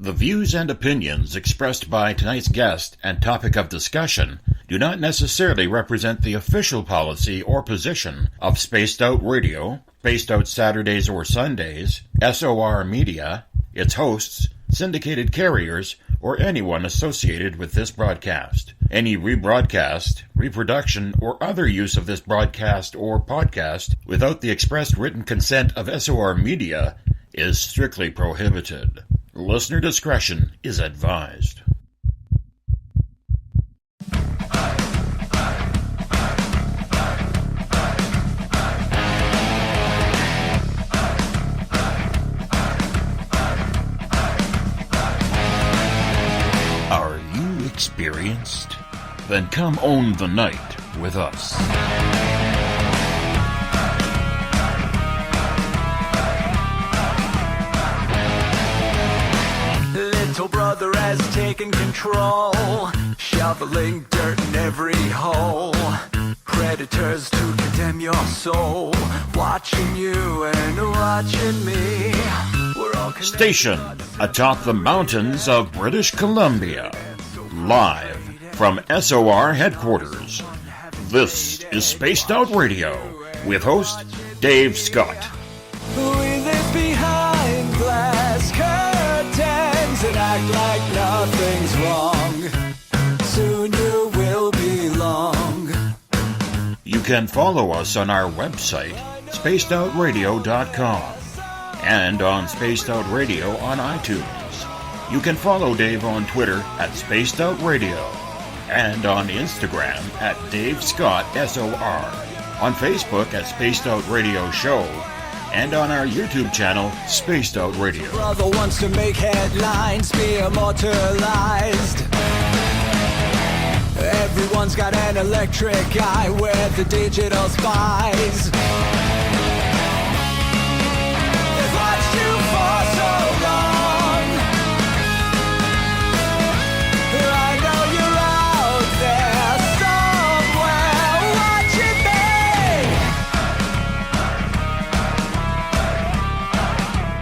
The views and opinions expressed by tonight's guest and topic of discussion do not necessarily represent the official policy or position of Spaced Out Radio, Spaced Out Saturdays or Sundays, SOR Media, its hosts, syndicated carriers, or anyone associated with this broadcast. Any rebroadcast, reproduction, or other use of this broadcast or podcast without the express written consent of SOR Media is strictly prohibited. Listener discretion is advised. Are you experienced? Then come own the night with us. Little brother has taken control, shoveling dirt in every hole. Predators to condemn your soul, watching you and watching me. We're all stationed atop the mountains of British Columbia, live from SOR headquarters. This is Spaced Out Radio with host Dave Scott. We live behind glass curtains and act like nothing's wrong. Soon you will belong. You can follow us on our website, spacedoutradio.com, and on Spaced Out Radio on iTunes. You can follow Dave on Twitter at Spaced Out Radio, and on Instagram at Dave Scott SOR, on Facebook at Spaced Out Radio Show, and on our YouTube channel, Spaced Out Radio. Brother wants to make headlines, be immortalized. Everyone's got an electric eye with the digital spies. They've watched you for so long. I know you're out there somewhere watching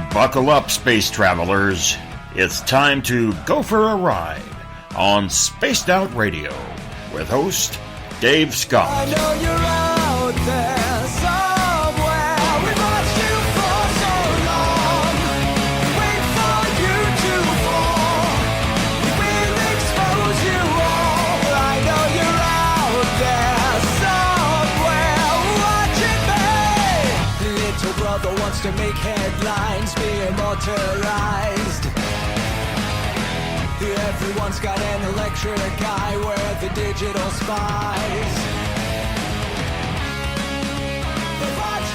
me. Buckle up, space travelers. It's time to go for a ride on Spaced Out Radio with host Dave Scott. I know you're out there somewhere. We've watched you for so long. Wait for you to fall. We'll expose you all. I know you're out there somewhere watching me. Little brother wants to make headlines, be immortalized. Everyone's got an electric eye with the digital spies.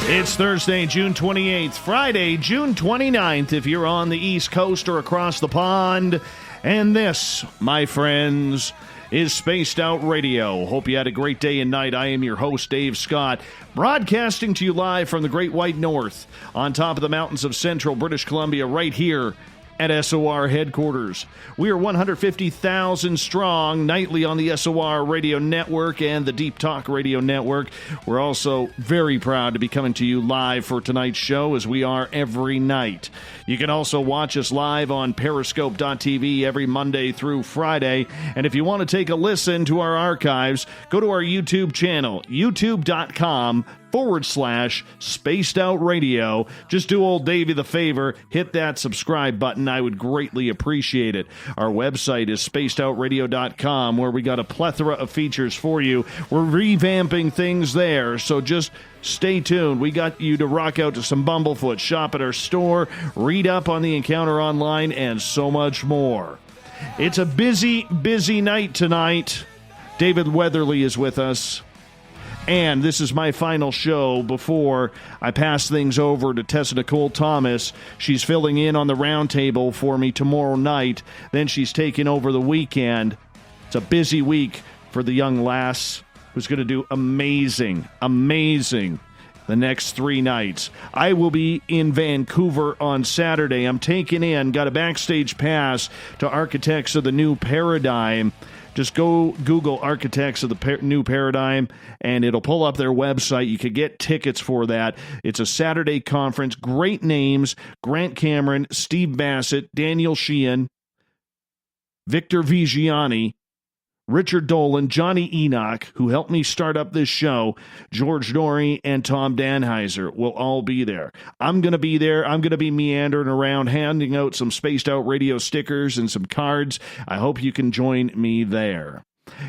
It's Thursday, June 28th, Friday, June 29th, if you're on the East Coast or across the pond. And this, my friends, is Spaced Out Radio. Hope you had a great day and night. I am your host, Dave Scott, broadcasting to you live from the Great White North on top of the mountains of central British Columbia, right here at SOR headquarters. We are 150,000 strong nightly on the SOR radio network and the Deep Talk radio network. We're also very proud to be coming to you live for tonight's show, as we are every night. You can also watch us live on periscope.tv every Monday through Friday. And if you want to take a listen to our archives, go to our YouTube channel, youtube.com/Spaced Out Radio. Just do old Davey the favor, hit that subscribe button. I would greatly appreciate it. Our website is spacedoutradio.com, where we got a plethora of features for you. We're revamping things there, so just stay tuned. We got you to rock out to some Bumblefoot, shop at our store, read up on the encounter online, and so much more. It's a busy, busy night tonight. David Weatherly is with us. And this is my final show before I pass things over to Tessa Nicole Thomas. She's filling in on the roundtable for me tomorrow night. Then she's taking over the weekend. It's a busy week for the young lass who's going to do amazing the next 3 nights. I will be in Vancouver on Saturday. I'm taking in, got a backstage pass to Architects of the New Paradigm. Just go Google Architects of the New Paradigm, and it'll pull up their website. You could get tickets for that. It's a Saturday conference. Great names: Grant Cameron, Steve Bassett, Daniel Sheehan, Victor Vigiani, Richard Dolan, Johnny Enoch, who helped me start up this show, George Norrie, and Tom Danheiser will all be there. I'm going to be there. I'm going to be meandering around, handing out some Spaced Out Radio stickers and some cards. I hope you can join me there.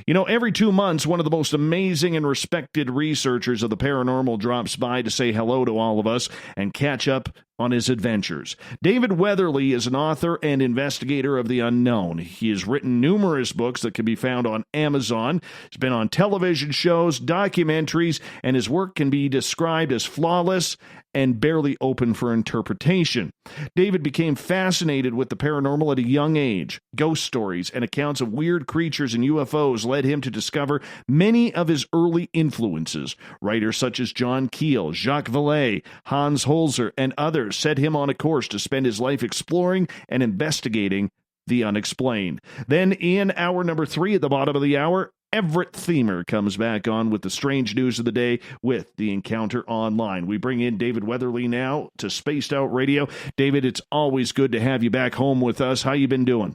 You know, every 2 months, one of the most amazing and respected researchers of the paranormal drops by to say hello to all of us and catch up on his adventures. David Weatherly is an author and investigator of the unknown. He has written numerous books that can be found on Amazon. He's been on television shows, documentaries, and his work can be described as flawless and barely open for interpretation. David became fascinated with the paranormal at a young age. Ghost stories and accounts of weird creatures and UFOs led him to discover many of his early influences. Writers such as John Keel, Jacques Vallée, Hans Holzer, and others set him on a course to spend his life exploring and investigating the unexplained. Then in hour number 3 at the bottom of the hour, Everett Themer comes back on with the strange news of the day with the Encounter Online. We bring in David Weatherly now to Spaced Out Radio. David, it's always good to have you back home with us. How you been doing?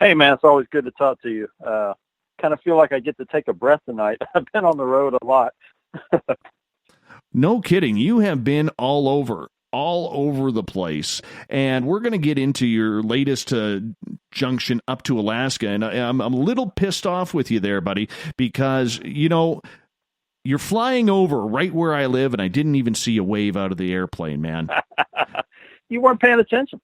Hey, man, it's always good to talk to you. Kind of feel like I get to take a breath tonight. I've been on the road a lot. No kidding. You have been all over the place, and we're going to get into your latest junction up to Alaska, and I'm a little pissed off with you there, buddy, because, you know, you're flying over right where I live, and I didn't even see a wave out of the airplane, man. You weren't paying attention.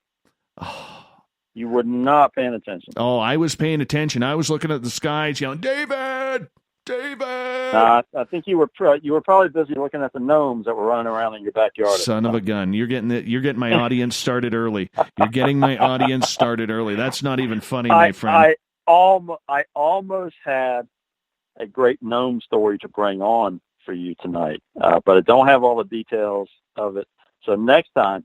You were not paying attention. Oh, I was paying attention. I was looking at the skies, yelling, David! David! I think you were probably busy looking at the gnomes that were running around in your backyard. Son of a gun! You're getting my audience started early. You're getting my audience started early. That's not even funny, my friend. I almost had a great gnome story to bring on for you tonight, but I don't have all the details of it. So next time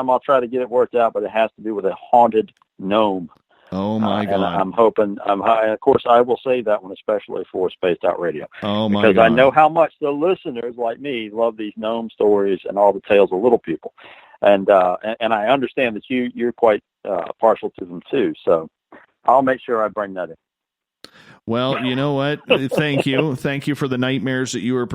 I'll try to get it worked out. But it has to do with a haunted gnome. Oh my God! And I'm hoping. Of course, I will save that one especially for Spaced Out Radio. Oh my because God! I know how much the listeners like me love these gnome stories and all the tales of little people, and I understand that you're quite partial to them too. So I'll make sure I bring that in. Well, you know what? Thank you. Thank you for the nightmares that you were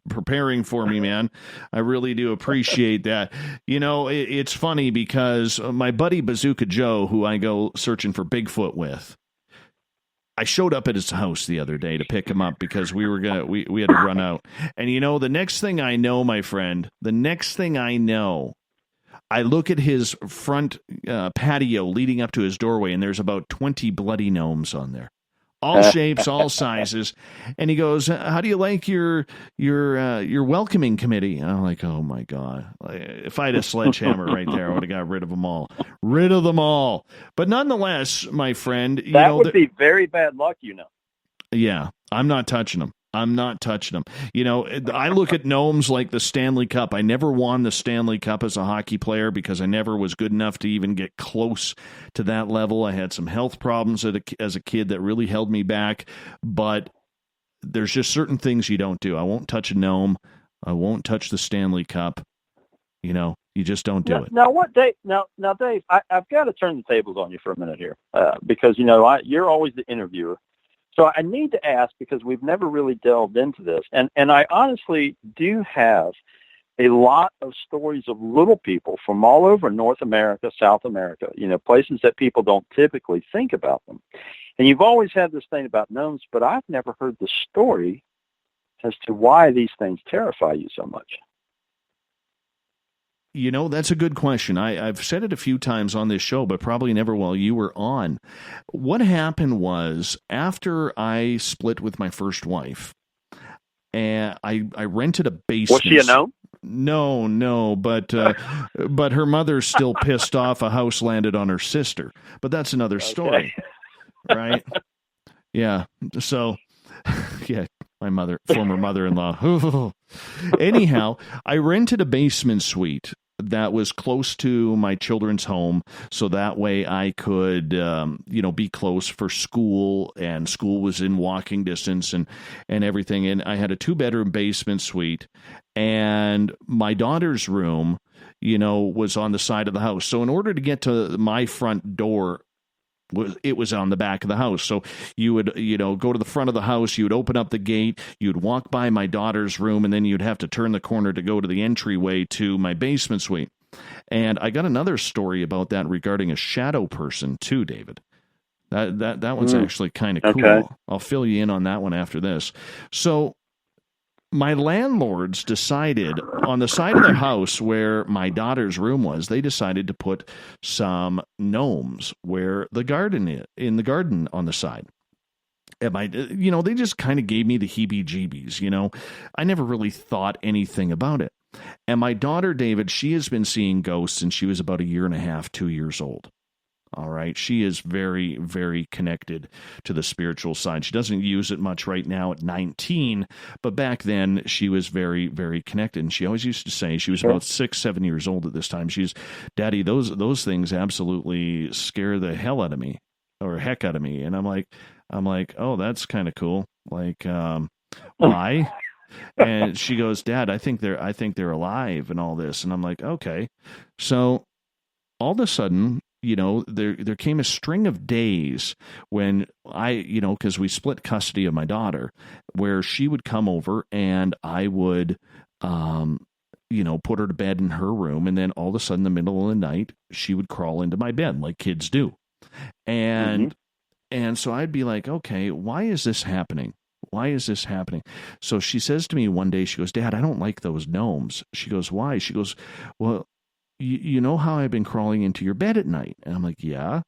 preparing for me, man. I really do appreciate that. You know, it's funny because my buddy Bazooka Joe, who I go searching for Bigfoot with, I showed up at his house the other day to pick him up because we had to run out. And you know, the next thing I know, my friend, I look at his front patio leading up to his doorway, and there's about 20 bloody gnomes on there. All shapes, all sizes. And he goes, how do you like your welcoming committee? And I'm like, oh my God. If I had a sledgehammer right there, I would have got rid of them all. Rid of them all. But nonetheless, my friend, that would be very bad luck, you know. Yeah, I'm not touching them. You know, I look at gnomes like the Stanley Cup. I never won the Stanley Cup as a hockey player because I never was good enough to even get close to that level. I had some health problems as a kid that really held me back. But there's just certain things you don't do. I won't touch a gnome. I won't touch the Stanley Cup. You know, you just don't do it. Now, what, Dave? Now, Dave, I've got to turn the tables on you for a minute here because, you know, you're always the interviewer. So I need to ask because we've never really delved into this. And I honestly do have a lot of stories of little people from all over North America, South America, you know, places that people don't typically think about them. And you've always had this thing about gnomes, but I've never heard the story as to why these things terrify you so much. You know, that's a good question. I've said it a few times on this show, but probably never while you were on. What happened was after I split with my first wife, and I rented a basement. Was she a gnome? No, but her mother's still pissed off a house landed on her sister. But that's another story, right? Yeah. So, yeah, my former mother-in-law. Anyhow, I rented a basement suite that was close to my children's home, so that way I could, be close for school, and school was in walking distance and everything. And I had a 2-bedroom basement suite, and my daughter's room, you know, was on the side of the house. So in order to get to my front door, It was on the back of the house. So you would, go to the front of the house, you would open up the gate, you'd walk by my daughter's room, and then you'd have to turn the corner to go to the entryway to my basement suite. And I got another story about that regarding a shadow person too, David. That one's actually kind of cool. Okay. I'll fill you in on that one after this. So my landlords decided on the side of the house where my daughter's room was, they decided to put some gnomes where the garden is, in the garden on the side. And they just kind of gave me the heebie-jeebies, I never really thought anything about it. And my daughter, David, she has been seeing ghosts since she was about 1.5 years, 2 years old. All right. She is very, very connected to the spiritual side. She doesn't use it much right now at 19, but back then she was very, very connected. And she always used to say, she was about 6, 7 years old at this time. She's, Daddy, those things absolutely scare the hell out of me, or heck out of me. And I'm like, oh, that's kind of cool. Like, why? And she goes, Dad, I think they're alive and all this. And I'm like, okay. So all of a sudden, there came a string of days when because we split custody of my daughter, where she would come over and I would, put her to bed in her room. And then all of a sudden, in the middle of the night, she would crawl into my bed like kids do. And so I'd be like, okay, why is this happening? Why is this happening? So she says to me one day, she goes, Dad, I don't like those gnomes. She goes, why? She goes, well, you know how I've been crawling into your bed at night? And I'm like, yeah.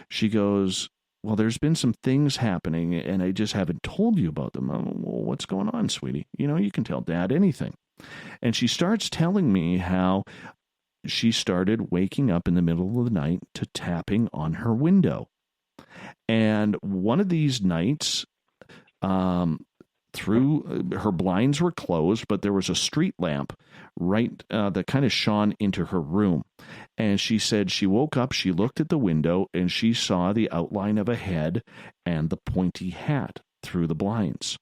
She goes, well, there's been some things happening and I just haven't told you about them. I'm, well, what's going on, sweetie? You can tell Dad anything. And she starts telling me how she started waking up in the middle of the night to tapping on her window. And one of these nights, through her blinds were closed, but there was a street lamp that kind of shone into her room. And she said she woke up, she looked at the window, and she saw the outline of a head and the pointy hat through the blinds.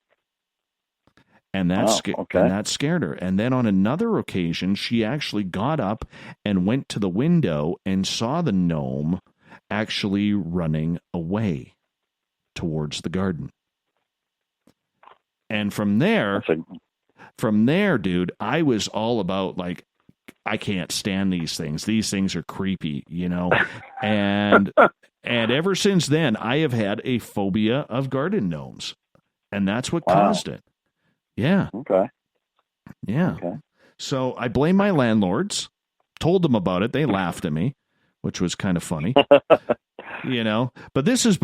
And that scared her. And then on another occasion, she actually got up and went to the window and saw the gnome actually running away towards the garden. And from there, dude, I was all about like, I can't stand these things. These things are creepy, and ever since then, I have had a phobia of garden gnomes, and that's what caused it. Yeah. Okay. Yeah. Okay. So I blame my landlords, told them about it. They laughed at me, which was kind of funny. But this is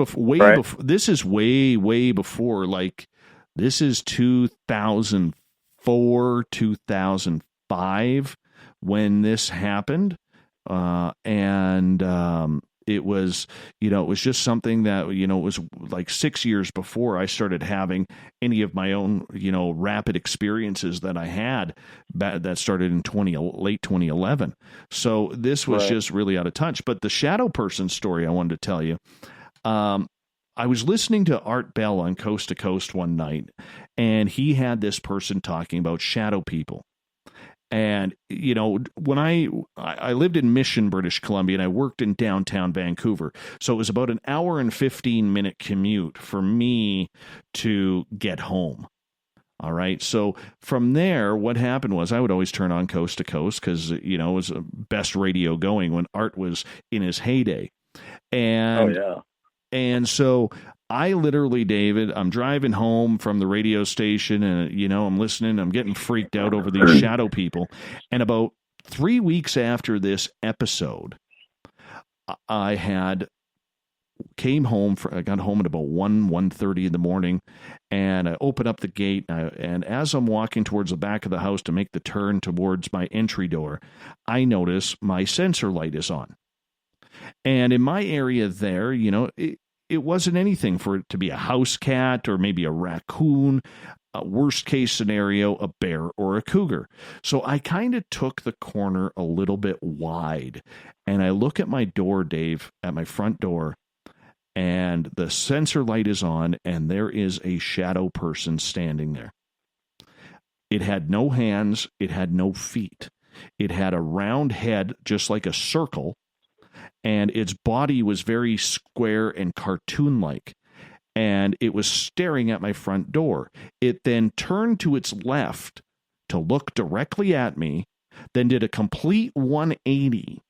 this is way before, like, this is 2004, 2005 when this happened. It was, it was just something that, it was like 6 years before I started having any of my own, rapid experiences that I had that started in late 2011. So this was just really out of touch. But the shadow person story I wanted to tell you, I was listening to Art Bell on Coast to Coast one night, and he had this person talking about shadow people. And, when I lived in Mission, British Columbia, and I worked in downtown Vancouver. So it was about an hour and 15-minute commute for me to get home. All right. So from there, what happened was I would always turn on Coast to Coast because, it was the best radio going when Art was in his heyday. And, and so I literally, David, I'm driving home from the radio station and, I'm listening, I'm getting freaked out over these shadow people. And about 3 weeks after this episode, I got home at about 1:30 in the morning, and I open up the gate, and as I'm walking towards the back of the house to make the turn towards my entry door, I notice my sensor light is on. And in my area there, it wasn't anything for it to be a house cat or maybe a raccoon, a worst case scenario, a bear or a cougar. So I kind of took the corner a little bit wide, and I look at my door, Dave, at my front door, and the sensor light is on, and there is a shadow person standing there. It had no hands. It had no feet. It had a round head, just like a circle, and its body was very square and cartoon-like, and it was staring at my front door. It then turned to its left to look directly at me, then did a complete 180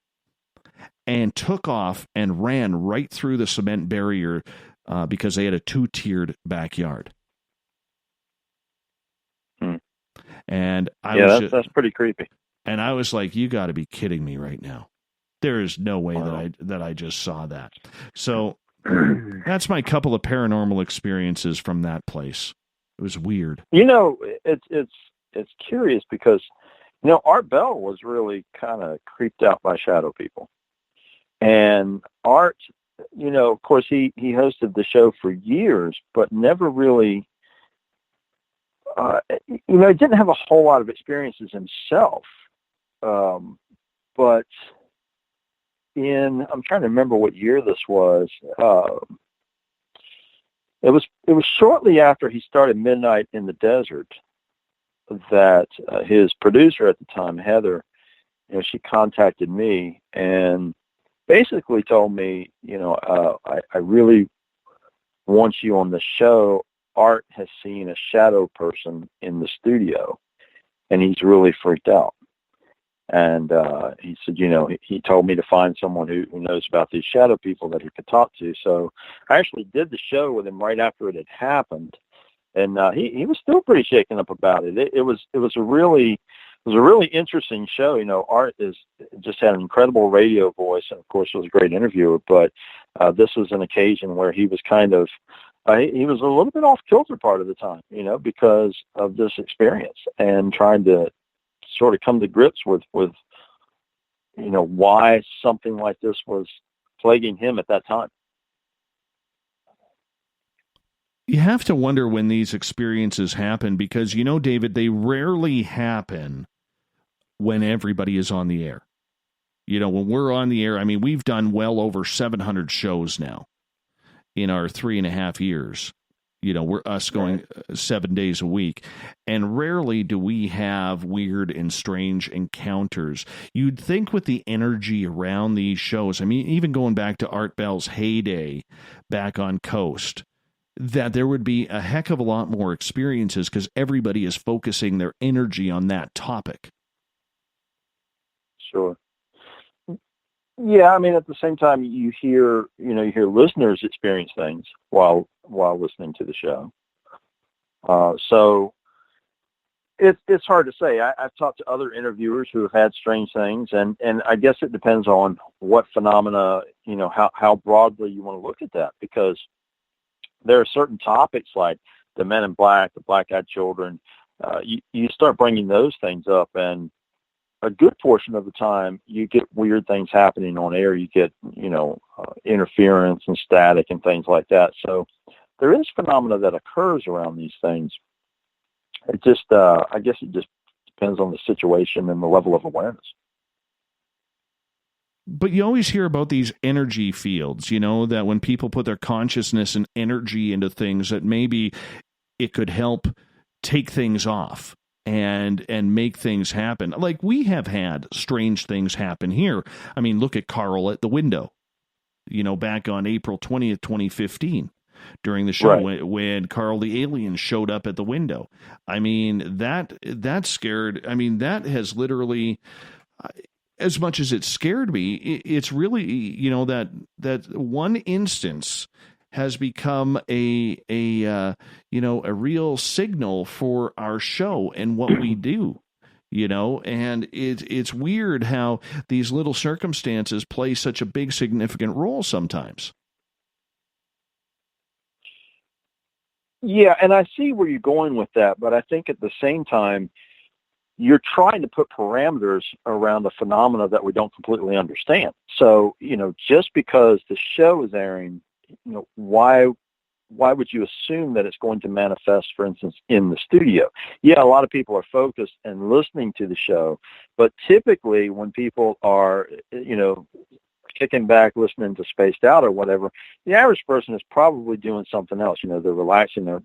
and took off and ran right through the cement barrier because they had a 2-tiered backyard. And that's pretty creepy. And I was like, you got to be kidding me right now. There is no way that I just saw that. So that's my couple of paranormal experiences from that place. It was weird. It's curious because, Art Bell was really kind of creeped out by shadow people. And Art, of course, he hosted the show for years, but never really, he didn't have a whole lot of experiences himself. But I'm trying to remember what year this was. It was shortly after he started Midnight in the Desert that his producer at the time, Heather, she contacted me and basically told me, I really want you on the show. Art has seen a shadow person in the studio, and he's really freaked out. And he said, he told me to find someone who knows about these shadow people that he could talk to. So I actually did the show with him right after it had happened, and he was still pretty shaken up about it. It was a really interesting show. Art just had an incredible radio voice, and of course was a great interviewer. But this was an occasion where he was kind of he was a little bit off kilter part of the time, because of this experience and trying to sort of come to grips with why something like this was plaguing him at that time. You have to wonder when these experiences happen because, David, they rarely happen when everybody is on the air. When we're on the air, we've done well over 700 shows now in our 3.5 years. We're us going 7 days a week, and rarely do we have weird and strange encounters. You'd think with the energy around these shows, even going back to Art Bell's heyday back on Coast, that there would be a heck of a lot more experiences because everybody is focusing their energy on that topic. Sure. Yeah, at the same time, you hear listeners experience things while listening to the show. So it's hard to say. I've talked to other interviewers who have had strange things, and I guess it depends on what phenomena, how broadly you want to look at that, because there are certain topics like the Men in Black, the Black-Eyed Children. You start bringing those things up, and a good portion of the time you get weird things happening on air. You get, interference and static and things like that. So there is phenomena that occurs around these things. It just, I guess it just depends on the situation and the level of awareness. But you always hear about these energy fields, that when people put their consciousness and energy into things, that maybe it could help take things off and make things happen. Like we have had strange things happen here. Look at Carl at the window, back on April 20th, 2015, during the show, right, when Carl the alien showed up at the window. That scared, that has literally, as much as it scared me, it's really, that one instance has become a real signal for our show and what we do, and it's weird how these little circumstances play such a big significant role sometimes. Yeah, and I see where you're going with that, but I think at the same time, you're trying to put parameters around a phenomena that we don't completely understand. So, just because the show is airing, why would you assume that it's going to manifest, for instance, in the studio? Yeah, a lot of people are focused and listening to the show, but typically when people are, kicking back, listening to Spaced Out or whatever, the average person is probably doing something else. They're relaxing, they're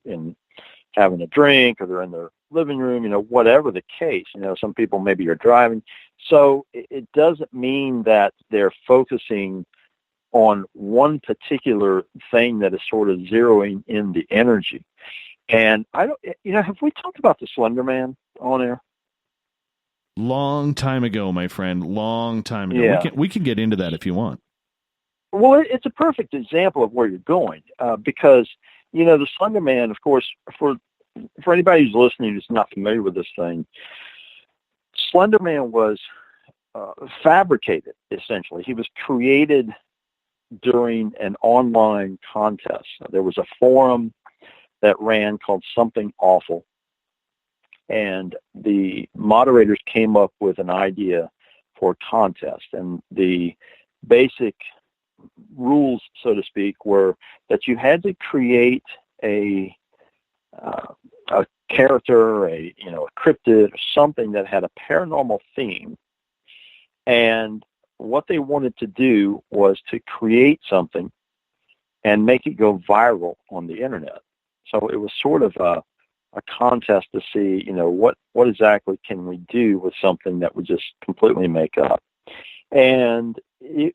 having a drink, or they're in their living room, whatever the case. Some people maybe are driving. So it doesn't mean that they're focusing on one particular thing that is sort of zeroing in the energy. And I don't, have we talked about the Slender Man on air? Long time ago, my friend. Long time ago. Yeah. We can get into that if you want. Well, it's a perfect example of where you're going, because, the Slender Man, of course, for anybody who's listening who's not familiar with this thing, Slender Man was fabricated, essentially. He was created during an online contest. There was a forum that ran called Something Awful, and the moderators came up with an idea for a contest. And the basic rules, so to speak, were that you had to create a character, a cryptid, or something that had a paranormal theme. And what they wanted to do was to create something and make it go viral on the internet. So it was sort of a contest to see, what exactly can we do with something that we just completely make up. And the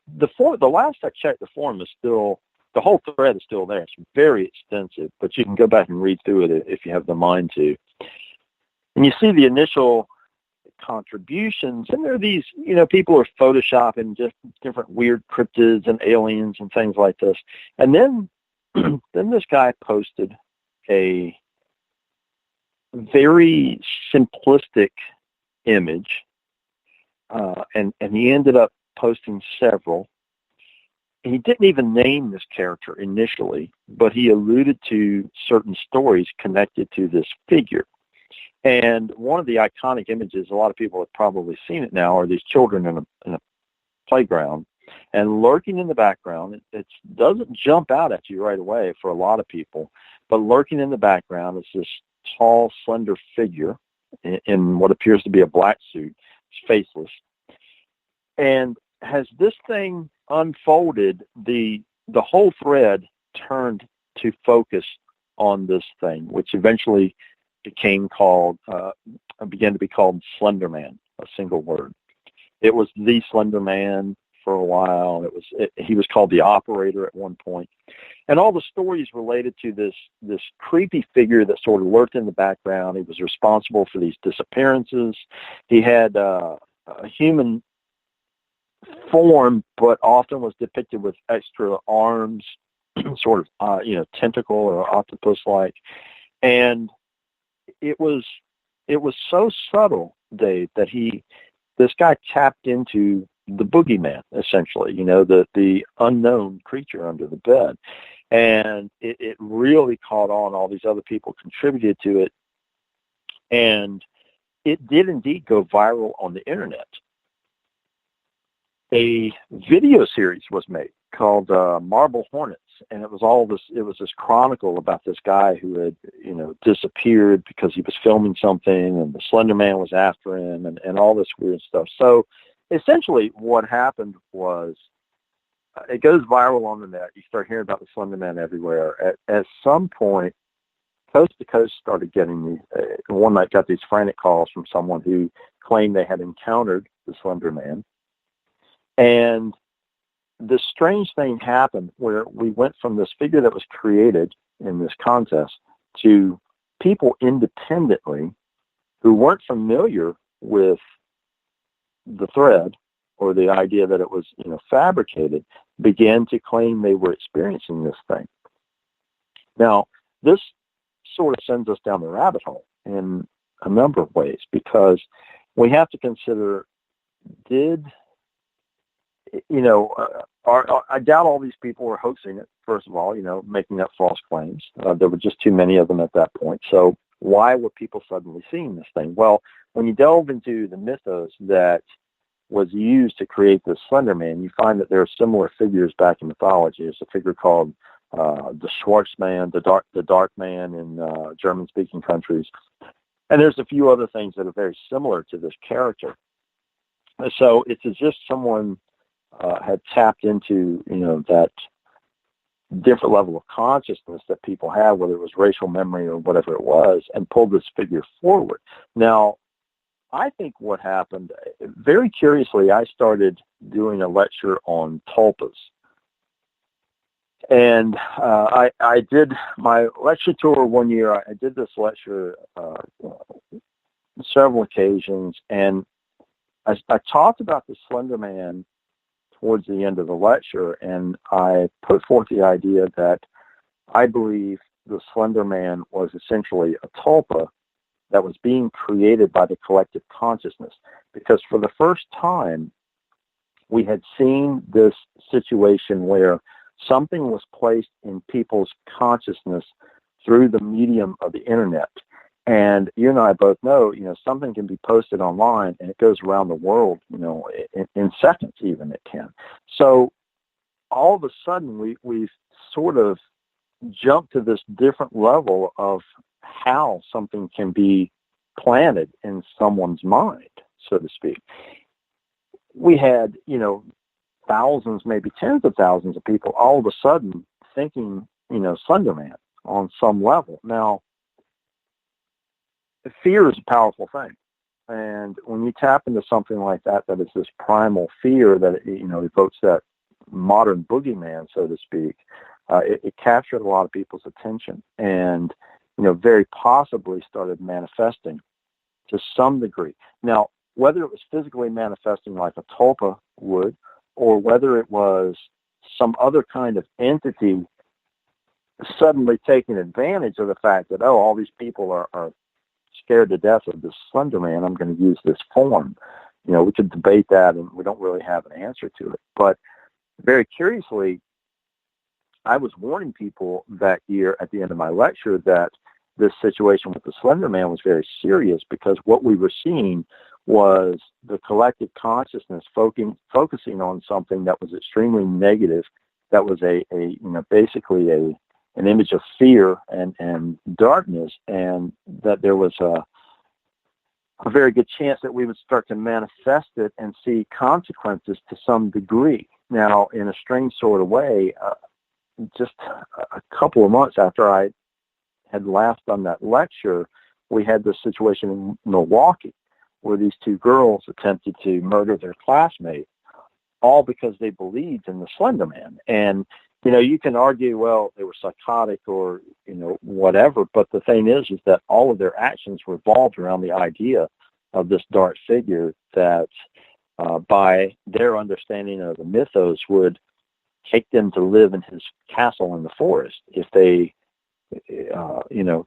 last I checked, the forum is still, the whole thread is still there. It's very extensive, but you can go back and read through it if you have the mind to. And you see the initial contributions, and there are these, people are photoshopping just different weird cryptids and aliens and things like this. And then this guy posted a very simplistic image, and he ended up posting several. He didn't even name this character initially, but he alluded to certain stories connected to this figure. And one of the iconic images, a lot of people have probably seen it now, are these children in a playground. And lurking in the background, it doesn't jump out at you right away for a lot of people, but lurking in the background is this tall, slender figure in what appears to be a black suit. It's faceless. And as this thing unfolded, the whole thread turned to focus on this thing, which eventually began to be called Slenderman, a single word. It was the Slender Man for a while. He was called the Operator at one point. And all the stories related to this creepy figure that sort of lurked in the background. He was responsible for these disappearances. He had a human form, but often was depicted with extra arms, sort of, tentacle or octopus-like. And it was so subtle, Dave, that this guy tapped into the boogeyman, essentially, the unknown creature under the bed. And it really caught on. All these other people contributed to it. And it did indeed go viral on the internet. A video series was made called Marble Hornets, and it was this chronicle about this guy who had, disappeared because he was filming something, and the Slender Man was after him, and all this weird stuff. So essentially what happened was, it goes viral on the net. You start hearing about the Slender Man everywhere. At some point, Coast to Coast started getting these, one night got these frantic calls from someone who claimed they had encountered the Slender Man. And this strange thing happened where we went from this figure that was created in this contest to people independently who weren't familiar with the thread or the idea that it was, fabricated, began to claim they were experiencing this thing. Now, this sort of sends us down the rabbit hole in a number of ways, because we have to consider, I doubt all these people were hoaxing it, first of all, making up false claims. There were just too many of them at that point. So why were people suddenly seeing this thing? Well, when you delve into the mythos that was used to create the Slender Man, you find that there are similar figures back in mythology. There's a figure called the Schwarzman, the Dark Man in German-speaking countries. And there's a few other things that are very similar to this character. So it's as if someone had tapped into, that different level of consciousness that people have, whether it was racial memory or whatever it was, and pulled this figure forward. Now, I think what happened, very curiously, I started doing a lecture on tulpas. And I did my lecture tour one year. I did this lecture several occasions, and I talked about the Slender Man towards the end of the lecture, and I put forth the idea that I believe the Slender Man was essentially a tulpa that was being created by the collective consciousness, because for the first time we had seen this situation where something was placed in people's consciousness through the medium of the internet. And you and I both know, something can be posted online and it goes around the world, in seconds even it can. So all of a sudden we've sort of jumped to this different level of how something can be planted in someone's mind, so to speak. We had, thousands, maybe tens of thousands of people all of a sudden thinking, Slenderman on some level. Now, fear is a powerful thing. And when you tap into something like that is this primal fear that, evokes that modern boogeyman, so to speak, it captured a lot of people's attention and, very possibly started manifesting to some degree. Now, whether it was physically manifesting like a tulpa would, or whether it was some other kind of entity suddenly taking advantage of the fact that, all these people are scared to death of this Slender Man, I'm going to use this form. We could debate that, and we don't really have an answer to it. But very curiously, I was warning people that year at the end of my lecture that this situation with the Slender Man was very serious, because what we were seeing was the collective consciousness focusing on something that was extremely negative, that was basically an image of fear and darkness, and that there was a very good chance that we would start to manifest it and see consequences to some degree. Now, in a strange sort of way, just a couple of months after I had last done that lecture, we had this situation in Milwaukee where these two girls attempted to murder their classmate, all because they believed in the Slender Man. And, you can argue, well, they were psychotic or, whatever, but the thing is that all of their actions revolved around the idea of this dark figure that, by their understanding of the mythos, would take them to live in his castle in the forest if they,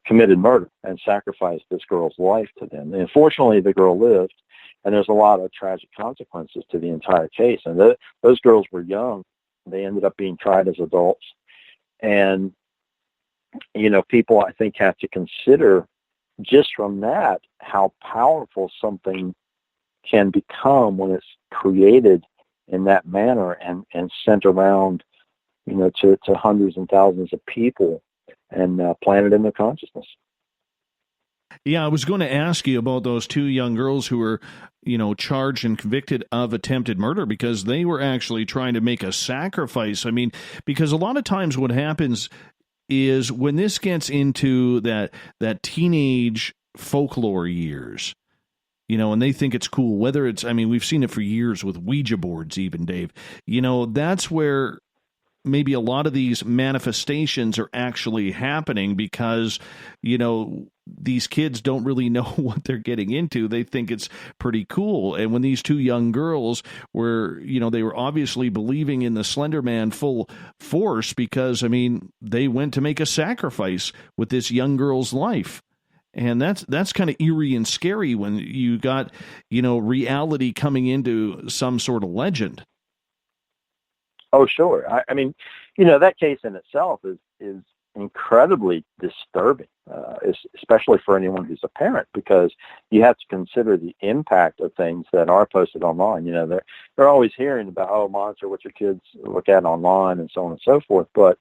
committed murder and sacrificed this girl's life to them. And unfortunately, the girl lived, and there's a lot of tragic consequences to the entire case. And those girls were young. They ended up being tried as adults. And, people, I think, have to consider just from that how powerful something can become when it's created in that manner and sent around, to hundreds and thousands of people and planted in their consciousness. Yeah, I was going to ask you about those two young girls who were, charged and convicted of attempted murder because they were actually trying to make a sacrifice. I mean, because a lot of times what happens is when this gets into that teenage folklore years, and they think it's cool, whether it's, we've seen it for years with Ouija boards even, Dave, that's where maybe a lot of these manifestations are actually happening because, these kids don't really know what they're getting into. They think it's pretty cool. And when these two young girls were, they were obviously believing in the Slender Man full force because, they went to make a sacrifice with this young girl's life. And that's kind of eerie and scary when you got, reality coming into some sort of legend. Oh, sure. That case in itself is incredibly disturbing, especially for anyone who's a parent, because you have to consider the impact of things that are posted online. They're always hearing about, monitor what your kids look at online and so on and so forth. But,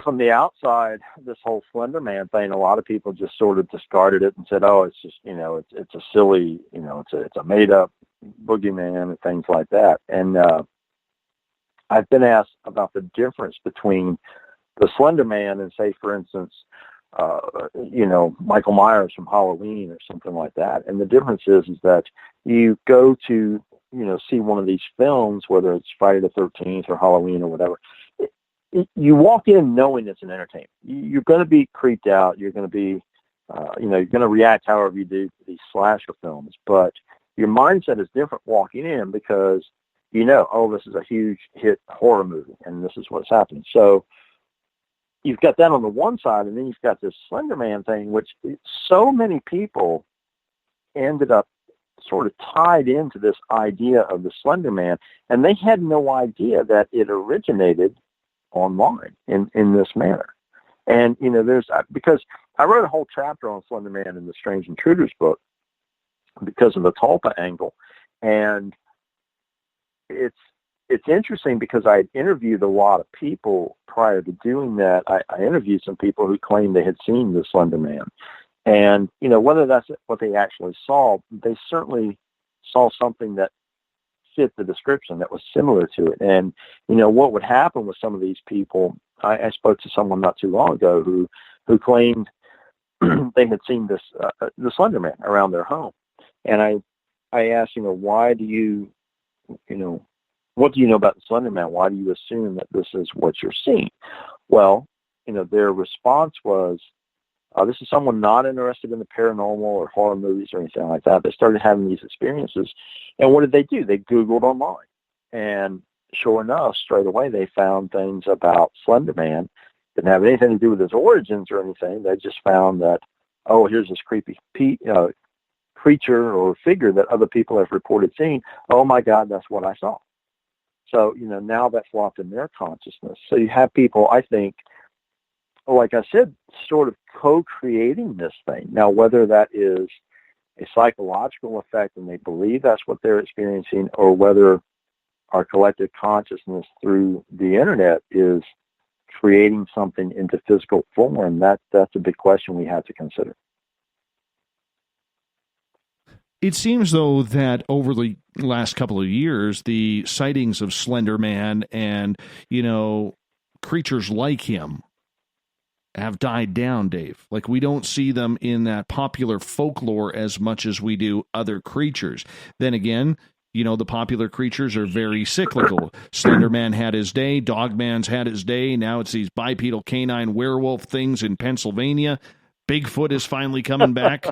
from the outside, this whole Slender Man thing, a lot of people just sort of discarded it and said, it's just, it's a silly, it's a made up boogeyman and things like that. And, I've been asked about the difference between the Slender Man and, say, for instance, Michael Myers from Halloween or something like that. And the difference is that you go to, see one of these films, whether it's Friday the 13th or Halloween or whatever, you walk in knowing it's an entertainment. You're going to be creeped out. You're going to be, you're going to react however you do to these slasher films. But your mindset is different walking in because this is a huge hit horror movie and this is what's happening. So you've got that on the one side, and then you've got this Slenderman thing, which so many people ended up sort of tied into this idea of the Slenderman, and they had no idea that it originated online in this manner. And, because I wrote a whole chapter on Slenderman in the Strange Intruders book because of the tulpa angle. And it's interesting because I had interviewed a lot of people prior to doing that. I interviewed some people who claimed they had seen the Slenderman. And, whether that's what they actually saw, they certainly saw something that fit the description that was similar to it. And, what would happen with some of these people, I spoke to someone not too long ago who claimed they had seen the Slenderman around their home. And I asked, why do you, what do you know about the Slenderman? Why do you assume that this is what you're seeing? Well, their response was, this is someone not interested in the paranormal or horror movies or anything like that. They started having these experiences. And what did they do? They Googled online. And sure enough, straight away, they found things about Slenderman. Didn't have anything to do with his origins or anything. They just found that, here's this creepy creature or figure that other people have reported seeing. Oh, my God, that's what I saw. So, now that's locked in their consciousness. So you have people, I think, like I said, sort of co-creating this thing. Now, whether that is a psychological effect and they believe that's what they're experiencing, or whether our collective consciousness through the internet is creating something into physical form, that's a big question we have to consider. It seems, though, that over the last couple of years, the sightings of Slenderman and, creatures like him have died down, Dave. Like, we don't see them in that popular folklore as much as we do other creatures. Then again, the popular creatures are very cyclical. Slenderman had his day, Dogman's had his day, now it's these bipedal canine werewolf things in Pennsylvania. Bigfoot is finally coming back.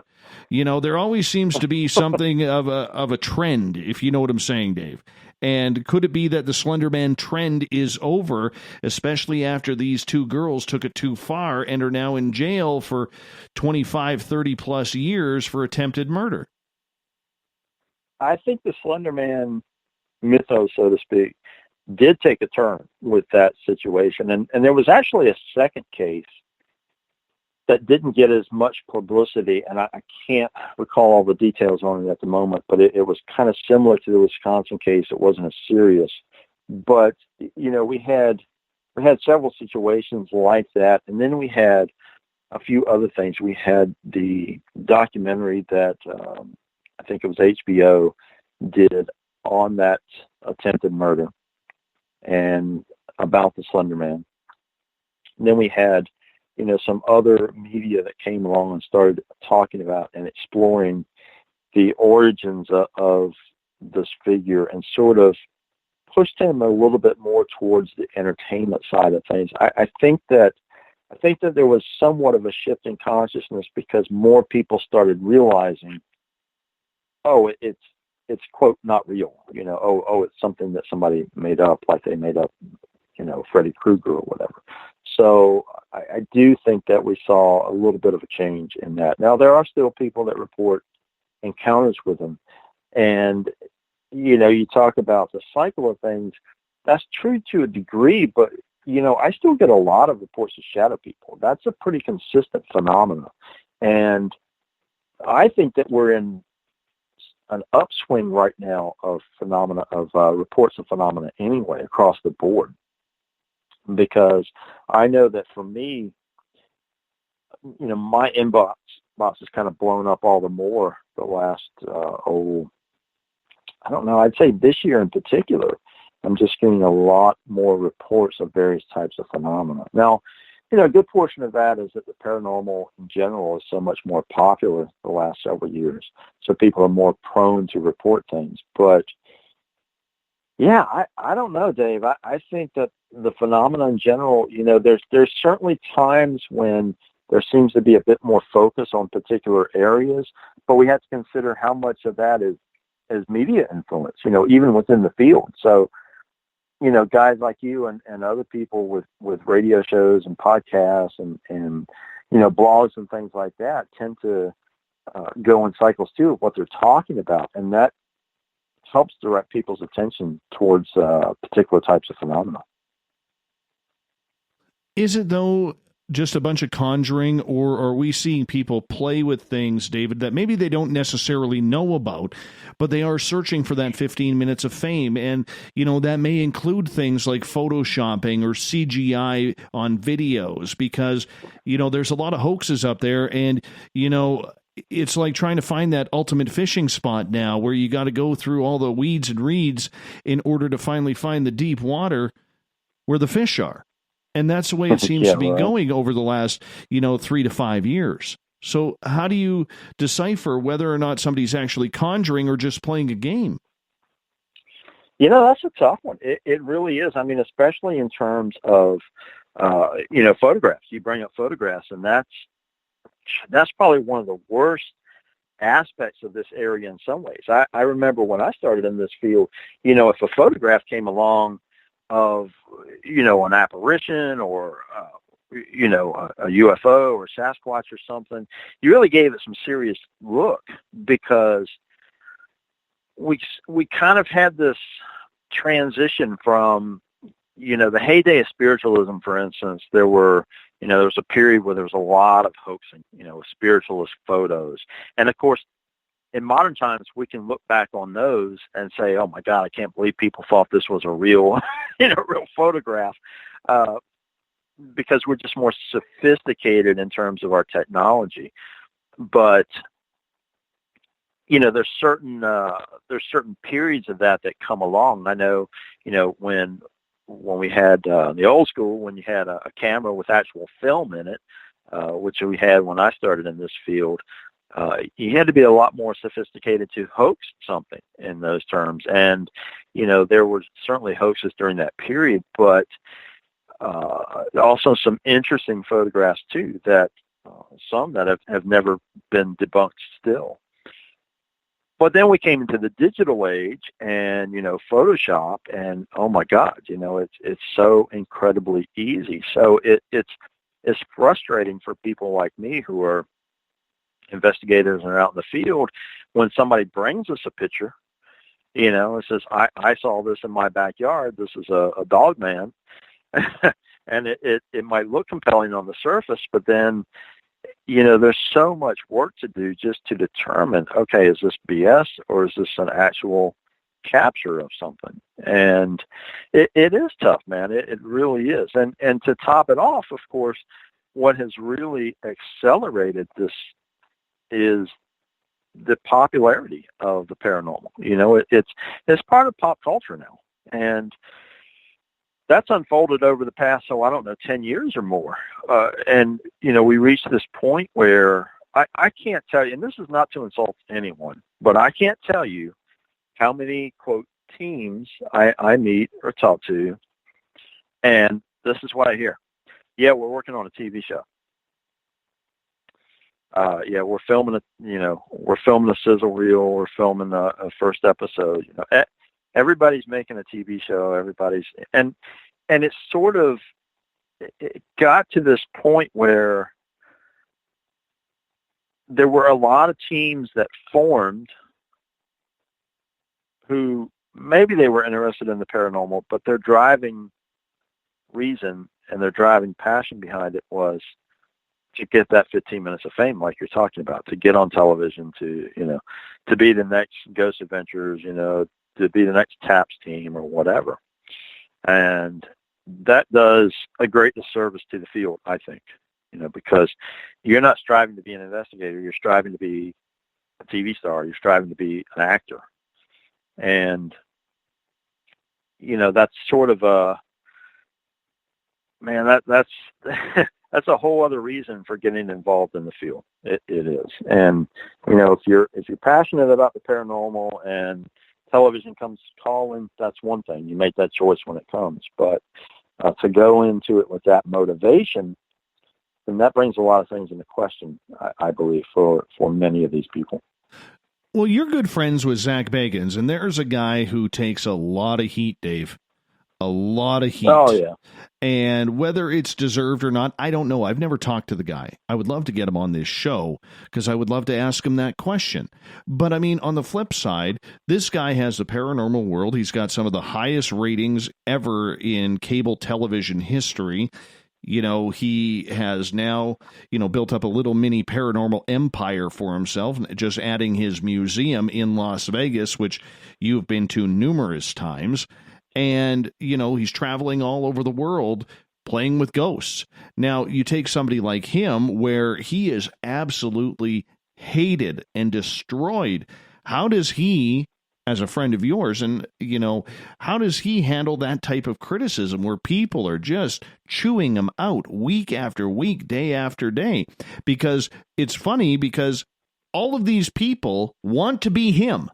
There always seems to be something of a trend, if you know what I'm saying, Dave. And could it be that the Slenderman trend is over, especially after these two girls took it too far and are now in jail for 25, 30 plus years for attempted murder? I think the Slenderman mythos, so to speak, did take a turn with that situation. And there was actually a second case that didn't get as much publicity, and I can't recall all the details on it at the moment, but it was kind of similar to the Wisconsin case. It wasn't as serious. But, we had several situations like that, and then we had a few other things. We had the documentary that I think it was HBO did on that attempted murder and about the Slenderman. And then we had some other media that came along and started talking about and exploring the origins of this figure and sort of pushed him a little bit more towards the entertainment side of things. I think that there was somewhat of a shift in consciousness because more people started realizing, it's quote, not real, it's something that somebody made up, like they made up, Freddy Krueger or whatever. So I do think that we saw a little bit of a change in that. Now, there are still people that report encounters with them. And, you talk about the cycle of things. That's true to a degree, but, I still get a lot of reports of shadow people. That's a pretty consistent phenomenon. And I think that we're in an upswing right now of reports of phenomena anyway across the board. Because I know that for me, my inbox has kind of blown up all the more the last, I'd say this year in particular, I'm just getting a lot more reports of various types of phenomena. Now, a good portion of that is that the paranormal in general is so much more popular the last several years. So people are more prone to report things. But yeah, I don't know, Dave. I think that the phenomena in general, there's certainly times when there seems to be a bit more focus on particular areas, but we have to consider how much of that is media influence, even within the field. So, guys like you and other people with radio shows and podcasts and blogs and things like that tend to go in cycles too of what they're talking about. And that helps direct people's attention towards particular types of phenomena. Is it, though, just a bunch of conjuring, or are we seeing people play with things, David, that maybe they don't necessarily know about, but they are searching for that 15 minutes of fame? And, that may include things like photoshopping or CGI on videos, because, there's a lot of hoaxes up there, and, it's like trying to find that ultimate fishing spot now where you got to go through all the weeds and reeds in order to finally find the deep water where the fish are. And that's the way it seems to be going over the last, 3 to 5 years. So how do you decipher whether or not somebody's actually conjuring or just playing a game? That's a tough one. It really is. I mean, especially in terms of, photographs. You bring up photographs, and that's probably one of the worst aspects of this area in some ways. I remember when I started in this field, if a photograph came along of, an apparition or, a UFO or Sasquatch or something, you really gave it some serious look, because we kind of had this transition from, the heyday of spiritualism, for instance. There was a period where there was a lot of hoaxing, spiritualist photos. And of course, in modern times, we can look back on those and say, oh my God, I can't believe people thought this was a real, real photograph, because we're just more sophisticated in terms of our technology. But, there's certain periods of that come along. I know, when we had the old school, when you had a camera with actual film in it, which we had when I started in this field, you had to be a lot more sophisticated to hoax something in those terms. And, there were certainly hoaxes during that period, but also some interesting photographs too, that some that have never been debunked still. But then we came into the digital age and, Photoshop, and oh my God, it's so incredibly easy. So it's frustrating for people like me who are investigators and are out in the field when somebody brings us a picture, and says, I saw this in my backyard. This is a dog man. And it might look compelling on the surface, but then, there's so much work to do just to determine, okay, is this BS or is this an actual capture of something? And it is tough, man. It really is. And to top it off, of course, what has really accelerated this is the popularity of the paranormal. It's part of pop culture now. And that's unfolded over the past, 10 years or more. And, we reached this point where I can't tell you, and this is not to insult anyone, but I can't tell you how many, quote, teams I meet or talk to, and this is what I hear. Yeah, we're working on a TV show. Yeah, we're filming a sizzle reel. We're filming a first episode. Everybody's making a TV show. And it's sort of, it got to this point where there were a lot of teams that formed who maybe they were interested in the paranormal, but their driving reason and their driving passion behind it was to get that 15 minutes of fame, like you're talking about, to get on television, to be the next Ghost Adventures, to be the next TAPS team or whatever. And that does a great disservice to the field, I think, because you're not striving to be an investigator. You're striving to be a TV star. You're striving to be an actor. And, that's sort of that's that's a whole other reason for getting involved in the field. It is. And, if you're passionate about the paranormal and television comes calling, that's one thing. You make that choice when it comes. But to go into it with that motivation, then that brings a lot of things into question, I believe, for many of these people. Well, you're good friends with Zach Bagans, and there's a guy who takes a lot of heat, Dave. A lot of heat. Oh, yeah. And whether it's deserved or not, I don't know. I've never talked to the guy. I would love to get him on this show because I would love to ask him that question. But I mean, on the flip side, this guy has the paranormal world. He's got some of the highest ratings ever in cable television history. He has now, built up a little mini paranormal empire for himself, just adding his museum in Las Vegas, which you've been to numerous times. And, he's traveling all over the world playing with ghosts. Now, you take somebody like him where he is absolutely hated and destroyed. How does he, as a friend of yours, and, how does he handle that type of criticism where people are just chewing him out week after week, day after day? Because it's funny because all of these people want to be him.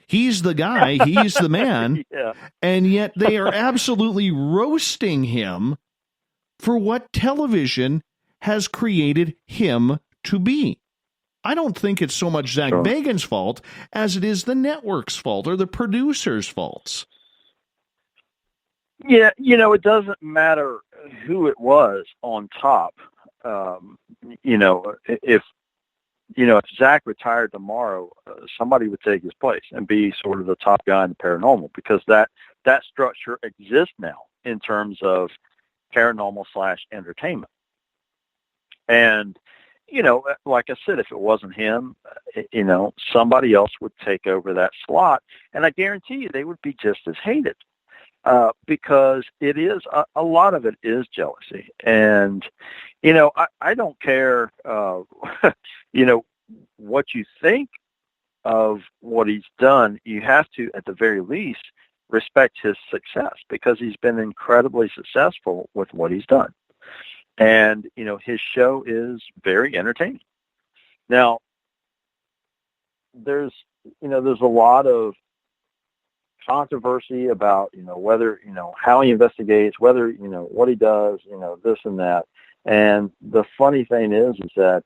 He's the guy, he's the man, Yeah. And yet they are absolutely roasting him for what television has created him to be. I don't think it's so much Zach Bagans' fault as it is the network's fault or the producer's faults. Yeah, it doesn't matter who it was on top. If Zach retired tomorrow, somebody would take his place and be sort of the top guy in the paranormal, because that structure exists now in terms of paranormal / entertainment. And, like I said, if it wasn't him, somebody else would take over that slot. And I guarantee you they would be just as hated, because it is, a lot of it is jealousy. And, I don't care, what you think of what he's done. You have to, at the very least, respect his success, because he's been incredibly successful with what he's done. And, his show is very entertaining. Now, there's a lot of controversy about, whether, how he investigates, whether, what he does, this and that. And the funny thing is that,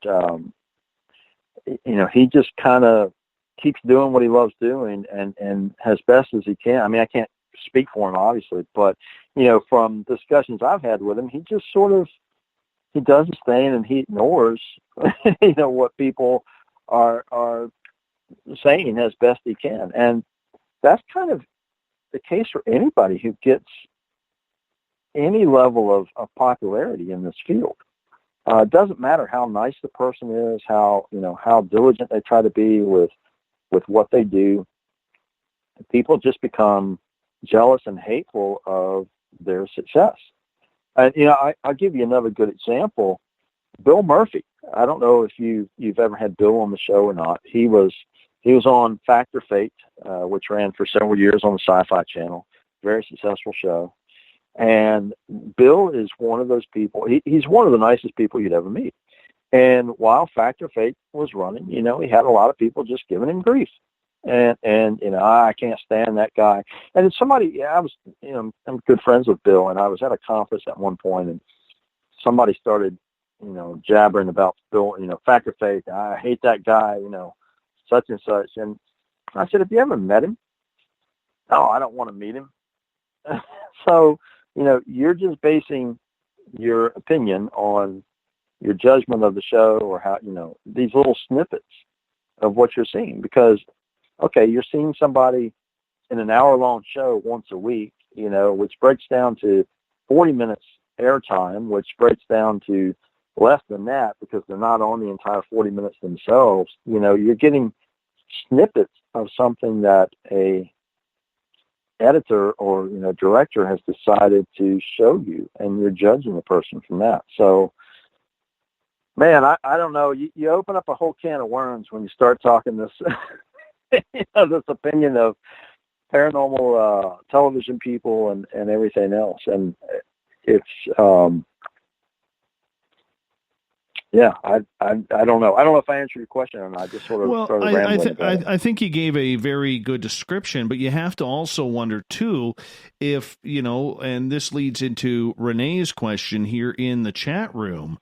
he just kind of keeps doing what he loves doing and as best as he can. I mean, I can't speak for him, obviously, but, from discussions I've had with him, he just he does his thing and he ignores, what people are saying as best he can. And that's kind of the case for anybody who gets any level of popularity in this field. It doesn't matter how nice the person is, how diligent they try to be with what they do. People just become jealous and hateful of their success. And, I'll give you another good example. Bill Murphy. I don't know if you've ever had Bill on the show or not. He was on Fact or Fate, which ran for several years on the Sci-Fi Channel. Very successful show. And Bill is one of those people. He's one of the nicest people you'd ever meet. And while Fact or Fate was running, he had a lot of people just giving him grief. And I can't stand that guy. And it's somebody, I'm good friends with Bill, and I was at a conference at one point, and somebody started, jabbering about Bill, Fact or Fate. I hate that guy, such and such. And I said, have you ever met him? No, I don't want to meet him. So, you're just basing your opinion on your judgment of the show, or how, these little snippets of what you're seeing. Because, okay, you're seeing somebody in an hour-long show once a week, which breaks down to 40 minutes airtime, which breaks down to less than that because they're not on the entire 40 minutes themselves. You're getting snippets of something that a editor or director has decided to show you, and you're judging the person from that. So, man, I don't know. You open up a whole can of worms when you start talking this this opinion of paranormal television people and everything else. And it's yeah, I don't know. I don't know if I answered your question or not. I just sort of Well, started rambling about it. I think you gave a very good description, but you have to also wonder too if, and this leads into Renee's question here in the chat room.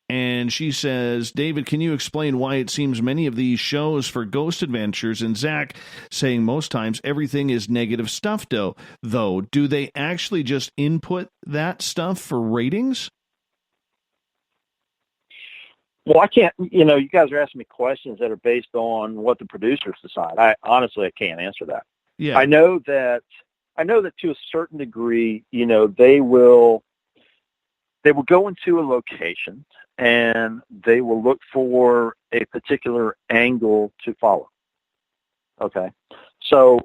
And she says, David, can you explain why it seems many of these shows for ghost adventures, and Zach saying most times everything is negative stuff, though, do they actually just input that stuff for ratings? Well, I can't, you guys are asking me questions that are based on what the producers decide. I can't answer that. Yeah. I know that to a certain degree, they will go into a location and they will look for a particular angle to follow. Okay. So,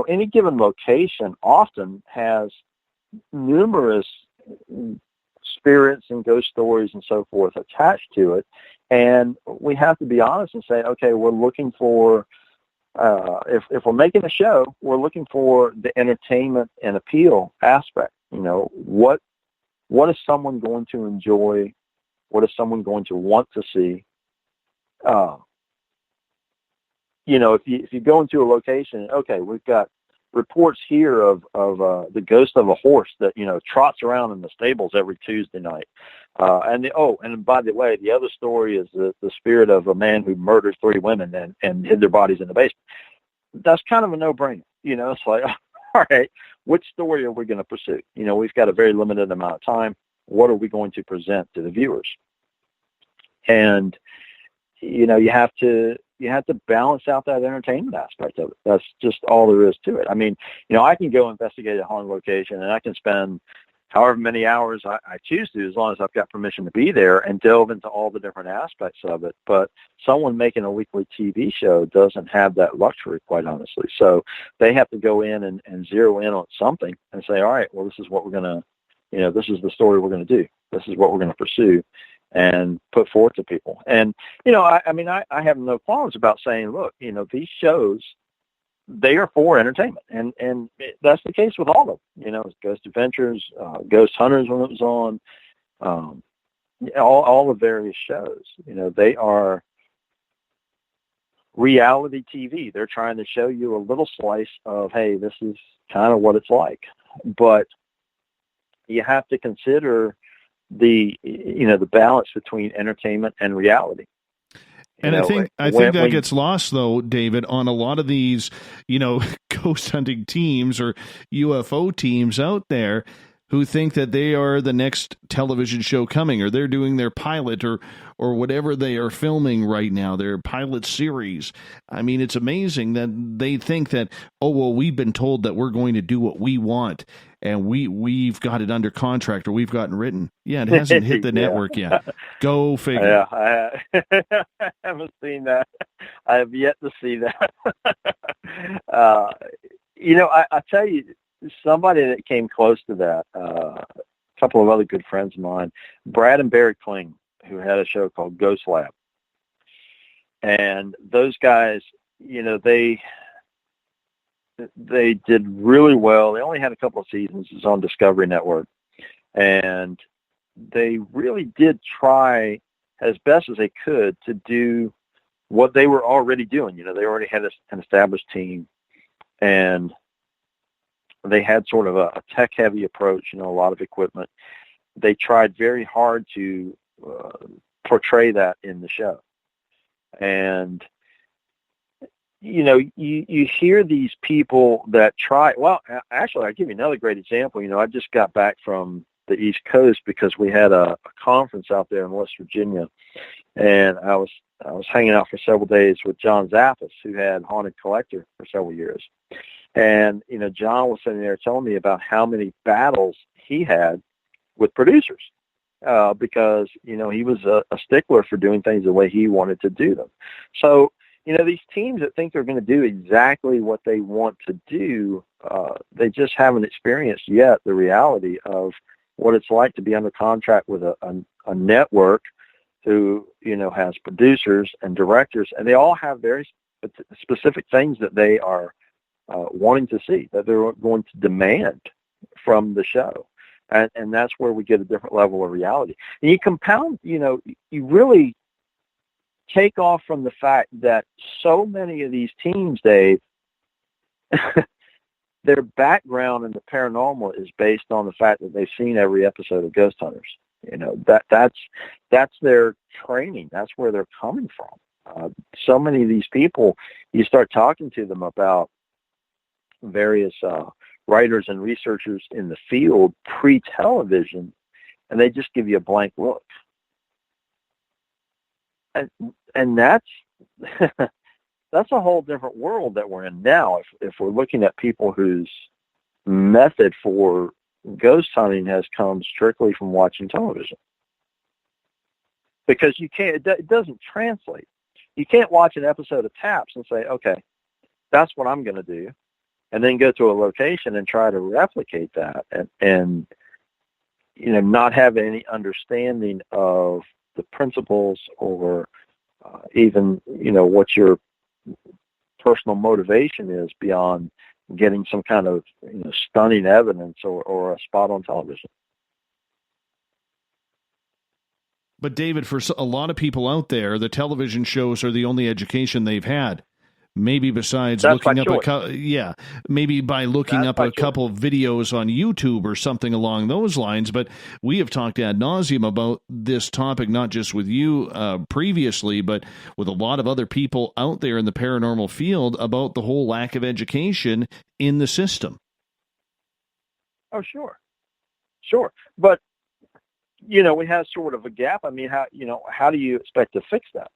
any given location often has numerous spirits and ghost stories and so forth attached to it. And we have to be honest and say, okay, we're looking for, if we're making a show, we're looking for the entertainment and appeal aspect. What is someone going to enjoy? What is someone going to want to see? If you go into a location, okay, we've got reports here of the ghost of a horse that trots around in the stables every Tuesday night, and by the way, the other story is the spirit of a man who murdered 3 women and hid their bodies in the basement. That's kind of a no-brainer. It's like, all right, which story are we going to pursue? We've got a very limited amount of time. What are we going to present to the viewers? And you have to balance out that entertainment aspect of it. That's just all there is to it. I mean, I can go investigate a haunted location and I can spend however many hours I choose to, as long as I've got permission to be there, and delve into all the different aspects of it. But someone making a weekly TV show doesn't have that luxury, quite honestly. So they have to go in and zero in on something and say, all right, well, this is what we're going to, this is the story we're going to do. This is what we're going to pursue and put forward to people. And, I have no qualms about saying, look, these shows, they are for entertainment. And that's the case with all of them, Ghost Adventures, Ghost Hunters when it was on, all the various shows, they are reality TV. They're trying to show you a little slice of, hey, this is kind of what it's like. But you have to consider the balance between entertainment and reality. And I think that gets lost, though, David, on a lot of these, ghost hunting teams or UFO teams out there who think that they are the next television show coming, or they're doing their pilot or whatever they are filming right now, their pilot series. I mean, it's amazing that they think that, oh, well, we've been told that we're going to do what we want, and we've got it under contract, or we've gotten written. Yeah, it hasn't hit the network yet. Go figure. Yeah, I haven't seen that. I have yet to see that. I tell you, somebody that came close to that, a couple of other good friends of mine, Brad and Barry Kling, who had a show called Ghost Lab. And those guys, they did really well. They only had a couple of seasons. It was on Discovery Network. And they really did try as best as they could to do what they were already doing. They already had an established team, and they had sort of a tech-heavy approach, a lot of equipment. They tried very hard to portray that in the show. And, you hear these people that try, well, actually, I'll give you another great example. I just got back from the East Coast because we had a conference out there in West Virginia, and I was hanging out for several days with John Zappis, who had Haunted Collector for several years. And, John was sitting there telling me about how many battles he had with producers because, he was a stickler for doing things the way he wanted to do them. So, these teams that think they're going to do exactly what they want to do, they just haven't experienced yet the reality of what it's like to be under contract with a network who, has producers and directors, and they all have very specific things that they are wanting to see, that they're going to demand from the show. And that's where we get a different level of reality. And you compound, you really take off from the fact that so many of these teams, Dave, their background in the paranormal is based on the fact that they've seen every episode of Ghost Hunters. That's their training. That's where they're coming from. So many of these people, you start talking to them about various writers and researchers in the field pre-television, and they just give you a blank look. And that's that's a whole different world that we're in now. If we're looking at people whose method for ghost hunting has come strictly from watching television, because you can't, it doesn't translate. You can't watch an episode of Taps and say, okay, that's what I'm going to do, and then go to a location and try to replicate that, and not have any understanding of the principles or even what your personal motivation is beyond getting some kind of stunning evidence or a spot on television. But David, for a lot of people out there, the television shows are the only education they've had. Maybe besides That's looking up maybe by looking up a couple of videos on YouTube or something along those lines. But we have talked ad nauseum about this topic, not just with you previously, but with a lot of other people out there in the paranormal field about the whole lack of education in the system. Oh, sure. But, we have sort of a gap. I mean, how do you expect to fix that?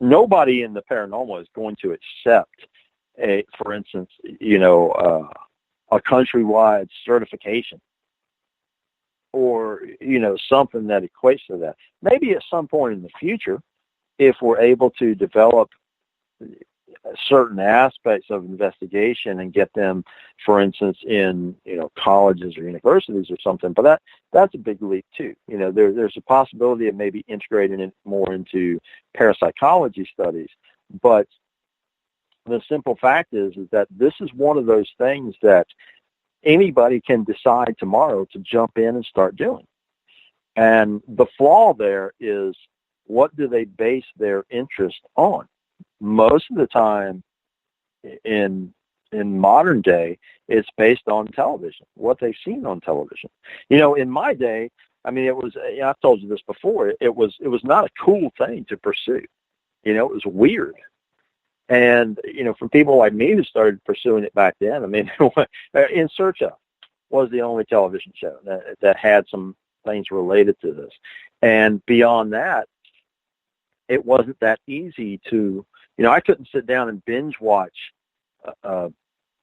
Nobody in the paranormal is going to accept for instance, a countrywide certification or, something that equates to that. Maybe at some point in the future, if we're able to develop certain aspects of investigation and get them, for instance, in, colleges or universities or something, but that's a big leap too. There's a possibility of maybe integrating it more into parapsychology studies, but the simple fact is that this is one of those things that anybody can decide tomorrow to jump in and start doing. And the flaw there is, what do they base their interest on? Most of the time in modern day, it's based on television, what they've seen on television. In my day, I mean, it was, I've told you this before, it was not a cool thing to pursue. It was weird. And, for people like me who started pursuing it back then, I mean, In Search Of was the only television show that had some things related to this. And beyond that, it wasn't that easy to, I couldn't sit down and binge watch an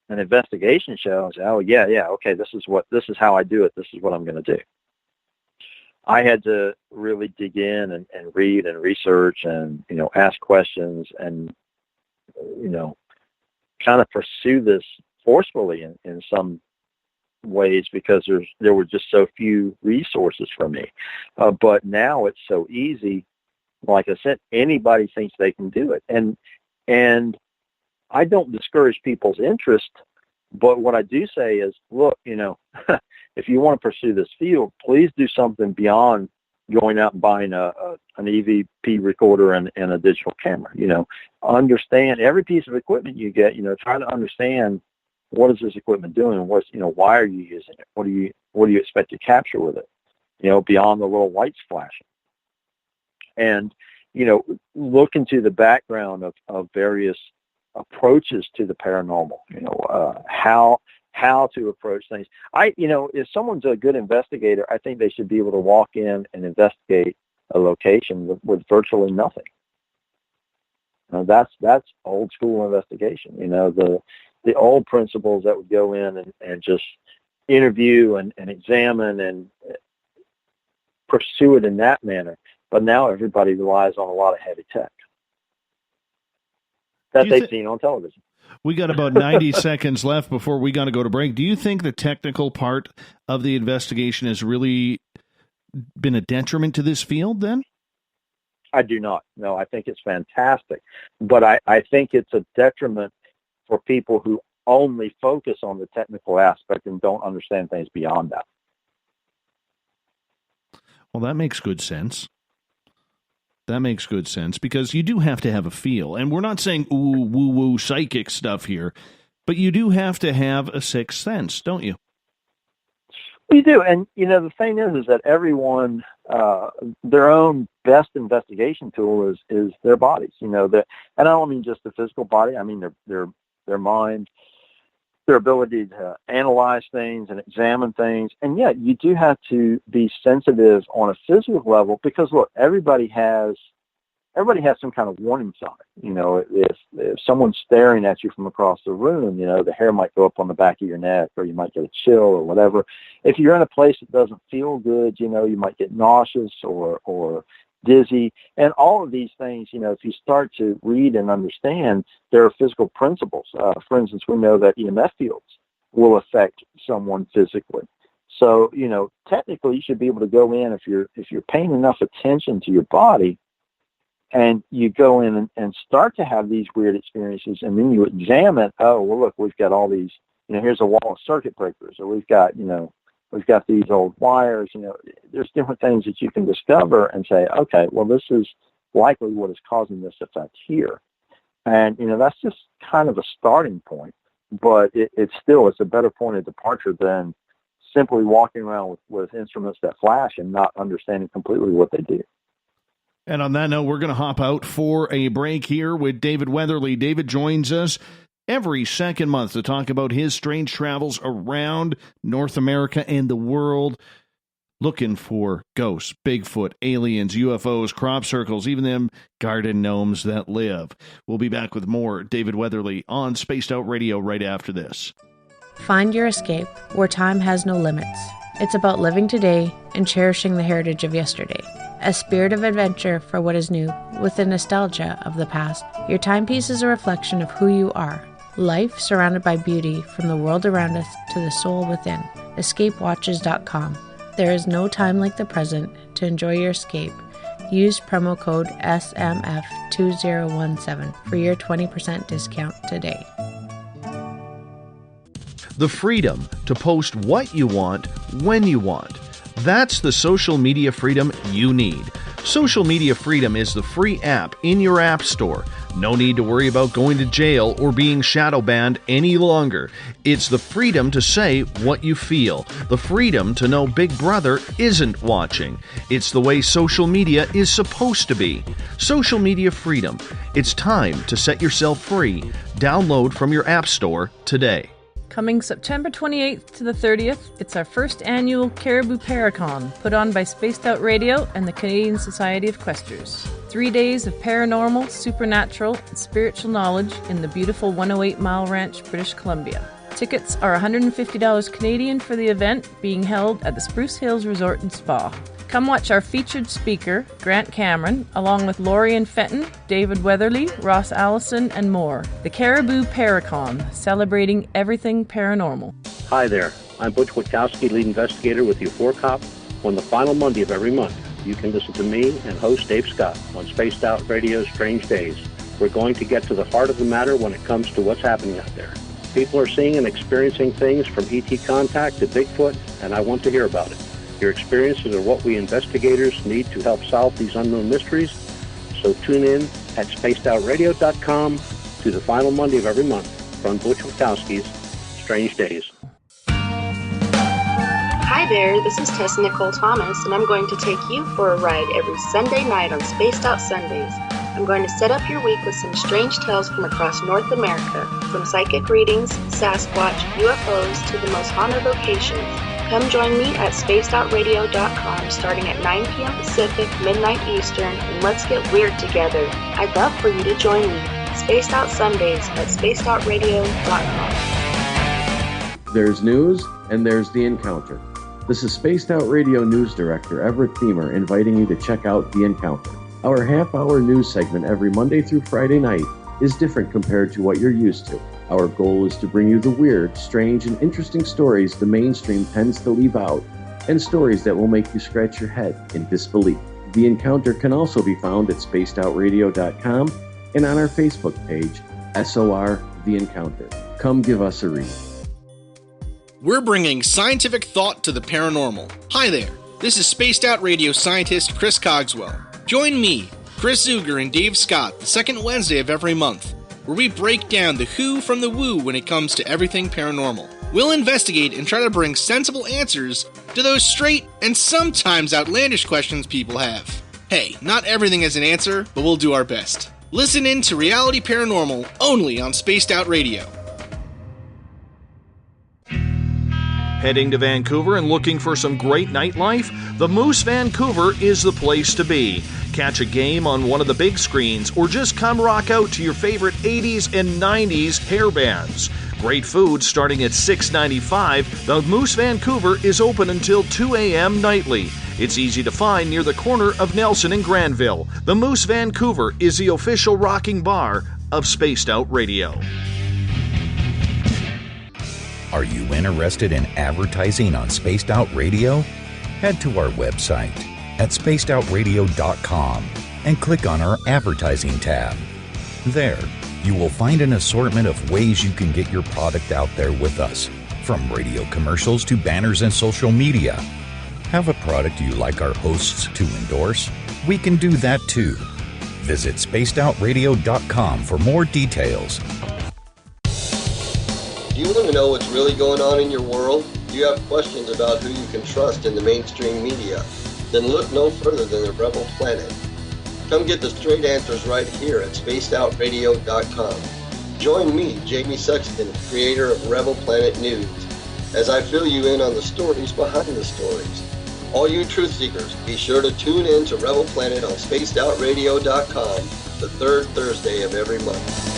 investigation show and say, oh, yeah, okay, this is how I do it. This is what I'm going to do. I had to really dig in and read and research and, ask questions and, kind of pursue this forcefully in some ways, because there were just so few resources for me. But now it's so easy. Like I said, anybody thinks they can do it. And I don't discourage people's interest, but what I do say is, look, if you want to pursue this field, please do something beyond going out and buying an EVP recorder and a digital camera. Understand every piece of equipment you get, try to understand, what is this equipment doing? Why are you using it? What do you expect to capture with it? Beyond the little lights flashing. And, look into the background of various approaches to the paranormal, how to approach things. If someone's a good investigator, I think they should be able to walk in and investigate a location with virtually nothing. That's old school investigation. The old principles that would go in and just interview and examine and pursue it in that manner. But now everybody relies on a lot of heavy tech that they've seen on television. We got about 90 seconds left before we got to go to break. Do you think the technical part of the investigation has really been a detriment to this field then? I do not. No, I think it's fantastic. But I think it's a detriment for people who only focus on the technical aspect and don't understand things beyond that. Well, that makes good sense. That makes good sense, because you do have to have a feel. And we're not saying, ooh, woo-woo psychic stuff here, but you do have to have a sixth sense, don't you? We do. And, the thing is that everyone, their own best investigation tool is their bodies, and I don't mean just the physical body. I mean their mind, their ability to analyze things and examine things. And yet you do have to be sensitive on a physical level, because look, everybody has some kind of warning sign. If someone's staring at you from across the room, the hair might go up on the back of your neck, or you might get a chill or whatever. If you're in a place that doesn't feel good, you might get nauseous or dizzy. And all of these things, if you start to read and understand, there are physical principles. For instance, we know that EMF fields will affect someone physically. So, technically you should be able to go in, if you're paying enough attention to your body, and you go in and start to have these weird experiences, and then you examine, oh, well, look, we've got all these, here's a wall of circuit breakers, or we've got these old wires, there's different things that you can discover and say, okay, well, this is likely what is causing this effect here. And, that's just kind of a starting point, but it's a better point of departure than simply walking around with instruments that flash and not understanding completely what they do. And on that note, we're going to hop out for a break here with David Weatherly. David joins us every second month to talk about his strange travels around North America and the world, looking for ghosts, Bigfoot, aliens, UFOs, crop circles, even them garden gnomes that live. We'll be back with more David Weatherly on Spaced Out Radio right after this. Find your escape where time has no limits. It's about living today and cherishing the heritage of yesterday. A spirit of adventure for what is new, with the nostalgia of the past. Your timepiece is a reflection of who you are. Life surrounded by beauty from the world around us to the soul within. EscapeWatches.com. There is no time like the present to enjoy your escape. Use promo code SMF2017 for your 20% discount today. The freedom to post what you want, when you want. That's the social media freedom you need. Social Media Freedom is the free app in your app store. No need to worry about going to jail or being shadow banned any longer. It's the freedom to say what you feel. The freedom to know Big Brother isn't watching. It's the way social media is supposed to be. Social Media Freedom. It's time to set yourself free. Download from your app store today. Coming September 28th to the 30th, it's our first annual Caribou Paracon, put on by Spaced Out Radio and the Canadian Society of Questers. 3 days of paranormal, supernatural, and spiritual knowledge in the beautiful 108 Mile Ranch, British Columbia. Tickets are $150 Canadian for the event, being held at the Spruce Hills Resort and Spa. Come watch our featured speaker, Grant Cameron, along with Lorian Fenton, David Weatherly, Ross Allison, and more. The Caribou Paracon, celebrating everything paranormal. Hi there, I'm Butch Witkowski, lead investigator with U4Cop. On the final Monday of every month, you can listen to me and host Dave Scott on Spaced Out Radio's Strange Days. We're going to get to the heart of the matter when it comes to what's happening out there. People are seeing and experiencing things from ET contact to Bigfoot, and I want to hear about it. Your experiences are what we investigators need to help solve these unknown mysteries. So tune in at spacedoutradio.com to the final Monday of every month from Butch Witkowski's Strange Days. Hi there, this is Tessa Nicole Thomas, and I'm going to take you for a ride every Sunday night on Spaced Out Sundays. I'm going to set up your week with some strange tales from across North America, from psychic readings, Sasquatch, UFOs, to the most haunted locations. Come join me at spacedoutradio.com starting at 9 p.m. Pacific, midnight Eastern, and let's get weird together. I'd love for you to join me. Spaced Out Sundays at spacedoutradio.com. There's news, and there's The Encounter. This is Spaced Out Radio News Director Everett Thiemer inviting you to check out The Encounter. Our half-hour news segment every Monday through Friday night is different compared to what you're used to. Our goal is to bring you the weird, strange, and interesting stories the mainstream tends to leave out, and stories that will make you scratch your head in disbelief. The Encounter can also be found at spacedoutradio.com and on our Facebook page, SOR The Encounter. Come give us a read. We're bringing scientific thought to the paranormal. Hi there, this is Spaced Out Radio scientist Chris Cogswell. Join me, Chris Zuger, and Dave Scott the second Wednesday of every month, where we break down the who from the woo when it comes to everything paranormal. We'll investigate and try to bring sensible answers to those straight and sometimes outlandish questions people have. Hey, not everything has an answer, but we'll do our best. Listen in to Reality Paranormal only on Spaced Out Radio. Heading to Vancouver and looking for some great nightlife? The Moose Vancouver is the place to be. Catch a game on one of the big screens or just come rock out to your favorite 80s and 90s hair bands. Great food starting at $6.95. The Moose Vancouver is open until 2 a.m. nightly. It's easy to find near the corner of Nelson and Granville. The Moose Vancouver is the official rocking bar of Spaced Out Radio. Are you interested in advertising on Spaced Out Radio? Head to our website at spacedoutradio.com and click on our advertising tab. There, you will find an assortment of ways you can get your product out there with us, from radio commercials to banners and social media. Have a product you like our hosts to endorse? We can do that too. Visit spacedoutradio.com for more details. Do you want to know what's really going on in your world? Do you have questions about who you can trust in the mainstream media? Then look no further than the Rebel Planet. Come get the straight answers right here at spacedoutradio.com. Join me, Jamie Sexton, creator of Rebel Planet News, as I fill you in on the stories behind the stories. All you truth seekers, be sure to tune in to Rebel Planet on spacedoutradio.com the third Thursday of every month.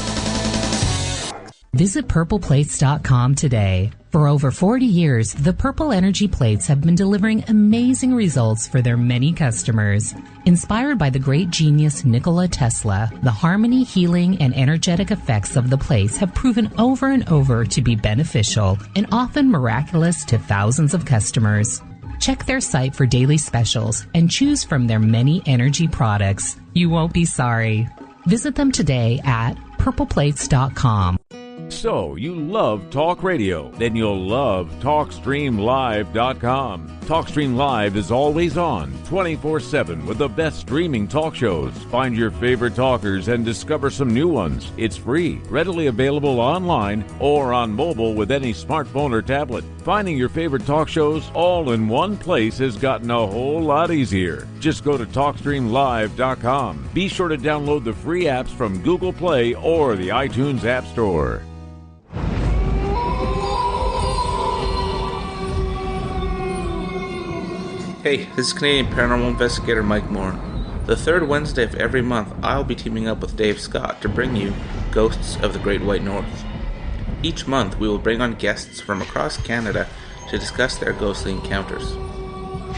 Visit purpleplates.com today. For over 40 years, the Purple Energy Plates have been delivering amazing results for their many customers. Inspired by the great genius Nikola Tesla, the harmony, healing, and energetic effects of the plates have proven over and over to be beneficial and often miraculous to thousands of customers. Check their site for daily specials and choose from their many energy products. You won't be sorry. Visit them today at purpleplates.com. So, you love talk radio? Then you'll love TalkStreamLive.com. TalkStream Live is always on, 24/7, with the best streaming talk shows. Find your favorite talkers and discover some new ones. It's free, readily available online or on mobile with any smartphone or tablet. Finding your favorite talk shows all in one place has gotten a whole lot easier. Just go to TalkStreamLive.com. Be sure to download the free apps from Google Play or the iTunes App Store. Hey, this is Canadian paranormal investigator Mike Moore. The third Wednesday of every month, I'll be teaming up with Dave Scott to bring you Ghosts of the Great White North. Each month, we will bring on guests from across Canada to discuss their ghostly encounters.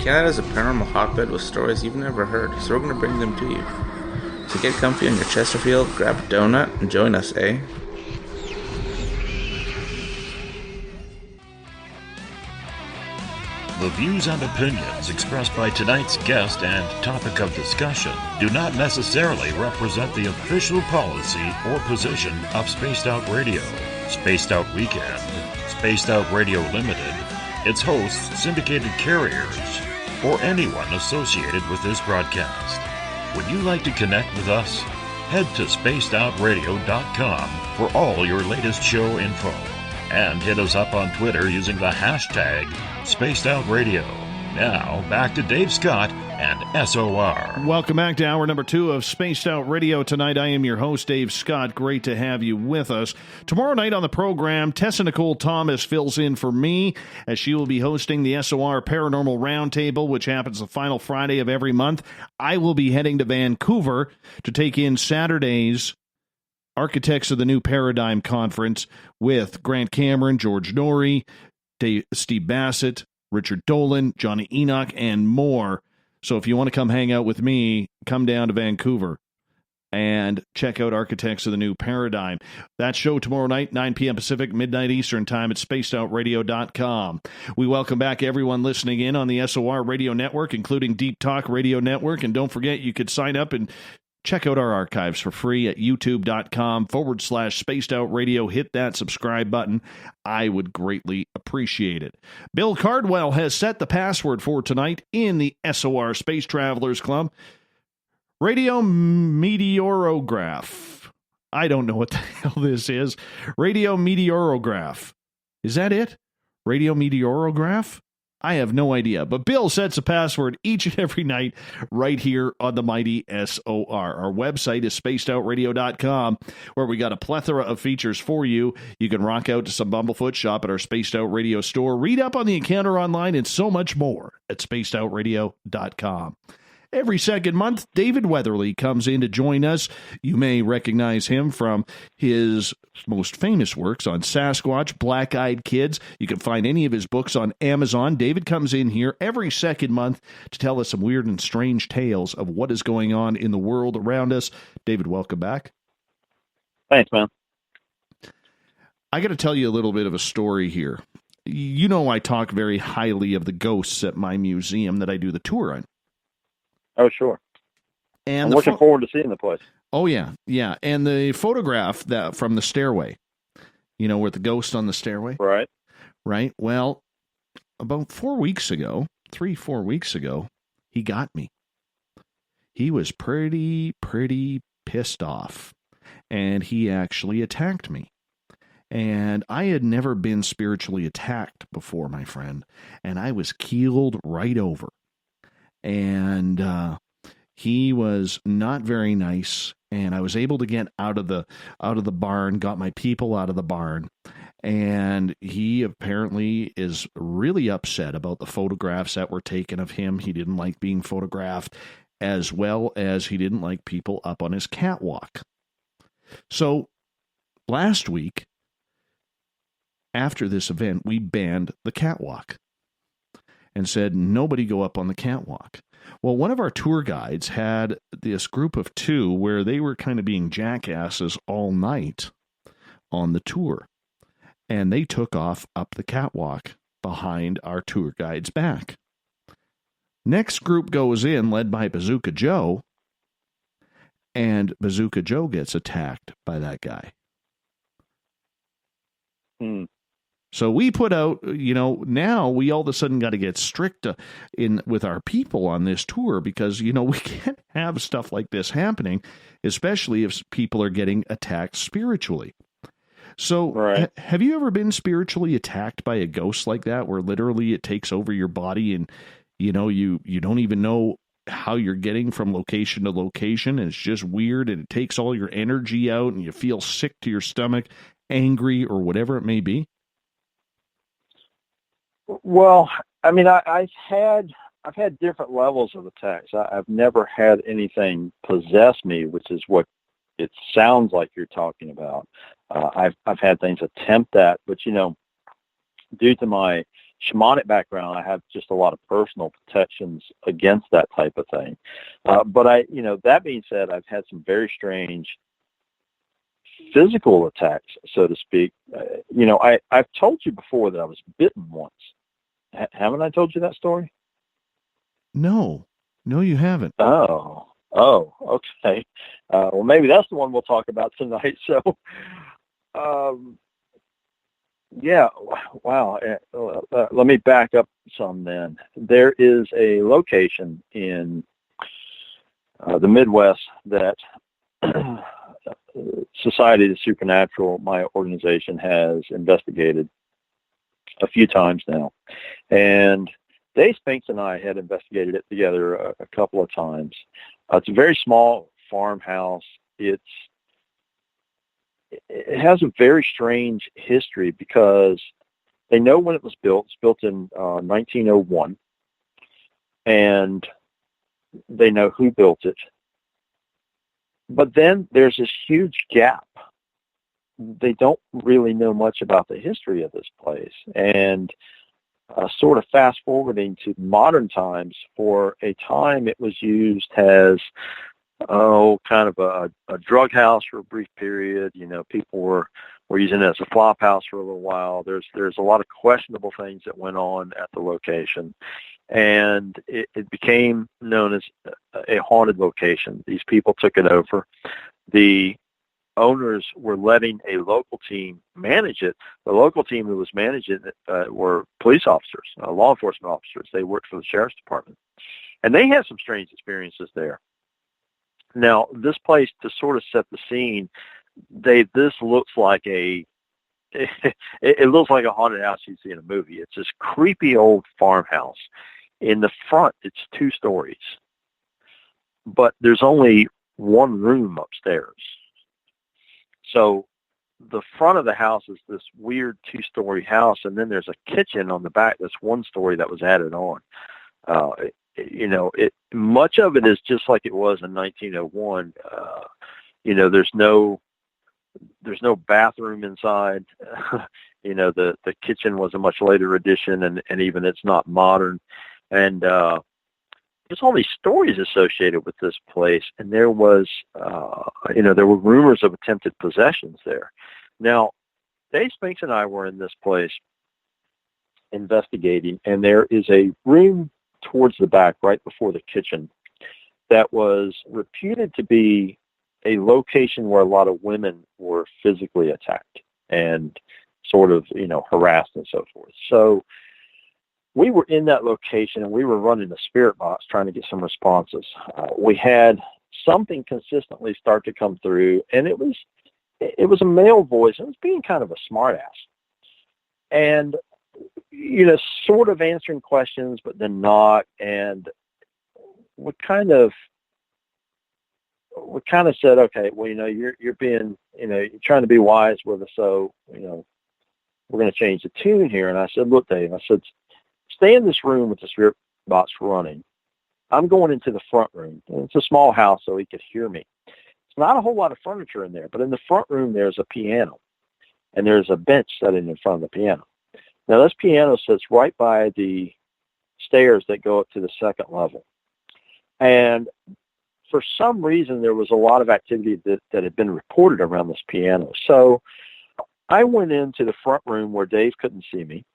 Canada is a paranormal hotbed with stories you've never heard, so we're going to bring them to you. So get comfy on your Chesterfield, grab a donut, and join us, eh? The views and opinions expressed by tonight's guest and topic of discussion do not necessarily represent the official policy or position of Spaced Out Radio, Spaced Out Weekend, Spaced Out Radio Limited, its hosts, syndicated carriers, or anyone associated with this broadcast. Would you like to connect with us? Head to spacedoutradio.com for all your latest show info. And hit us up on Twitter using the hashtag SpacedOutRadio. Now, back to Dave Scott and SOR. Welcome back to hour number 2 of Spaced Out Radio. Tonight, I am your host, Dave Scott. Great to have you with us. Tomorrow night on the program, Tessa Nicole Thomas fills in for me as she will be hosting the SOR Paranormal Roundtable, which happens the final Friday of every month. I will be heading to Vancouver to take in Saturday's Architects of the New Paradigm Conference with Grant Cameron, George Norrie, Steve Bassett, Richard Dolan, Johnny Enoch, and more. So if you want to come hang out with me, come down to Vancouver and check out Architects of the New Paradigm. That show tomorrow night, 9 p.m. Pacific, midnight Eastern time at spacedoutradio.com. We welcome back everyone listening in on the SOR Radio Network, including Deep Talk Radio Network. And don't forget, you could sign up and Check out our archives for free at youtube.com/spacedoutradio. Hit that subscribe button. I would greatly appreciate it. Bill Cardwell has set the password for tonight in the SOR Space Travelers Club. Radio meteorograph. I don't know what the hell this is. Radio meteorograph. Is that it? Radio meteorograph? I have no idea. But Bill sets a password each and every night right here on the mighty SOR. Our website is spacedoutradio.com, where we got a plethora of features for you. You can rock out to some Bumblefoot, shop at our Spaced Out Radio store, read up on the encounter online, and so much more at spacedoutradio.com. Every second month, David Weatherly comes in to join us. You may recognize him from his most famous works on Sasquatch, Black-Eyed Kids. You can find any of his books on Amazon. David comes in here every second month to tell us some weird and strange tales of what is going on in the world around us. David, welcome back. Thanks, man. I got to tell you a little bit of a story here. You know I talk very highly of the ghosts at my museum that I do the tour on. Oh, sure. And I'm looking forward to seeing the place. Oh, yeah. Yeah. And the photograph that from the stairway, you know, with the ghost on the stairway. Right. Right. Well, about 4 weeks ago, 3-4 weeks ago, he got me. He was pretty pissed off. And he actually attacked me. And I had never been spiritually attacked before, my friend. And I was keeled right over. And he was not very nice, and I was able to get out of the barn, got my people out of the barn, and he apparently is really upset about the photographs that were taken of him. He didn't like being photographed, as well as he didn't like people up on his catwalk. So last week, after this event, we banned the catwalk and said, nobody go up on the catwalk. Well, one of our tour guides had this group of two where they were kind of being jackasses all night on the tour. And they took off up the catwalk behind our tour guide's back. Next group goes in, led by Bazooka Joe, and Bazooka Joe gets attacked by that guy. So we put out, you know, now we all of a sudden got to get strict with our people on this tour because, you know, we can't have stuff like this happening, especially if people are getting attacked spiritually. So have you ever been spiritually attacked by a ghost like that where literally it takes over your body and, you know, you don't even know how you're getting from location to location and it's just weird and it takes all your energy out and you feel sick to your stomach, angry or whatever it may be? Well, I mean, I've had different levels of attacks. I've never had anything possess me, which is what it sounds like you're talking about. I've had things attempt that, but you know, due to my shamanic background, I have just a lot of personal protections against that type of thing. But you know, that being said, I've had some very strange physical attacks, so to speak. You know, I've told you before that I was bitten once. Haven't I told you that story? No, you haven't. Oh, okay. Well, maybe that's the one we'll talk about tonight. So, yeah, wow. Let me back up some then. There is a location in the Midwest that Society of the Supernatural, my organization, has investigated a few times now. And Dave Spinks and I had investigated it together a couple of times. It's a very small farmhouse. It has a very strange history because they know when it was built. It's built in 1901. And they know who built it. But then there's this huge gap. They don't really know much about the history of this place. And sort of fast forwarding to modern times, for a time it was used as, kind of a drug house for a brief period. You know, people were were using it as a flop house for a little while. There's a lot of questionable things that went on at the location, and it became known as a haunted location. These people took it over. The owners were letting a local team manage it. The local team who was managing it were police officers, law enforcement officers. They worked for the sheriff's department. And they had some strange experiences there. Now, this place, to sort of set the scene, this looks like it looks like a haunted house you see in a movie. It's this creepy old farmhouse. In the front, it's 2 stories. But there's only one room upstairs. So the front of the house is this weird 2-story house, and then there's a kitchen on the back that's 1 story that was added on. Much of it is just like it was in 1901. There's no bathroom inside. The kitchen was a much later addition, and even it's not modern. And there's all these stories associated with this place, and there was, there were rumors of attempted possessions there. Now, Dave Spinks and I were in this place investigating, and there is a room towards the back, right before the kitchen, that was reputed to be a location where a lot of women were physically attacked and sort of, harassed and so forth. So we were in that location, and we were running a spirit box trying to get some responses. We had something consistently start to come through, and it was a male voice. It was being kind of a smartass, and sort of answering questions, but then not. And we kind of said, okay, well, you're being, you're trying to be wise with us, so we're going to change the tune here. And I said, look, Dave, I said, stay in this room with the spirit box running. I'm going into the front room. And it's a small house, so he could hear me. It's not a whole lot of furniture in there, but in the front room, there's a piano, and there's a bench sitting in front of the piano. Now, this piano sits right by the stairs that go up to the second level. And for some reason, there was a lot of activity that had been reported around this piano. So I went into the front room where Dave couldn't see me,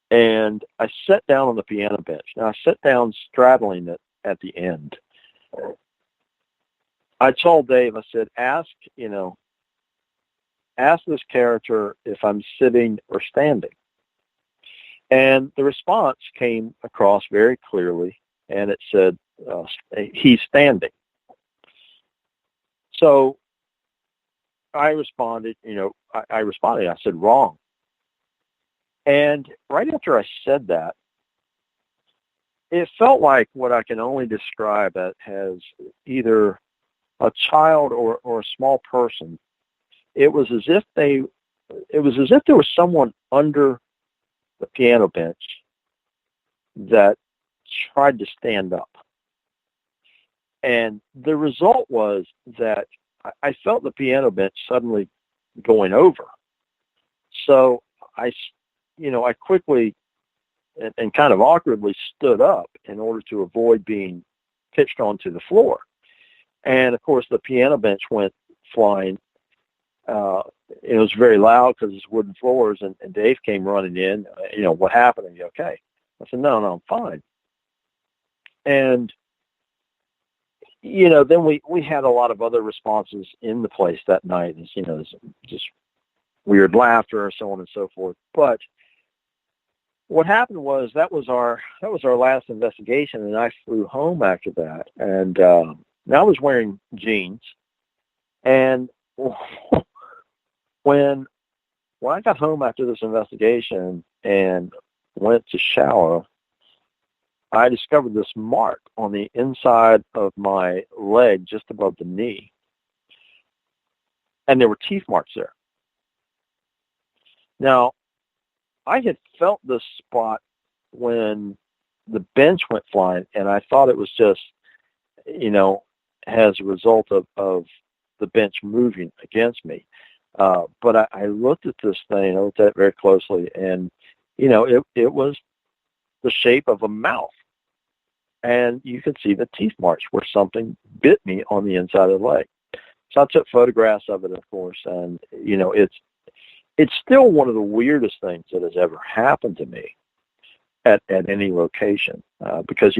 and I sat down on the piano bench. Now, I sat down straddling it at the end. I told Dave, I said, ask this character if I'm sitting or standing. And the response came across very clearly, and it said, he's standing. So I responded, I said, wrong. And right after I said that, it felt like what I can only describe as either a child or a small person. It was as if there was someone under the piano bench that tried to stand up. And the result was that I felt the piano bench suddenly going over. So I quickly and kind of awkwardly stood up in order to avoid being pitched onto the floor. And of course, the piano bench went flying. It was very loud because it's wooden floors, and Dave came running in. What happened? Are you okay? I said, no, I'm fine. And then we had a lot of other responses in the place that night. There's just weird laughter, so on and so forth. But what happened was that was our last investigation, and I flew home after that. And I was wearing jeans, and when I got home after this investigation and went to shower, I discovered this mark on the inside of my leg just above the knee. And there were teeth marks there. Now, I had felt this spot when the bench went flying, and I thought it was just, as a result of the bench moving against me. But I looked at this thing, I looked at it very closely, and, it was the shape of a mouth. And you could see the teeth marks where something bit me on the inside of the leg. So I took photographs of it, of course, and it's still one of the weirdest things that has ever happened to me at any location, because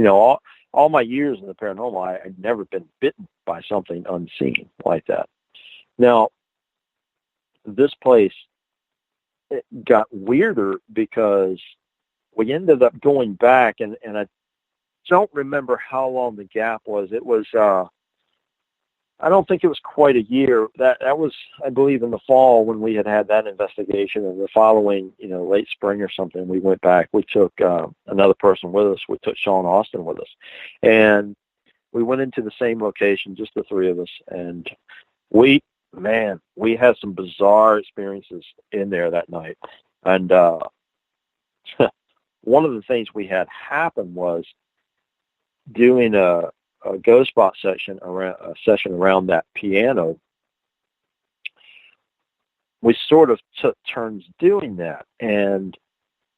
all my years in the paranormal, I'd never been bitten by something unseen like that. Now, this place, it got weirder because we ended up going back, and I don't remember how long the gap was. It was I don't think it was quite a year. That was, I believe, in the fall when we had that investigation, and the following, late spring or something, we went back. We took another person with us. We took Sean Austin with us, and we went into the same location, just the three of us, and we had some bizarre experiences in there that night. And one of the things we had happen was doing a ghost spot session around that piano. We sort of took turns doing that, and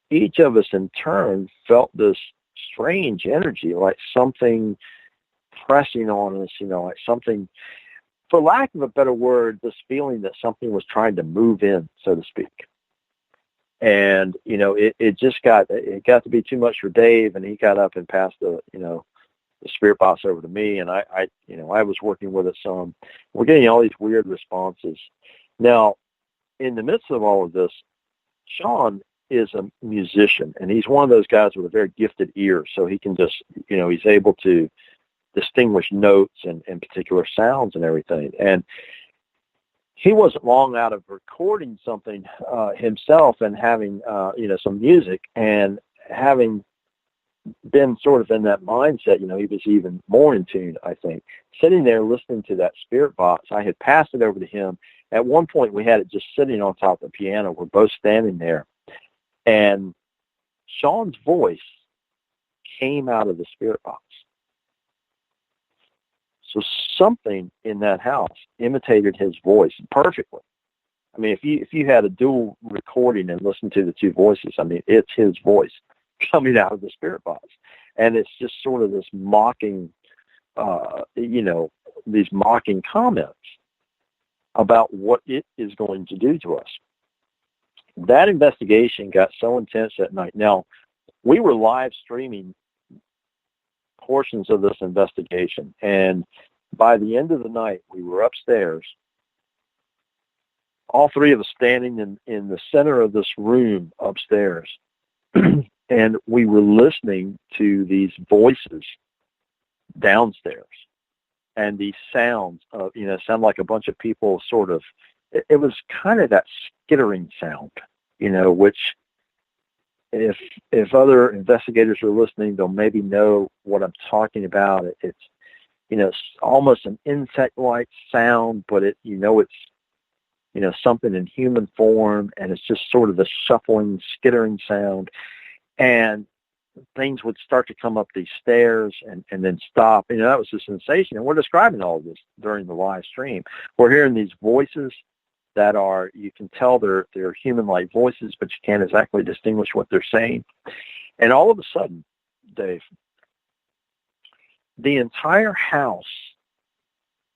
each of us in turn felt this strange energy, like something pressing on us, like something, for lack of a better word, this feeling that something was trying to move in, so to speak. And it got to be too much for Dave, and he got up and passed the spirit box over to me, and I was working with it some. We're getting all these weird responses. Now, in the midst of all of this, Sean is a musician, and he's one of those guys with a very gifted ear, so he can just, he's able to distinguish notes and particular sounds and everything. And he wasn't long out of recording something himself and having, some music, and having been sort of in that mindset, he was even more in tune, I think. Sitting there listening to that spirit box, I had passed it over to him. At one point, we had it just sitting on top of the piano. We're both standing there, and Sean's voice came out of the spirit box. So something in that house imitated his voice perfectly. I mean, if you had a dual recording and listened to the two voices, I mean, it's his voice coming out of the spirit box. And it's just sort of this mocking, these mocking comments about what it is going to do to us. That investigation got so intense that night. Now, we were live streaming portions of this investigation, and by the end of the night, we were upstairs, all three of us standing in the center of this room upstairs. And we were listening to these voices downstairs, and these sounds of, sound like a bunch of people sort of, it was kind of that skittering sound, which if other investigators are listening, they'll maybe know what I'm talking about. It's almost an insect-like sound, but it's something in human form, and it's just sort of the shuffling, skittering sound. And things would start to come up these stairs and then stop. That was the sensation. And we're describing all of this during the live stream. We're hearing these voices that are, you can tell they're human-like voices, but you can't exactly distinguish what they're saying. And all of a sudden, Dave, the entire house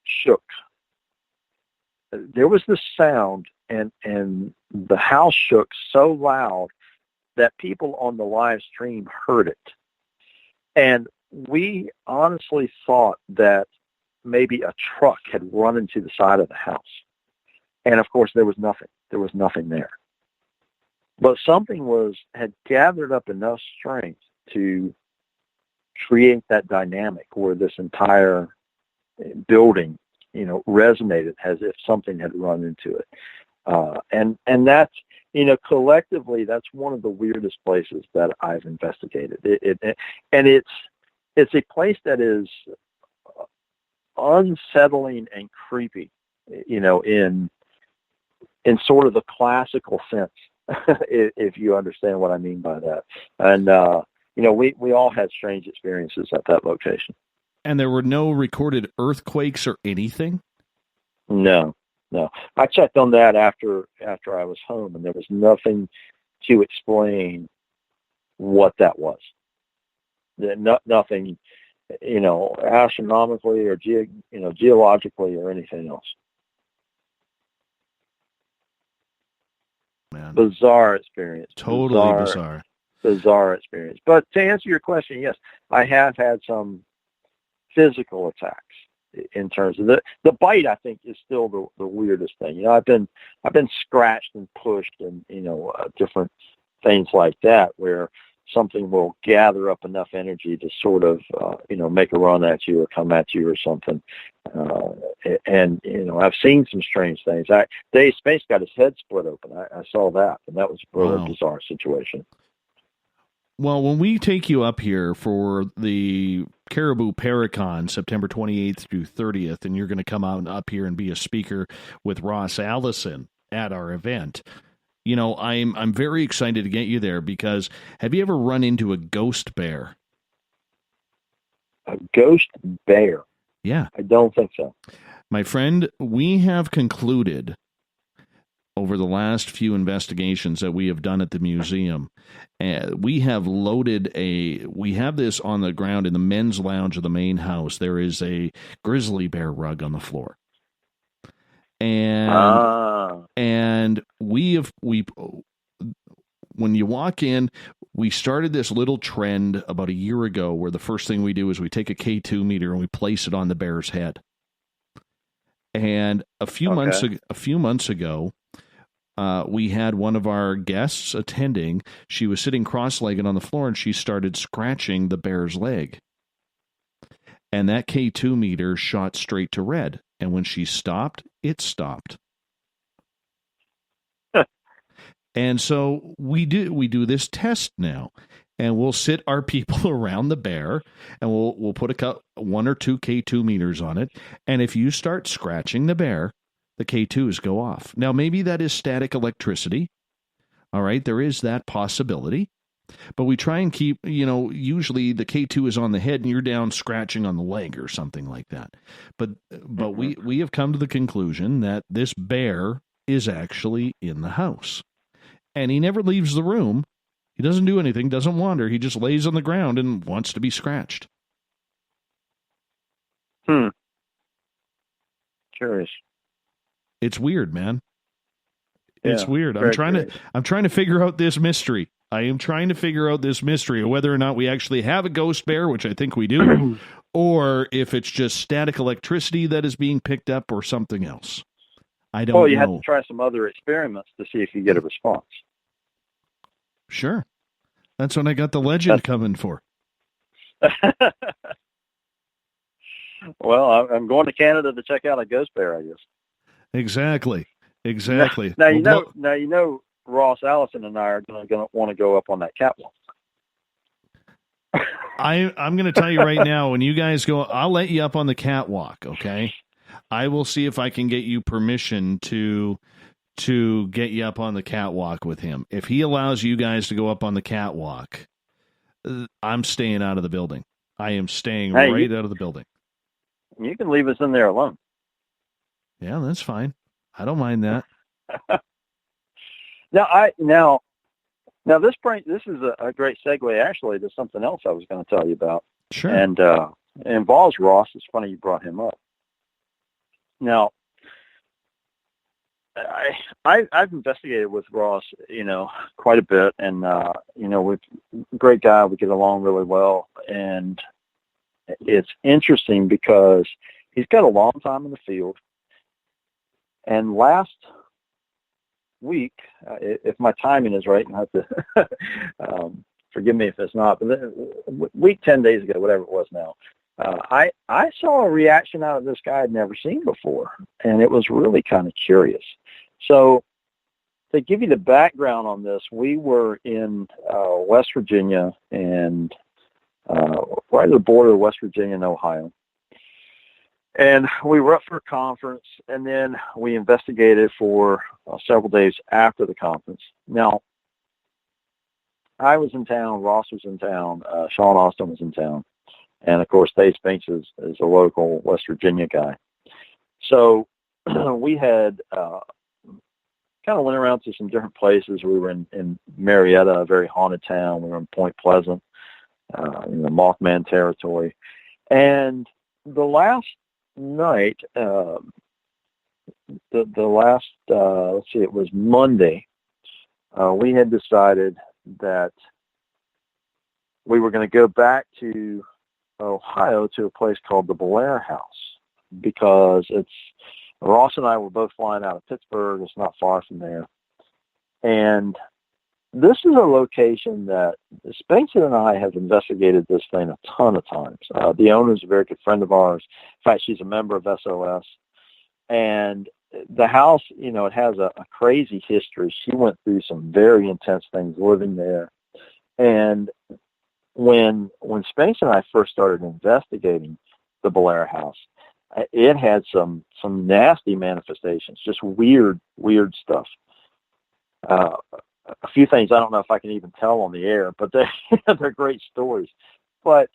shook. There was this sound, and the house shook so loud that people on the live stream heard it. And we honestly thought that maybe a truck had run into the side of the house. And of course, there was nothing. There was nothing there. But something had gathered up enough strength to create that dynamic where this entire building, resonated as if something had run into it. And that's, collectively, that's one of the weirdest places that I've investigated. And it's a place that is unsettling and creepy, in sort of the classical sense, if you understand what I mean by that. And, we all had strange experiences at that location. And there were no recorded earthquakes or anything? No. I checked on that after I was home, and there was nothing to explain what that was. Nothing, astronomically or geologically or anything else. man. Bizarre experience. Totally bizarre. Bizarre experience. But to answer your question, yes, I have had some physical attacks in terms of the bite. I think is still the weirdest thing. You know, I've been scratched and pushed and, different things like that where something will gather up enough energy to sort of, make a run at you or come at you or something. And I've seen some strange things. Dave Space got his head split open. I saw that, and that was a really bizarre situation. Well, when we take you up here for the Caribou Paracon, September 28th through 30th, and you're going to come out up here and be a speaker with Ross Allison at our event, I'm very excited to get you there because have you ever run into a ghost bear? A ghost bear? Yeah. I don't think so. My friend, we have concluded over the last few investigations that we have done at the museum, we have we have this on the ground in the men's lounge of the main house. There is a grizzly bear rug on the floor. And when you walk in, we started this little trend about a year ago where the first thing we do is we take a K2 meter and we place it on the bear's head. And a few months ago, we had one of our guests attending. She was sitting cross-legged on the floor and she started scratching the bear's leg. And that K2 meter shot straight to red. And when she stopped, it stopped. And so we do this test now, and we'll sit our people around the bear, and we'll put one or two K2 meters on it. And if you start scratching the bear, the K2s go off. Now, maybe that is static electricity. All right, there is that possibility. But we try and keep, usually the K2 is on the head and you're down scratching on the leg or something like that. But we have come to the conclusion that this bear is actually in the house. And he never leaves the room. He doesn't do anything, doesn't wander. He just lays on the ground and wants to be scratched. Curious. It's weird, man. It's Yeah, weird. I'm trying to figure out this mystery. I am trying to figure out this mystery of whether or not we actually have a ghost bear, which I think we do, or if it's just static electricity that is being picked up or something else. I don't know. Well, you have to try some other experiments to see if you get a response. Sure. That's what I got the legend coming for. Well, I'm going to Canada to check out a ghost bear, I guess. Exactly. Now you know Ross Allison and I are going to want to go up on that catwalk. I'm going to tell you right now, when you guys go, I'll let you up on the catwalk, okay? I will see if I can get you permission to get you up on the catwalk with him. If he allows you guys to go up on the catwalk, I'm staying out of the building. I am staying out of the building. You can leave us in there alone. Yeah, that's fine. I don't mind that. Now this is a great segue actually to something else I was going to tell you about. Sure. And it involves Ross. It's funny you brought him up. Now, I've investigated with Ross, quite a bit, and we're a great guy. We get along really well, and it's interesting because he's got a long time in the field. And last week, if my timing is right, and I have to forgive me if it's not, but week 10 days ago, whatever it was now, I saw a reaction out of this guy I'd never seen before, and it was really kind of curious. So to give you the background on this, we were in West Virginia and right at the border of West Virginia and Ohio. And we were up for a conference, and then we investigated for several days after the conference. Now, I was in town, Ross was in town, Sean Austin was in town, and of course Dave Spinks is a local West Virginia guy. So we had kind of went around to some different places. We were in Marietta, a very haunted town. We were in Point Pleasant, in the Mothman territory. And the last night, let's see, it was Monday. we had decided that we were going to go back to Ohio to a place called the Blair House, because Ross and I were both flying out of Pittsburgh. It's not far from there. And this is a location that Spencer and I have investigated this thing a ton of times. The owner is a very good friend of ours. In fact, she's a member of SOS. And the house, it has a crazy history. She went through some very intense things living there. And when Spencer and I first started investigating the Blair House, it had some nasty manifestations, just weird stuff. A few things I don't know if I can even tell on the air, but they're great stories. But,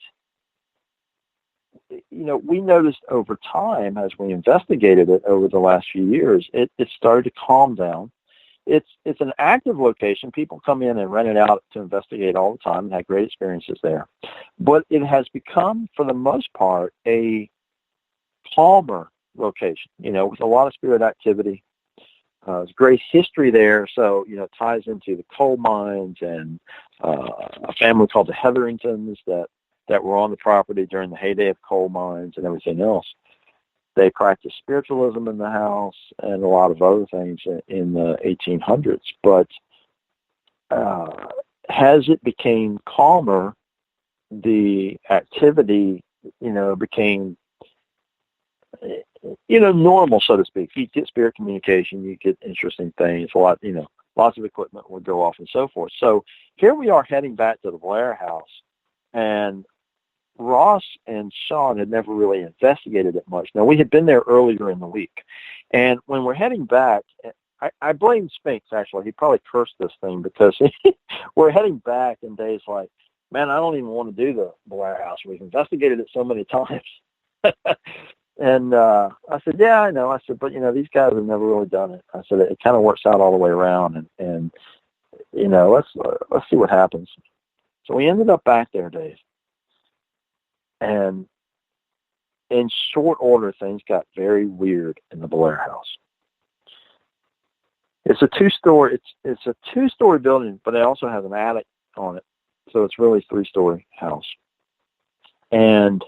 we noticed over time as we investigated it over the last few years, it started to calm down. It's an active location. People come in and rent it out to investigate all the time and have great experiences there. But it has become, for the most part, a calmer location, with a lot of spirit activity. There's great history there, so it ties into the coal mines and a family called the Hetheringtons that were on the property during the heyday of coal mines and everything else. They practiced spiritualism in the house and a lot of other things in the 1800s. But as it became calmer, the activity, became normal, so to speak. You get spirit communication, you get interesting things, lots of equipment would go off and so forth. So here we are heading back to the Blair House, and Ross and Sean had never really investigated it much. Now, we had been there earlier in the week, and when we're heading back, I blame Spinks, actually. He probably cursed this thing, because we're heading back, and Dave's like, man, I don't even want to do the Blair House. We've investigated it so many times. And I said, yeah, I know. I said, but, these guys have never really done it. I said, it kind of works out all the way around, and let's see what happens. So we ended up back there, Dave. And in short order, things got very weird in the Blair House. It's a two-story building, but it also has an attic on it. So it's really a 3-story house. And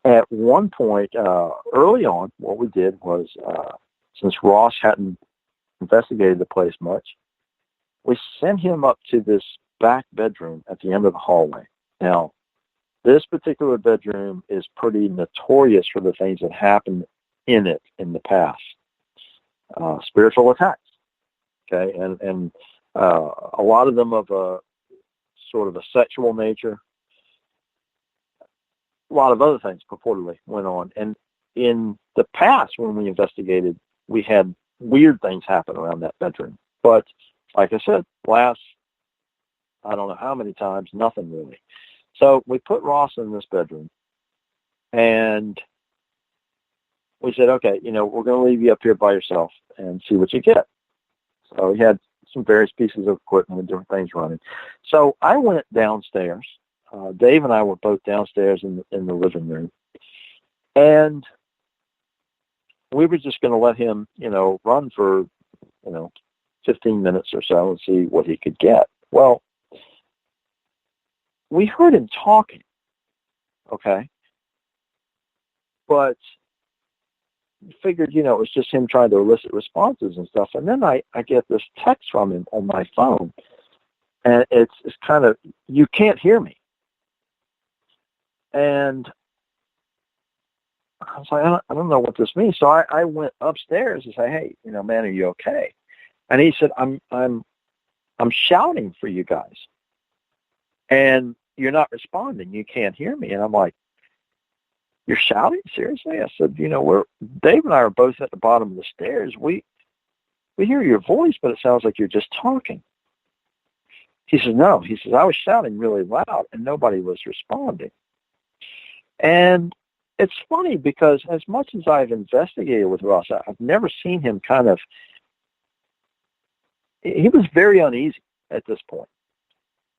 at one point, early on, what we did was, since Ross hadn't investigated the place much, we sent him up to this back bedroom at the end of the hallway. Now, this particular bedroom is pretty notorious for the things that happened in it in the past. Spiritual attacks, okay? And a lot of them of a sort of a sexual nature. A lot of other things purportedly went on. And in the past, when we investigated, we had weird things happen around that bedroom. But like I said, last, I don't know how many times, nothing really. So we put Ross in this bedroom, and we said, okay, we're going to leave you up here by yourself and see what you get. So we had some various pieces of equipment and different things running. So I went downstairs. Dave and I were both downstairs in the living room, and we were just going to let him, run for, 15 minutes or so and see what he could get. Well, we heard him talking, okay, but figured, it was just him trying to elicit responses and stuff. And then I get this text from him on my phone, and it's kind of, you can't hear me. And I was like, I don't know what this means. So I went upstairs and said, hey, man, are you okay? And he said, I'm shouting for you guys, and you're not responding. You can't hear me. And I'm like, you're shouting? Seriously? I said, Dave and I are both at the bottom of the stairs. We hear your voice, but it sounds like you're just talking. He says, no. He says, I was shouting really loud, and nobody was responding. And it's funny, because as much as I've investigated with Ross, I've never seen him he was very uneasy at this point.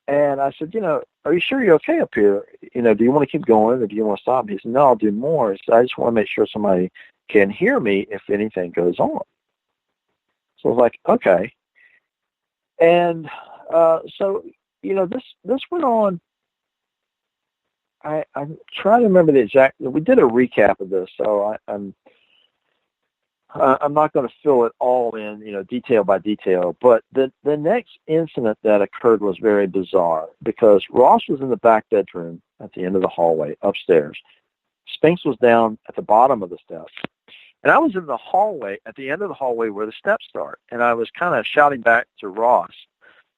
And I said, are you sure you're okay up here? Do you want to keep going, or do you want to stop? He said, no, I'll do more. He said, I just want to make sure somebody can hear me if anything goes on. So I was like, okay. And so, this went on. I'm trying to remember the exact. We did a recap of this, so I'm not going to fill it all in, detail by detail. But the next incident that occurred was very bizarre because Ross was in the back bedroom at the end of the hallway upstairs. Spinks was down at the bottom of the steps. And I was in the hallway, at the end of the hallway where the steps start. And I was kind of shouting back to Ross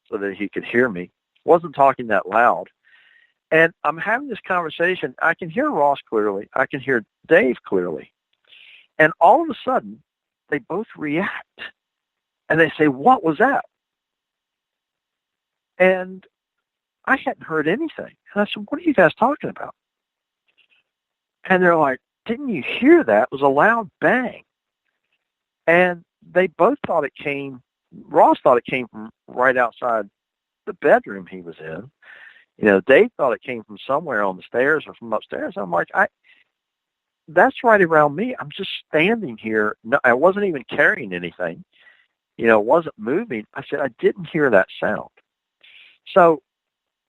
so that he could hear me. Wasn't talking that loud. And I'm having this conversation. I can hear Ross clearly. I can hear Dave clearly. And all of a sudden, they both react. And they say, "What was that?" And I hadn't heard anything. And I said, "What are you guys talking about?" And they're like, "Didn't you hear that? It was a loud bang." And they both thought it came, Ross thought it came from right outside the bedroom he was in. Dave thought it came from somewhere on the stairs or from upstairs. I'm like, that's right around me. I'm just standing here. No, I wasn't even carrying anything. Wasn't moving. I said, I didn't hear that sound. So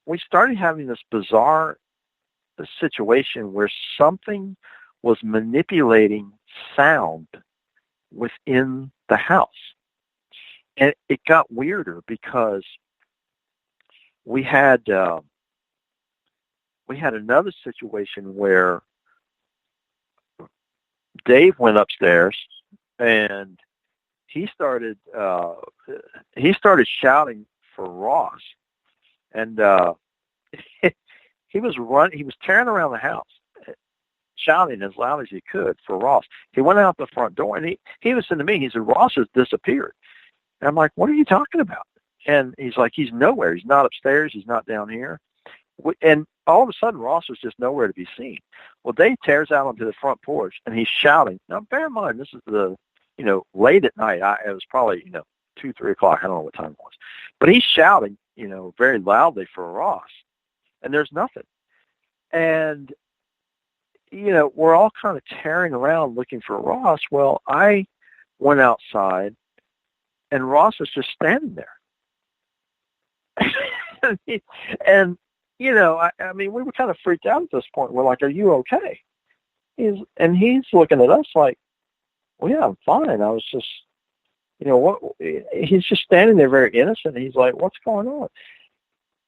we started having this bizarre situation where something was manipulating sound within the house. And it got weirder because we had another situation where Dave went upstairs and he started shouting for Ross, and he was tearing around the house, shouting as loud as he could for Ross. He went out the front door and he was saying to me, he said, "Ross has disappeared." And I'm like, "What are you talking about?" And he's like, "He's nowhere. He's not upstairs. He's not down here." And all of a sudden, Ross was just nowhere to be seen. Well, Dave tears out onto the front porch, and he's shouting. Now, bear in mind, this is late at night. It was probably, 2, 3 o'clock. I don't know what time it was. But he's shouting, very loudly for Ross. And there's nothing. And, we're all kind of tearing around looking for Ross. Well, I went outside, and Ross was just standing there. And, we were kind of freaked out at this point. We're like, "Are you okay?" He's looking at us like, "Well, yeah, I'm fine. I was just, what?" He's just standing there very innocent. He's like, "What's going on?"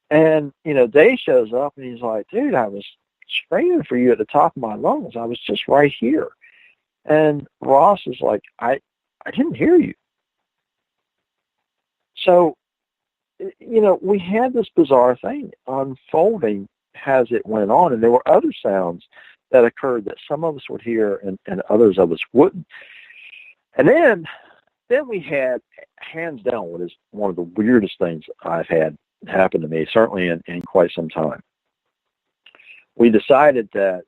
And, Dave shows up and he's like, "Dude, I was screaming for you at the top of my lungs. I was just right here." And Ross is like, I didn't hear you. So, we had this bizarre thing unfolding as it went on, and there were other sounds that occurred that some of us would hear and others of us wouldn't. And then we had, hands down, what is one of the weirdest things I've had happen to me, certainly in quite some time. We decided that,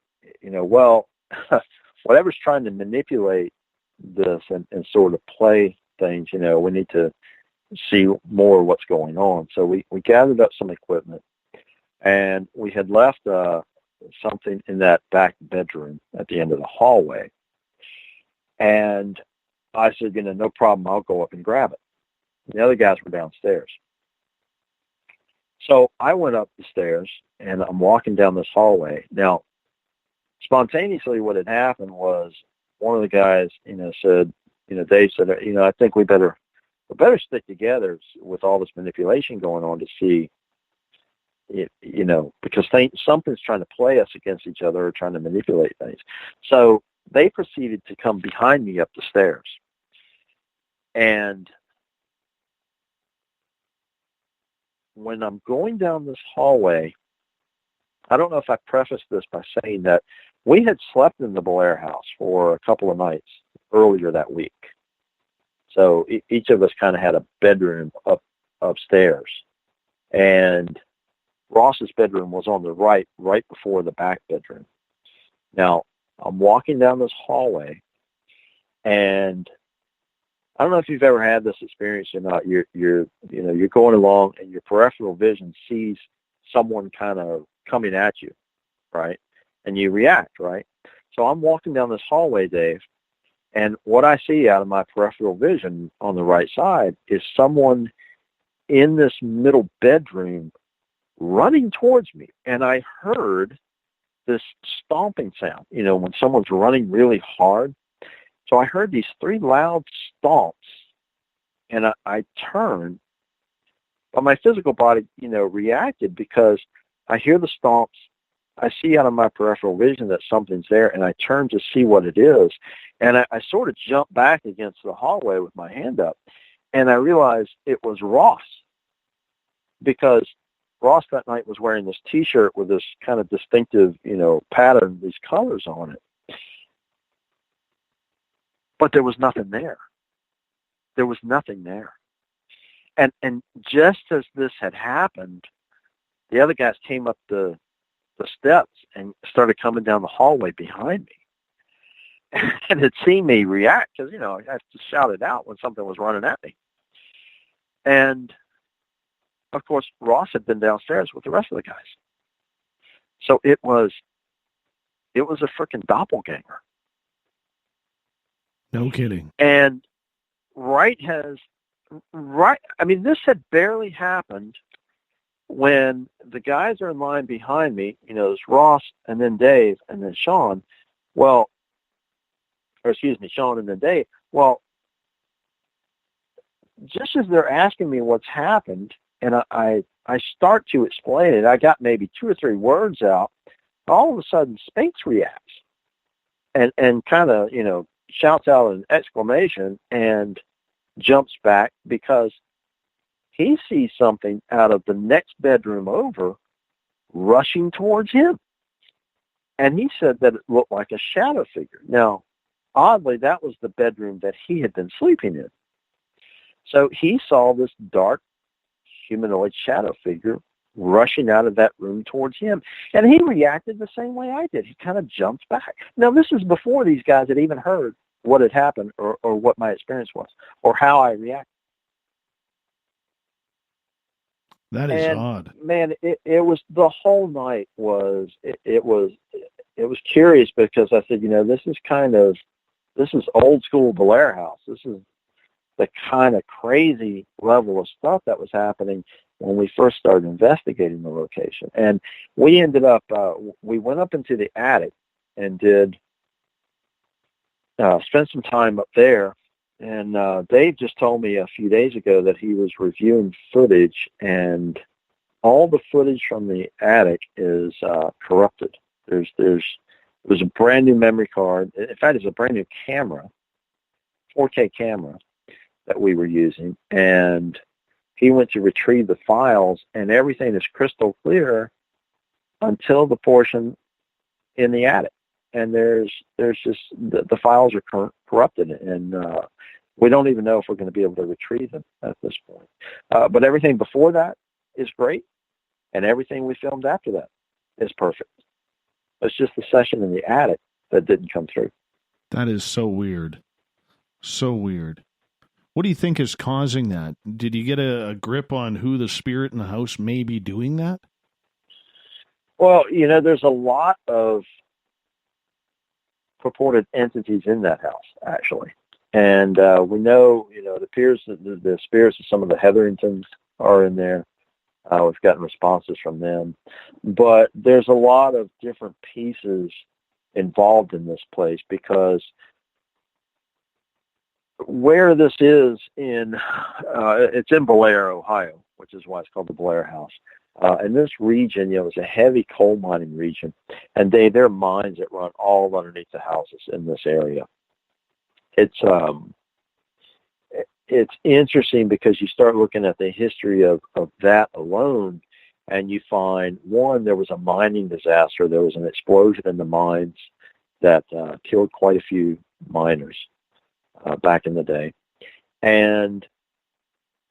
whatever's trying to manipulate this and sort of play things, we need to see more of what's going on. So we gathered up some equipment, and we had left something in that back bedroom at the end of the hallway. And I said, "No problem, I'll go up and grab it." The other guys were downstairs. So I went up the stairs, and I'm walking down this hallway. Now, spontaneously what had happened was one of the guys, said, Dave said, "I think we better stick together with all this manipulation going on to see, because something's trying to play us against each other or trying to manipulate things." So they proceeded to come behind me up the stairs. And when I'm going down this hallway, I don't know if I prefaced this by saying that we had slept in the Blair House for a couple of nights earlier that week. So each of us kind of had a bedroom upstairs. And Ross's bedroom was on the right before the back bedroom. Now, I'm walking down this hallway, and I don't know if you've ever had this experience or not. You're going along, and your peripheral vision sees someone kind of coming at you, right? And you react, right? So I'm walking down this hallway, Dave, and what I see out of my peripheral vision on the right side is someone in this middle bedroom running towards me. And I heard this stomping sound, when someone's running really hard. So I heard these 3 loud stomps, and I turned, but my physical body, reacted because I hear the stomps. I see out of my peripheral vision that something's there, and I turn to see what it is. And I sort of jump back against the hallway with my hand up, and I realized it was Ross, because Ross that night was wearing this T-shirt with this kind of distinctive, pattern, these colors on it. But there was nothing there. There was nothing there. And just as this had happened, the other guys came up the steps and started coming down the hallway behind me. And had seen me react because, I had to shout it out when something was running at me. And, of course, Ross had been downstairs with the rest of the guys. So it was a freaking doppelganger. No kidding. And this had barely happened when the guys are in line behind me, there's Ross and then Dave and then Sean. Sean and then Dave. Well, just as they're asking me what's happened, and I start to explain it, I got maybe 2 or 3 words out. All of a sudden, Spinks reacts and kind of, shouts out an exclamation and jumps back because he sees something out of the next bedroom over rushing towards him. And he said that it looked like a shadow figure. Now, oddly, that was the bedroom that he had been sleeping in. So he saw this dark humanoid shadow figure rushing out of that room towards him. And he reacted the same way I did. He kind of jumped back. Now, this is before these guys had even heard what had happened or what my experience was or how I reacted. That is odd. Man, it was, the whole night was, it was curious because I said, this is old school Blair House. This is the kind of crazy level of stuff that was happening when we first started investigating the location. And we ended up, we went up into the attic and spent some time up there. And Dave just told me a few days ago that he was reviewing footage, and all the footage from the attic is corrupted. There's a brand new memory card. In fact, it's a brand new camera, 4K camera that we were using. And he went to retrieve the files, and everything is crystal clear until the portion in the attic. And there's just, the files are corrupted, and we don't even know if we're going to be able to retrieve them at this point. But everything before that is great, and everything we filmed after that is perfect. It's just the session in the attic that didn't come through. That is so weird. So weird. What do you think is causing that? Did you get a grip on who the spirit in the house may be doing that? Well, there's a lot of purported entities in that house, actually. And we know, it appears that the spirits of some of the Hetheringtons are in there. We've gotten responses from them. But there's a lot of different pieces involved in this place because where this is it's in Blair, Ohio, which is why it's called the Blair House. And this region, it's a heavy coal mining region, and there are mines that run all underneath the houses in this area. It's interesting because you start looking at the history of that alone, and you find, one, there was a mining disaster. There was an explosion in the mines that killed quite a few miners back in the day. And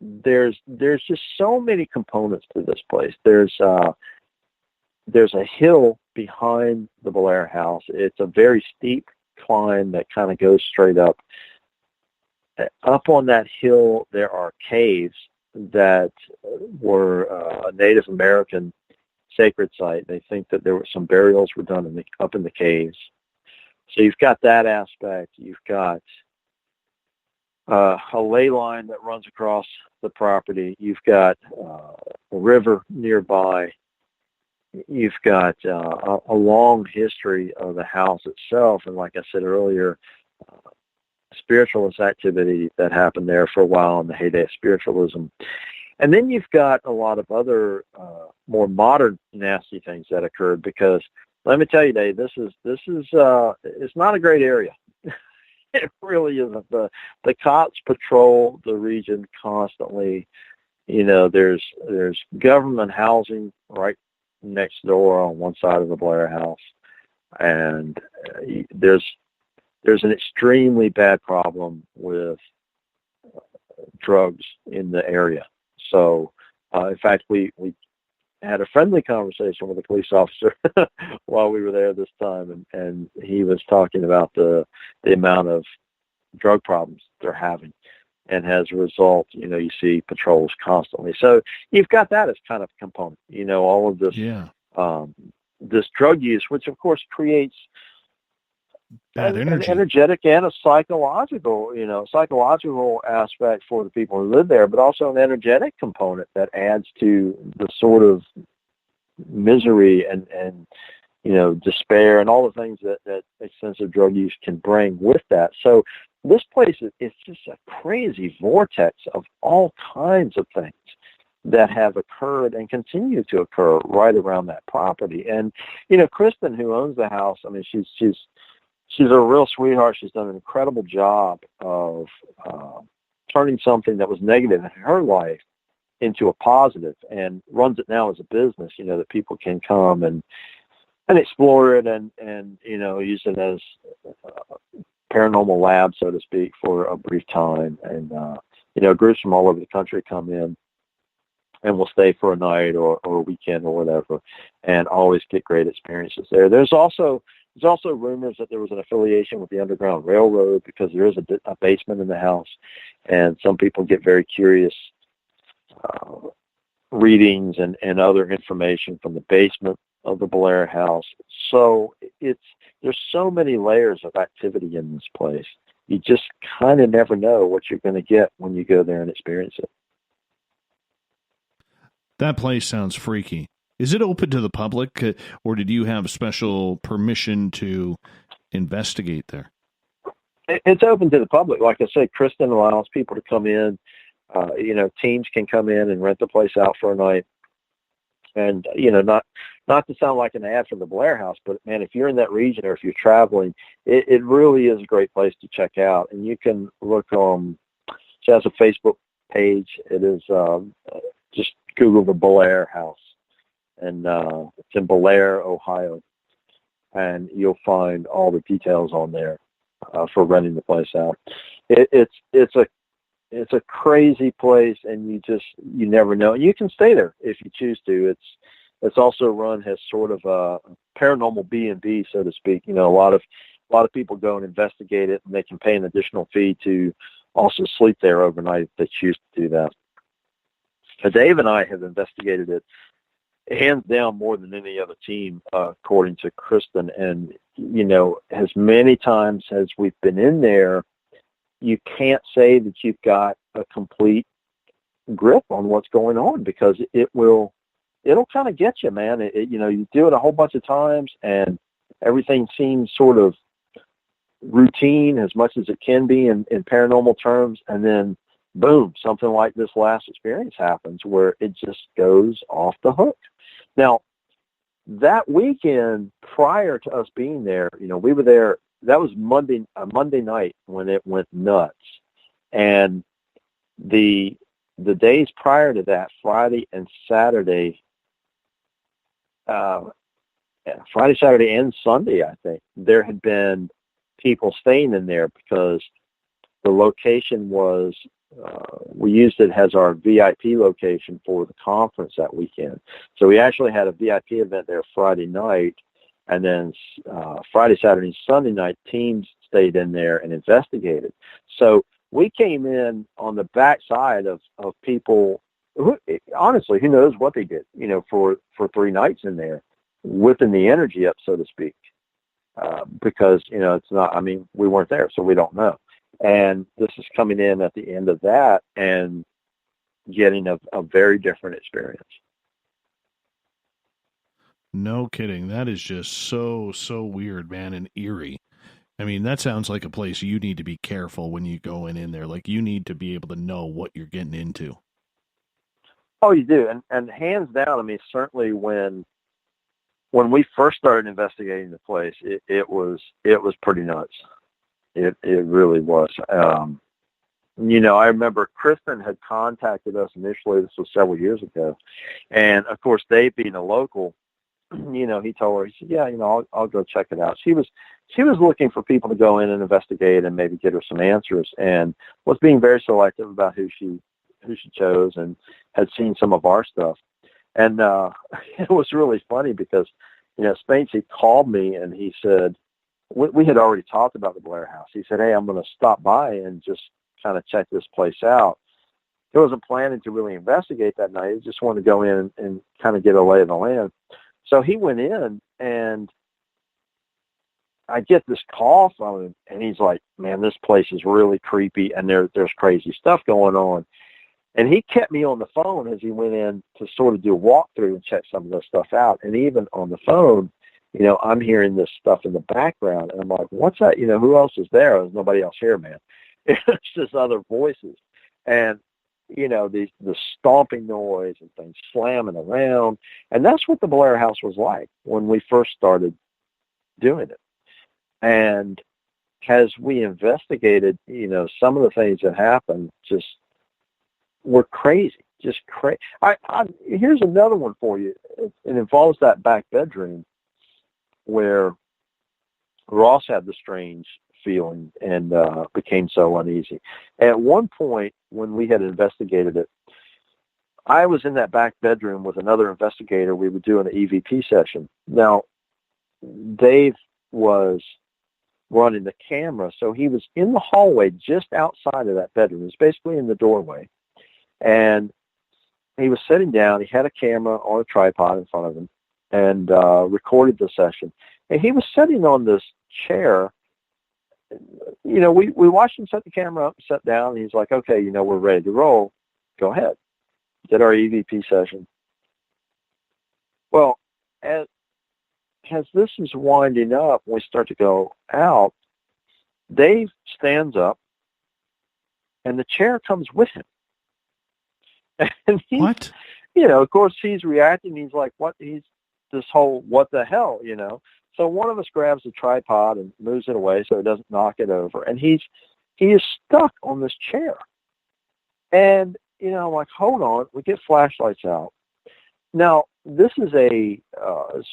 there's just so many components to this place. There's a hill behind the Blair House. It's a very steep climb that kind of goes straight up. Up on that hill, there are caves that were a Native American sacred site. They think that there were some burials were done up in the caves. So you've got that aspect. You've got a ley line that runs across the property. You've got a river nearby. You've got a long history of the house itself, and like I said earlier, spiritualist activity that happened there for a while in the heyday of spiritualism. And then you've got a lot of other more modern nasty things that occurred, because let me tell you, Dave, this is it's not a great area. It really isn't. The cops patrol the region constantly. You know, there's government housing right next door on one side of the Blair House, and there's an extremely bad problem with drugs in the area. So, in fact, we had a friendly conversation with a police officer while we were there this time, and he was talking about the amount of drug problems they're having. And as a result, you know, you see patrols constantly. So you've got that as kind of a component, you know, all of this, this drug use, which of course creates bad energy, an energetic and a psychological aspect for the people who live there, but also an energetic component that adds to the sort of misery and you know, despair and all the things that extensive drug use can bring with that. So this place is just a crazy vortex of all kinds of things that have occurred and continue to occur right around that property. And, you know, Kristen, who owns the house, I mean, she's a real sweetheart. She's done an incredible job of turning something that was negative in her life into a positive, and runs it now as a business, you know, that people can come and explore it and you know, use it as paranormal lab, so to speak, for a brief time. And you know, groups from all over the country come in and will stay for a night or a weekend or whatever, and always get great experiences there. There's also rumors that there was an affiliation with the Underground Railroad, because there is a basement in the house, and some people get very curious readings and other information from the basement of the Blair House. So there's so many layers of activity in this place. You just kind of never know what you're going to get when you go there and experience it. That place sounds freaky. Is it open to the public, or did you have special permission to investigate there? It's open to the public. Like I said, Kristen allows people to come in. You know, teams can come in and rent the place out for a night. And, you know, not to sound like an ad for the Blair House, but, man, if you're in that region or if you're traveling, it really is a great place to check out. And you can look on, she has a Facebook page. It is just Google the Blair House. And it's in Blair, Ohio. And you'll find all the details on there for renting the place out. It's a crazy place, and you never know. You can stay there if you choose to. It's also run as sort of a paranormal B&B, so to speak. You know, a lot of people go and investigate it, and they can pay an additional fee to also sleep there overnight if they choose to do that. Dave and I have investigated it hands down more than any other team, according to Kristen. And, you know, as many times as we've been in there, you can't say that you've got a complete grip on what's going on, because it'll kind of get you, man. You know, you do it a whole bunch of times and everything seems sort of routine as much as it can be in paranormal terms. And then boom, something like this last experience happens where it just goes off the hook. Now, that weekend prior to us being there, you know, we were there. That was Monday night when it went nuts. And the days prior to that, Friday, Saturday, and Sunday, I think, there had been people staying in there because the location was, we used it as our VIP location for the conference that weekend. So we actually had a VIP event there Friday night. And then Friday, Saturday, and Sunday night, teams stayed in there and investigated. So we came in on the backside of people who, honestly, who knows what they did, you know, for 3 nights in there, whipping the energy up, so to speak, because, you know, it's not, I mean, we weren't there, so we don't know. And this is coming in at the end of that and getting a very different experience. No kidding. That is just so weird, man, and eerie. I mean, that sounds like a place you need to be careful when you go in there. Like, you need to be able to know what you're getting into. Oh, you do. And hands down, I mean, certainly when we first started investigating the place, it was pretty nuts. It really was. You know, I remember Kristen had contacted us initially. This was several years ago. And of course, Dave being a local, you know, he told her, he said, yeah, you know, I'll go check it out. She was looking for people to go in and investigate and maybe get her some answers, and was being very selective about who she chose, and had seen some of our stuff. And it was really funny because, you know, Spancy called me and he said, we had already talked about the Blair House. He said, hey, I'm going to stop by and just kind of check this place out. He wasn't planning to really investigate that night. He just wanted to go in and kind of get a lay of the land. So he went in, and I get this call from him, and he's like, man, this place is really creepy, and there's crazy stuff going on. And he kept me on the phone as he went in to sort of do a walkthrough and check some of this stuff out. And even on the phone, you know, I'm hearing this stuff in the background, and I'm like, what's that? You know, who else is there? There's nobody else here, man. It's just other voices. And, you know, the stomping noise and things slamming around. And that's what the Blair House was like when we first started doing it. And as we investigated, you know, some of the things that happened just were crazy, just crazy. Here's another one for you. It involves that back bedroom where Ross had the strange feeling and became so uneasy. At one point when we had investigated it, I was in that back bedroom with another investigator. We were doing an EVP session. Now, Dave was running the camera, so he was in the hallway just outside of that bedroom. He was basically in the doorway. And he was sitting down. He had a camera on a tripod in front of him and recorded the session. And he was sitting on this chair. You know, we watched him set the camera up, set down, and he's like, okay, you know, we're ready to roll. Go ahead. Did our EVP session. Well, as this is winding up, we start to go out, Dave stands up, and the chair comes with him. And what? You know, of course, he's reacting. He's like, what? He's this whole, what the hell, you know? So one of us grabs the tripod and moves it away so it doesn't knock it over. And he is stuck on this chair. And, you know, I'm like, hold on. We get flashlights out. Now, this is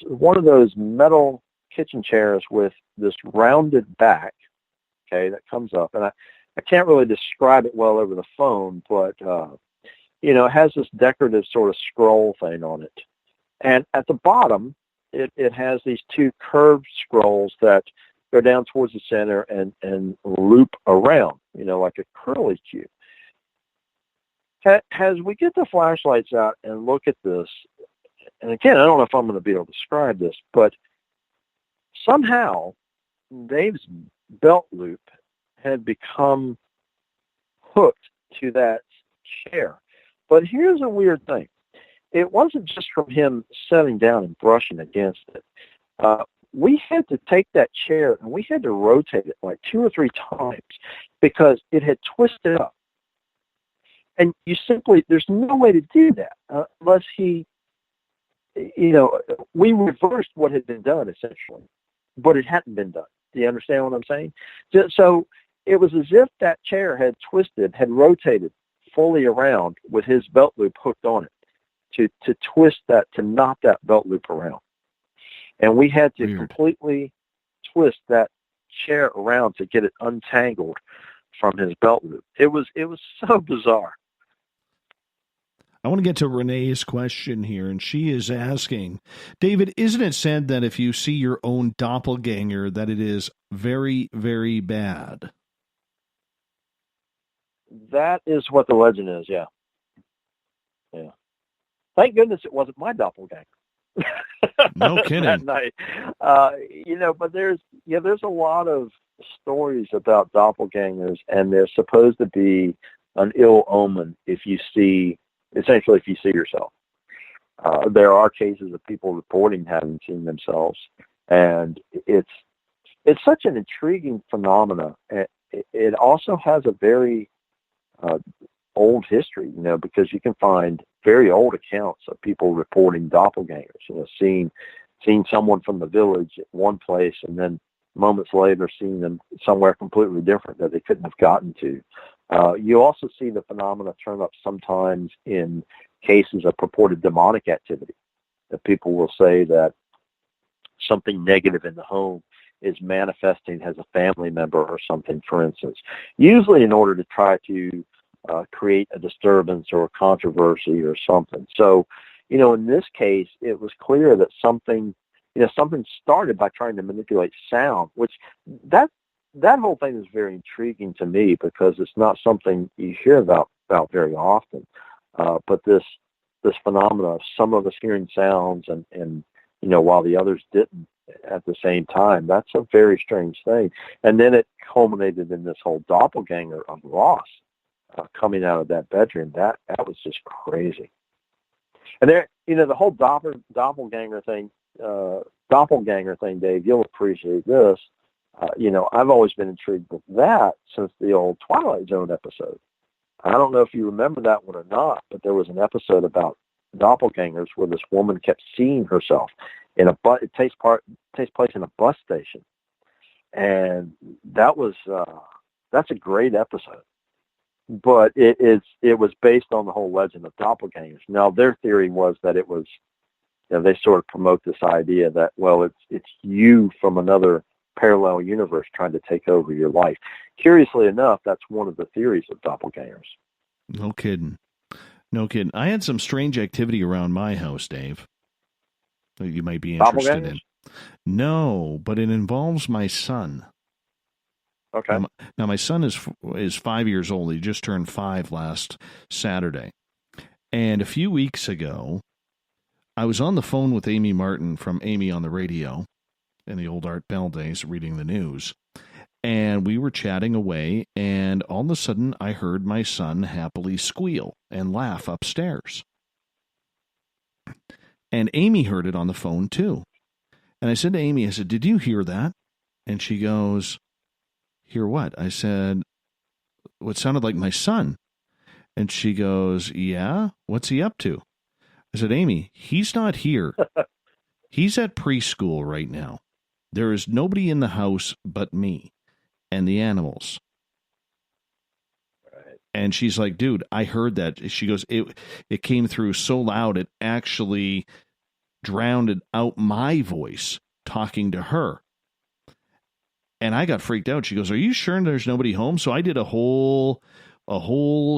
one of those metal kitchen chairs with this rounded back, okay, that comes up. And I can't really describe it well over the phone, but, you know, it has this decorative sort of scroll thing on it. And at the bottom, it has these two curved scrolls that go down towards the center and loop around, you know, like a curly cue. As we get the flashlights out and look at this, and again, I don't know if I'm going to be able to describe this, but somehow Dave's belt loop had become hooked to that chair. But here's a weird thing. It wasn't just from him sitting down and brushing against it. We had to take that chair and we had to rotate it like 2 or 3 times because it had twisted up. And there's no way to do that unless he, you know, we reversed what had been done essentially, but it hadn't been done. Do you understand what I'm saying? So it was as if that chair had twisted, had rotated fully around with his belt loop hooked on it to twist that, to knot that belt loop around. And we had to completely twist that chair around to get it untangled from his belt loop. It was so bizarre. I want to get to Renee's question here, and she is asking, David, isn't it said that if you see your own doppelganger, that it is very, very bad? That is what the legend is, yeah. Yeah. Thank goodness it wasn't my doppelganger. No kidding. That night. You know, but there's a lot of stories about doppelgangers, and they're supposed to be an ill omen if you see yourself. There are cases of people reporting having seen themselves, and it's such an intriguing phenomena. It also has a very old history, because you can find very old accounts of people reporting doppelgangers, seeing someone from the village at one place and then moments later seeing them somewhere completely different that they couldn't have gotten to. You also see the phenomena turn up sometimes in cases of purported demonic activity, that people will say that something negative in the home is manifesting as a family member or something, for instance, usually in order to try to create a disturbance or a controversy or something. So, in this case, it was clear that something started by trying to manipulate sound, which that whole thing is very intriguing to me because it's not something you hear about very often. But this phenomena of some of us hearing sounds and while the others didn't at the same time, that's a very strange thing. And then it culminated in this whole doppelganger of Ross coming out of that bedroom. That was just crazy. And there, the whole doppelganger thing, Dave, you'll appreciate this. I've always been intrigued with that since the old Twilight Zone episode. I don't know if you remember that one or not, but there was an episode about doppelgangers where this woman kept seeing herself in a bus. It takes place in a bus station, and that's a great episode. But it was based on the whole legend of doppelgangers. Now their theory was that it was, they sort of promote this idea that, well, it's you from another parallel universe trying to take over your life. Curiously enough, that's one of the theories of doppelgangers. No kidding. I had some strange activity around my house, Dave, that you might be interested in. No, but it involves my son. Okay. Now my son is 5 years old. He just turned 5 last Saturday. And a few weeks ago, I was on the phone with Amy Martin from Amy on the Radio in the old Art Bell days, reading the news. And we were chatting away, and all of a sudden I heard my son happily squeal and laugh upstairs. And Amy heard it on the phone too. And I said to Amy, I said, "Did you hear that?" And she goes, "Hear what?" I said, "What sounded like my son." And she goes, "Yeah? What's he up to?" I said, "Amy, he's not here. He's at preschool right now. There is nobody in the house but me and the animals." Right. And she's like, "Dude, I heard that." She goes, it came through so loud, it actually drowned out my voice talking to her. And I got freaked out. She goes, "Are you sure there's nobody home?" So I did a whole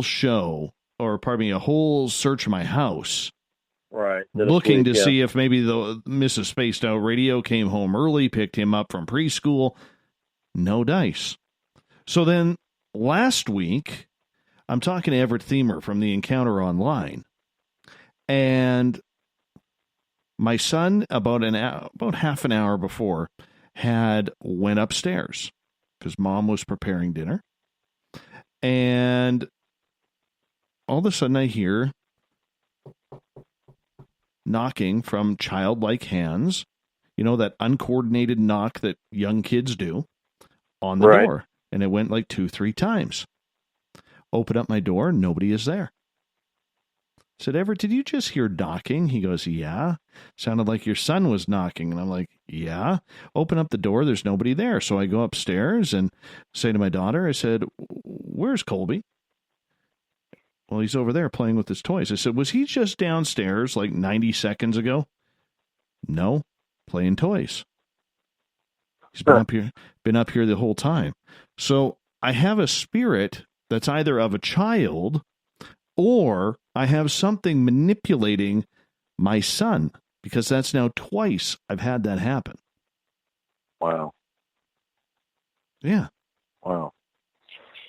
show, or pardon me, a whole search of my house. Right. Looking to see if maybe the Mrs. Spaced Out Radio came home early, picked him up from preschool. No dice. So then last week, I'm talking to Everett Thiemer from the Encounter Online. And my son, about half an hour before, had went upstairs because Mom was preparing dinner. And all of a sudden I hear knocking from childlike hands, that uncoordinated knock that young kids do on the door. And it went like 2-3 times. Open up my door, nobody is there. I said, "Everett, did you just hear knocking?" He goes, "Yeah. Sounded like your son was knocking." And I'm like, "Yeah." Open up the door, there's nobody there. So I go upstairs and say to my daughter, I said, "Where's Colby?" "Well, he's over there playing with his toys." I said, "Was he just downstairs like 90 seconds ago?" "No, playing toys. He's been up here the whole time." So I have a spirit that's either of a child or I have something manipulating my son, because that's now twice I've had that happen. Wow. Yeah. Wow.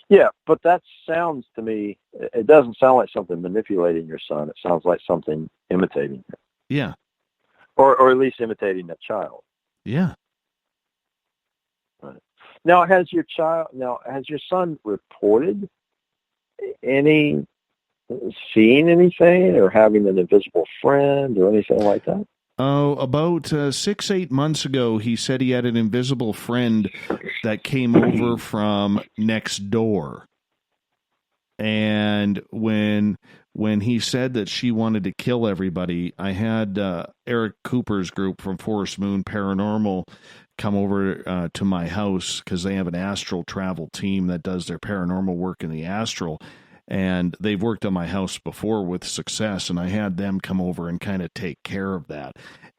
Yeah, but that sounds to me, it doesn't sound like something manipulating your son. It sounds like something imitating him. Yeah. Or at least imitating that child. Yeah. Right. Now, has your son reported seen anything or having an invisible friend or anything like that? Oh, about 6-8 months ago, he said he had an invisible friend that came over from next door. And when he said that she wanted to kill everybody, I had Eric Cooper's group from Forest Moon Paranormal come over to my house because they have an astral travel team that does their paranormal work in the astral. And they've worked on my house before with success, and I had them come over and kind of take care of that.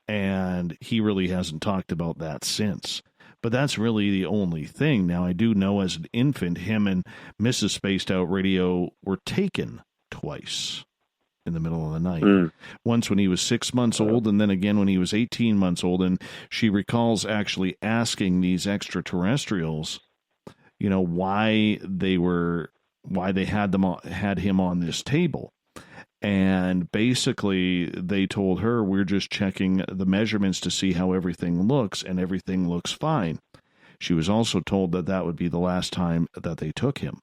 And he really hasn't talked about that since. But that's really the only thing. Now, I do know as an infant, him and Mrs. Spaced Out Radio were taken twice in the middle of the night. Once when he was 6 months old, and then again when he was 18 months old. And she recalls actually asking these extraterrestrials, why they had him on this table. And basically they told her, we're just checking the measurements to see how everything looks, and everything looks fine. She was also told that would be the last time that they took him.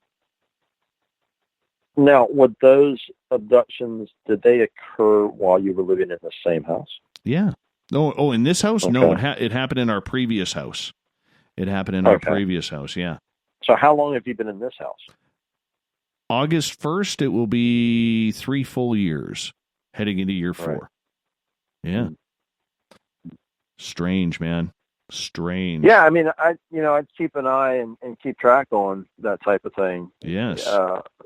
Now, would those abductions, did they occur while you were living in the same house? Yeah. Oh, in this house? Okay. No, it happened in our previous house. Our previous house, yeah. So how long have you been in this house? August 1st, it will be 3 full years, heading into year 4. Right. Yeah. Strange, man. Strange. Yeah, I mean, I'd keep an eye and keep track on that type of thing. Yes.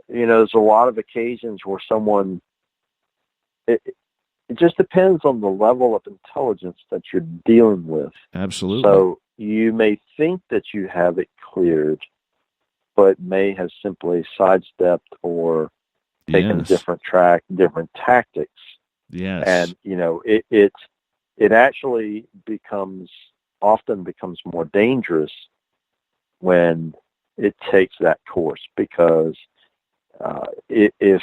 There's a lot of occasions where someone, it just depends on the level of intelligence that you're dealing with. Absolutely. So you may think that you have it cleared, but may have simply sidestepped or taken a different track, different tactics. Yes. And, it actually often becomes more dangerous when it takes that course, because if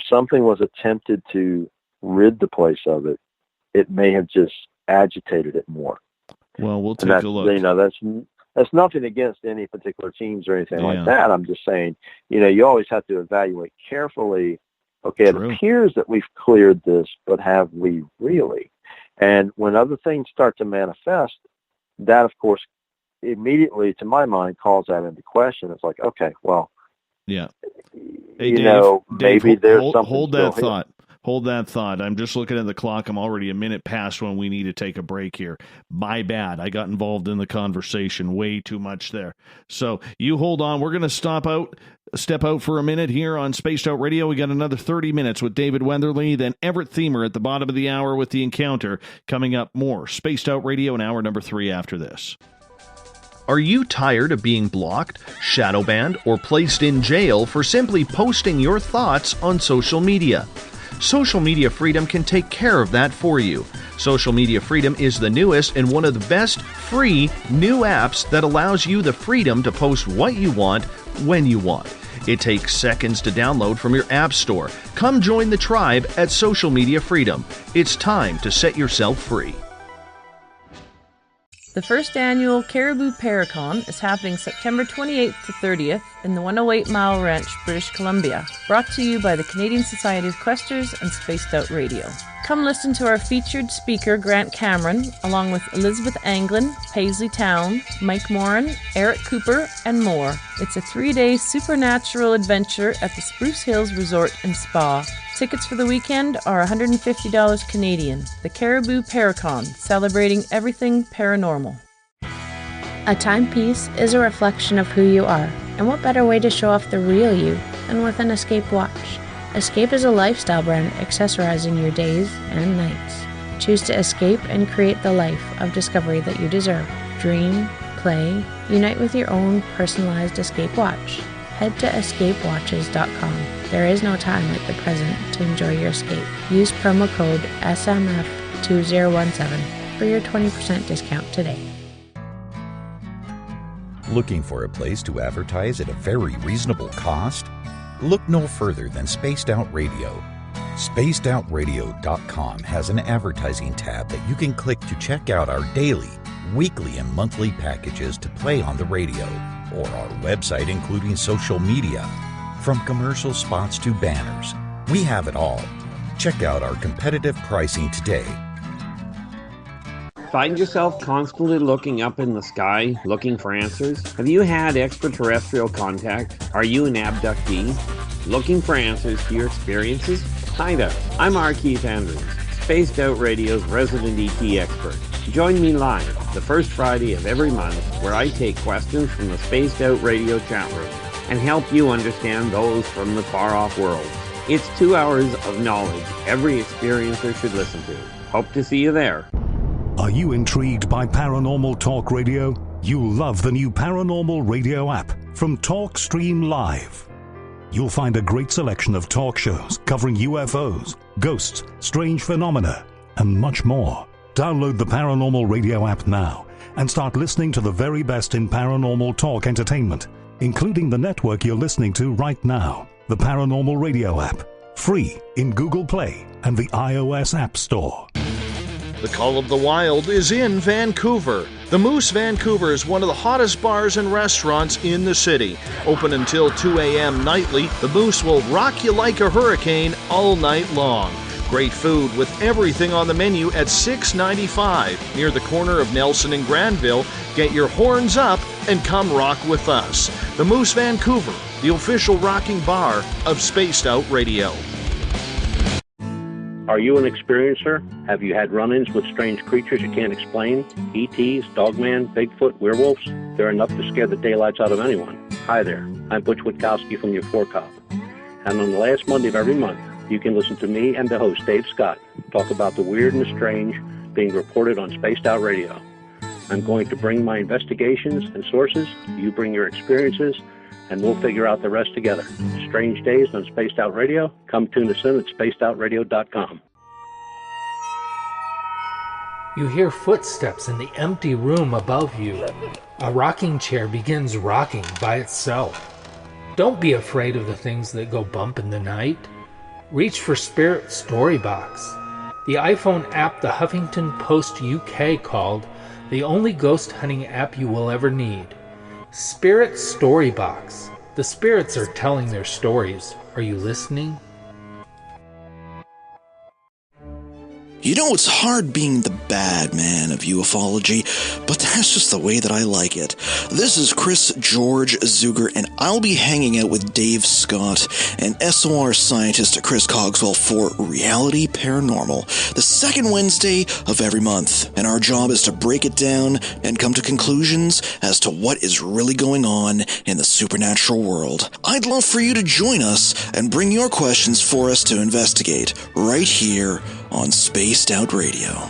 something was attempted to rid the place of it, it may have just agitated it more. Well, we'll take a look. That's nothing against any particular teams or anything like that. I'm just saying, you always have to evaluate carefully. Okay, True. It appears that we've cleared this, but have we really? And when other things start to manifest, that, of course, immediately, to my mind, calls that into question. It's like, okay, well, yeah, hey, Dave, maybe there's something. Hold that thought. Hold that thought. I'm just looking at the clock. I'm already a minute past when we need to take a break here. My bad. I got involved in the conversation way too much there. So you hold on. We're going to step out for a minute here on Spaced Out Radio. We got another 30 minutes with David Weatherly, then Everett Themer at the bottom of the hour with The Encounter. Coming up more Spaced Out Radio in hour number 3 after this. Are you tired of being blocked, shadow banned, or placed in jail for simply posting your thoughts on social media? Social Media Freedom can take care of that for you. Social Media Freedom is the newest and one of the best free new apps that allows you the freedom to post what you want, when you want. It takes seconds to download from your app store. Come join the tribe at Social Media Freedom. It's time to set yourself free. The first annual Caribou Paracon is happening September 28th to 30th in the 108 Mile Ranch, British Columbia. Brought to you by the Canadian Society of Questers and Spaced Out Radio. Come listen to our featured speaker, Grant Cameron, along with Elizabeth Anglin, Paisley Town, Mike Moran, Eric Cooper, and more. It's a 3-day supernatural adventure at the Spruce Hills Resort and Spa. Tickets for the weekend are $150 Canadian. The Caribou Paracon, celebrating everything paranormal. A timepiece is a reflection of who you are, and what better way to show off the real you than with an Escape watch? Escape is a lifestyle brand accessorizing your days and nights. Choose to escape and create the life of discovery that you deserve. Dream, play, unite with your own personalized Escape watch. Head to escapewatches.com. There is no time like the present to enjoy your escape. Use promo code SMF2017 for your 20% discount today. Looking for a place to advertise at a very reasonable cost? Look no further than Spaced Out Radio. SpacedOutRadio.com has an advertising tab that you can click to check out our daily, weekly and monthly packages to play on the radio, or our website including social media. From commercial spots to banners, we have it all. Check out our competitive pricing today. Find yourself constantly looking up in the sky, looking for answers? Have you had extraterrestrial contact? Are you an abductee? Looking for answers to your experiences? Hi there, I'm R. Keith Andrews, Spaced Out Radio's resident ET expert. Join me live the first Friday of every month where I take questions from the Spaced Out Radio chat room and help you understand those from the far-off world. It's 2 hours of knowledge every experiencer should listen to. Hope to see you there. Are you intrigued by Paranormal Talk Radio? You'll love the new Paranormal Radio app from TalkStream Live. You'll find a great selection of talk shows covering UFOs, ghosts, strange phenomena, and much more. Download the Paranormal Radio app now and start listening to the very best in paranormal talk entertainment, including the network you're listening to right now, the Paranormal Radio app, free in Google Play and the iOS App Store. The Call of the Wild is in Vancouver. The Moose Vancouver is one of the hottest bars and restaurants in the city. Open until 2 a.m. nightly, the Moose will rock you like a hurricane all night long. Great food with everything on the menu at $6.95 near the corner of Nelson and Granville. Get your horns up and come rock with us. The Moose Vancouver, the official rocking bar of Spaced Out Radio. Are you an experiencer? Have you had run-ins with strange creatures you can't explain? ETs, Dogman, Bigfoot, werewolves? They're enough to scare the daylights out of anyone. Hi there, I'm Butch Witkowski from your 4-Cop. And on the last Monday of every month, you can listen to me and the host, Dave Scott, talk about the weird and the strange being reported on Spaced Out Radio. I'm going to bring my investigations and sources, you bring your experiences, and we'll figure out the rest together. Strange Days on Spaced Out Radio. Come tune us in at spacedoutradio.com. You hear footsteps in the empty room above you. A rocking chair begins rocking by itself. Don't be afraid of the things that go bump in the night. Reach for Spirit Storybox, the iPhone app the Huffington Post UK called the only ghost hunting app you will ever need. Spirit Storybox. The spirits are telling their stories. Are you listening? You know, it's hard being the bad man of ufology, but that's just the way that I like it. This is Chris George Zuger, and I'll be hanging out with Dave Scott and SOR scientist Chris Cogswell for Reality Paranormal, the second Wednesday of every month. And our job is to break it down and come to conclusions as to what is really going on in the supernatural world. I'd love for you to join us and bring your questions for us to investigate right here on Spaced Out Radio.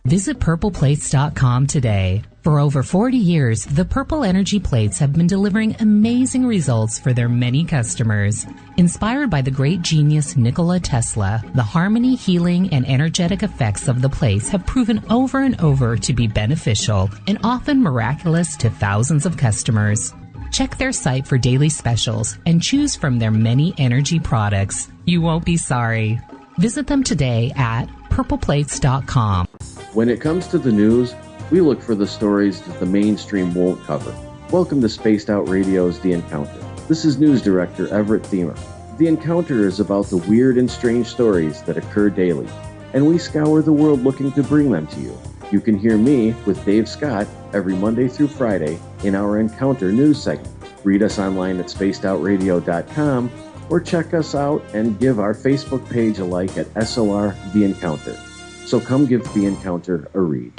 Visit purpleplates.com today. For over 40 years, the Purple Energy Plates have been delivering amazing results for their many customers. Inspired by the great genius Nikola Tesla, the harmony, healing, and energetic effects of the plates have proven over and over to be beneficial and often miraculous to thousands of customers. Check their site for daily specials and choose from their many energy products. You won't be sorry. Visit them today at purpleplates.com. When it comes to the news, we look for the stories that the mainstream won't cover. Welcome to Spaced Out Radio's The Encounter. This is News Director Everett Thiemer. The Encounter is about the weird and strange stories that occur daily, and we scour the world looking to bring them to you. You can hear me with Dave Scott every Monday through Friday in our Encounter news segment. Read us online at spacedoutradio.com or check us out and give our Facebook page a like at SOR The Encounter. So come give The Encounter a read.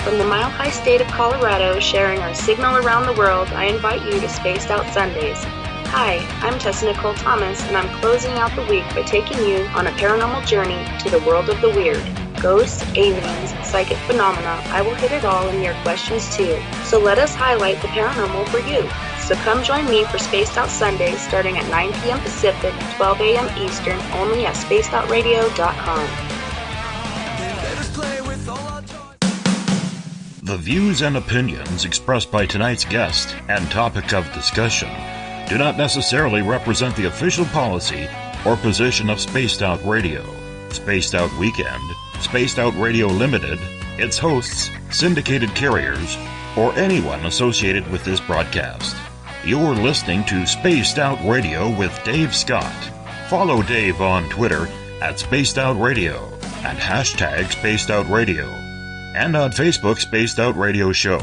From the mile-high state of Colorado, sharing our signal around the world, I invite you to Spaced Out Sundays. Hi, I'm Tessa Nicole Thomas, and I'm closing out the week by taking you on a paranormal journey to the world of the weird. Ghosts, aliens, psychic phenomena, I will hit it all in your questions too. So let us highlight the paranormal for you. So come join me for Spaced Out Sundays starting at 9 p.m. Pacific, 12 a.m. Eastern, only at spacedoutradio.com. The views and opinions expressed by tonight's guest and topic of discussion do not necessarily represent the official policy or position of Spaced Out Radio, Spaced Out Weekend, Spaced Out Radio Limited, its hosts, syndicated carriers, or anyone associated with this broadcast. You're listening to Spaced Out Radio with Dave Scott. Follow Dave on Twitter at Spaced Out Radio and hashtag Spaced Out Radio, and on Facebook, Spaced Out Radio Show.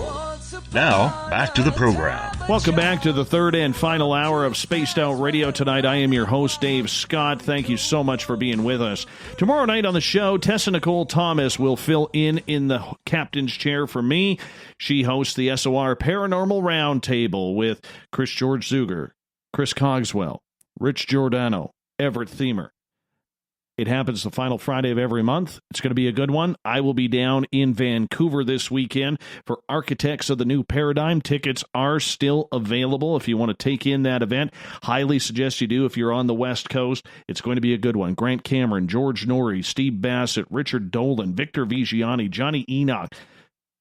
Now, back to the program. Welcome back to the third and final hour of Spaced Out Radio tonight. I am your host, Dave Scott. Thank you so much for being with us. Tomorrow night on the show, Tessa Nicole Thomas will fill in the captain's chair for me. She hosts the SOR Paranormal Roundtable with Chris George Zuger, Chris Cogswell, Rich Giordano, Everett Thiemer. It happens the final Friday of every month. It's going to be a good one. I will be down in Vancouver this weekend for Architects of the New Paradigm. Tickets are still available if you want to take in that event. Highly suggest you do if you're on the West Coast. It's going to be a good one. Grant Cameron, George Norrie, Steve Bassett, Richard Dolan, Victor Vigiani, Johnny Enoch,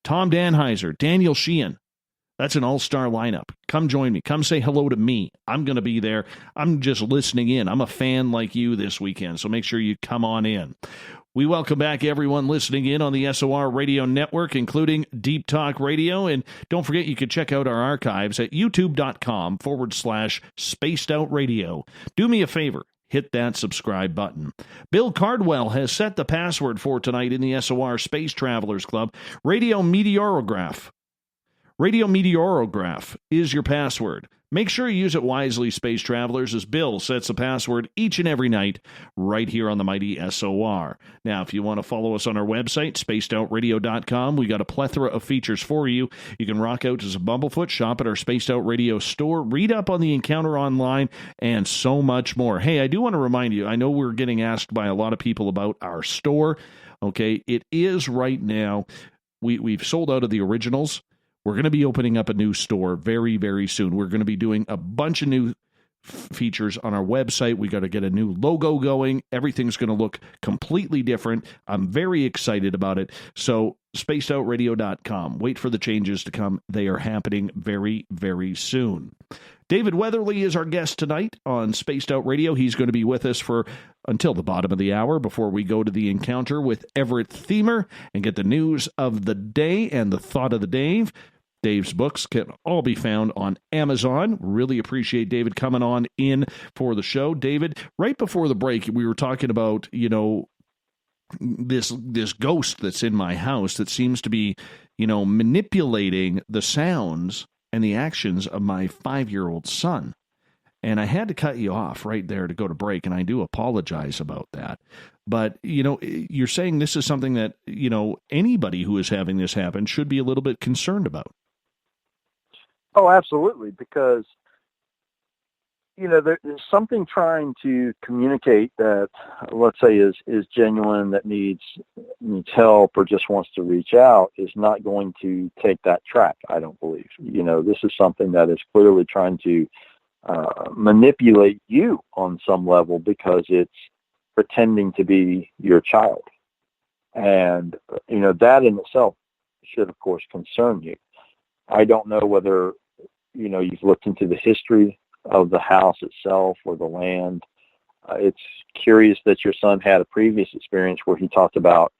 Tom Danheiser, Daniel Sheehan. That's an all-star lineup. Come join me. Come say hello to me. I'm going to be there. I'm just listening in. I'm a fan like you this weekend, so make sure you come on in. We welcome back everyone listening in on the SOR Radio Network, including Deep Talk Radio. And don't forget, you can check out our archives at youtube.com/spacedoutradio. Do me a favor. Hit that subscribe button. Bill Cardwell has set the password for tonight in the SOR Space Travelers Club. Radio Meteorograph. Radio Meteorograph is your password. Make sure you use it wisely, Space Travelers, as Bill sets the password each and every night right here on the mighty SOR. Now, if you want to follow us on our website, spacedoutradio.com, we got a plethora of features for you. You can rock out to some Bumblefoot, shop at our Spaced Out Radio store, read up on the Encounter online, and so much more. Hey, I do want to remind you, I know we're getting asked by a lot of people about our store. Okay, it is right now. We've sold out of the originals. We're going to be opening up a new store very, very soon. We're going to be doing a bunch of new features on our website. We got to get a new logo going. Everything's going to look completely different. I'm very excited about it. So spacedoutradio.com. Wait for the changes to come. They are happening very, very soon. David Weatherly is our guest tonight on Spaced Out Radio. He's going to be with us for until the bottom of the hour before we go to the encounter with Everett Thiemer and get the news of the day and the thought of the Dave. Dave's books can all be found on Amazon. Really appreciate David coming on in for the show. David, right before the break, we were talking about, this ghost that's in my house that seems to be, manipulating the sounds and the actions of my 5-year-old son. And I had to cut you off right there to go to break, and I do apologize about that. But, you're saying this is something that, anybody who is having this happen should be a little bit concerned about. Oh, absolutely, because, there's something trying to communicate that, let's say, is genuine, that needs help or just wants to reach out, is not going to take that track, I don't believe. This is something that is clearly trying to manipulate you on some level because it's pretending to be your child. And, that in itself should, of course, concern you. I don't know whether, you've looked into the history of the house itself or the land. It's curious that your son had a previous experience where he talked about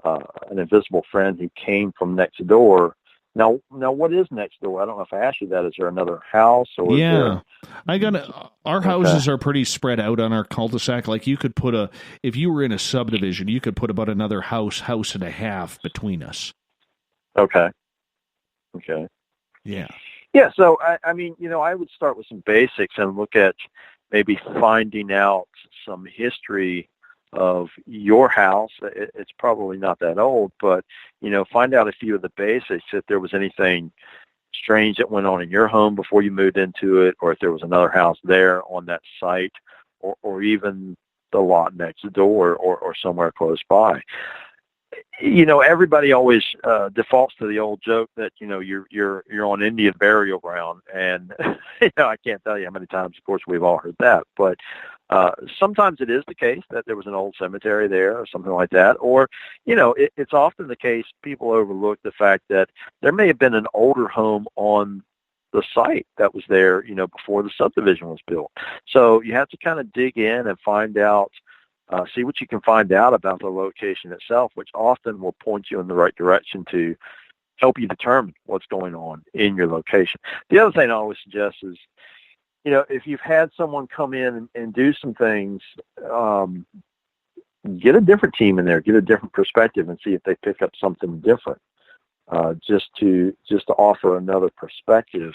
an invisible friend who came from next door. Now, what is next door? I don't know if I asked you that. Is there another house? Or yeah, our houses are pretty spread out on our cul-de-sac. Like you could put if you were in a subdivision, you could put about another house and a half between us. Okay. Yeah. Yeah, so, I mean, I would start with some basics and look at maybe finding out some history of your house. It's probably not that old, but, find out a few of the basics, if there was anything strange that went on in your home before you moved into it, or if there was another house there on that site, or even the lot next door or somewhere close by. Everybody always defaults to the old joke that you're on Indian burial ground, and I can't tell you how many times, of course, we've all heard that. But sometimes it is the case that there was an old cemetery there or something like that, or it's often the case people overlook the fact that there may have been an older home on the site that was there, before the subdivision was built. So you have to kind of dig in and find out See what you can find out about the location itself, which often will point you in the right direction to help you determine what's going on in your location. The other thing I always suggest is, if you've had someone come in and do some things, get a different team in there, get a different perspective, and see if they pick up something different. Just to offer another perspective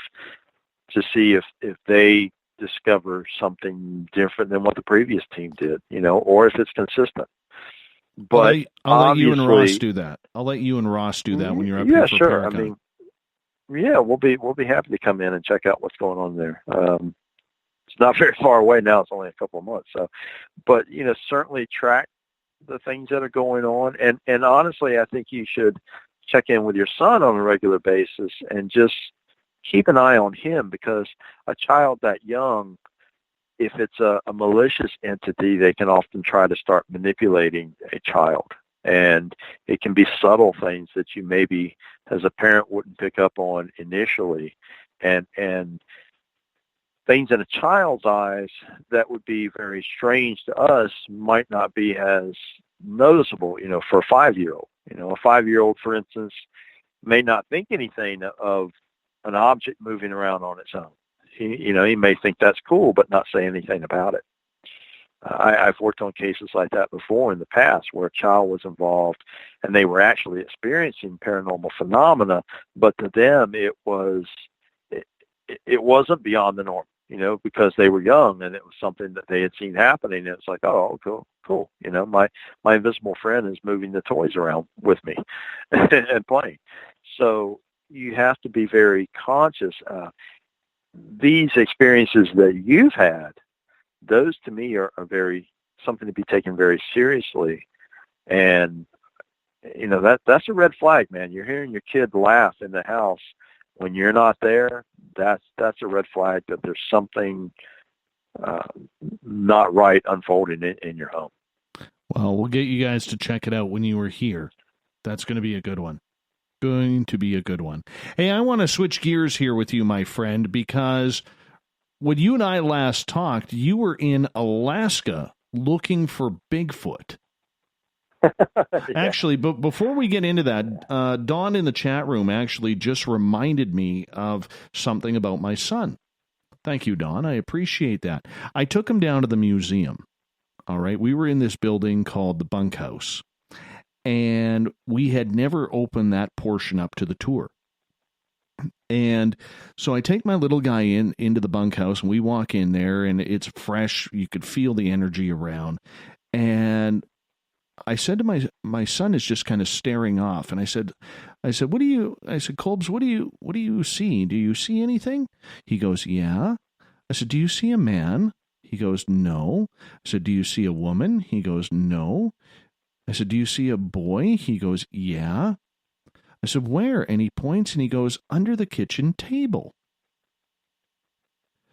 to see if they discover something different than what the previous team did, or if it's consistent. But I'll let you and Ross do that. I'll let you and Ross do that when you're up here for sure. Paracon. We'll be happy to come in and check out what's going on there. It's not very far away now. It's only a couple of months. So, but certainly track the things that are going on. And honestly, I think you should check in with your son on a regular basis and just keep an eye on him, because a child that young, if it's a malicious entity, they can often try to start manipulating a child. And it can be subtle things that you maybe as a parent wouldn't pick up on initially. And things in a child's eyes that would be very strange to us might not be as noticeable, for a 5-year-old. A 5-year-old, for instance, may not think anything of an object moving around on its own. He may think that's cool, but not say anything about it. I've worked on cases like that before in the past, where a child was involved and they were actually experiencing paranormal phenomena, but to them it wasn't beyond the norm, because they were young and it was something that they had seen happening. And it's like, oh, cool. My invisible friend is moving the toys around with me and playing. So you have to be very conscious. These experiences that you've had, those to me are very something to be taken very seriously. And that's a red flag, man. You're hearing your kid laugh in the house when you're not there. That's a red flag that there's something not right unfolding in your home. Well, we'll get you guys to check it out when you were here. That's going to be a good one. Hey, I want to switch gears here with you, my friend, because when you and I last talked, you were in Alaska looking for Bigfoot. Actually, but before we get into that, Dawn in the chat room actually just reminded me of something about my son. Thank you, Dawn. I appreciate that. I took him down to the museum. All right. We were in this building called the Bunkhouse, and we had never opened that portion up to the tour. And so I take my little guy into the bunkhouse, and we walk in there, and it's fresh. You could feel the energy around. And I said to my son is just kind of staring off, and I said, Colbs, what do you see? Do you see anything? He goes, yeah. I said, do you see a man? He goes, no. I said, do you see a woman? He goes, no. I said, do you see a boy? He goes, yeah. I said, where? And he points and he goes, under the kitchen table.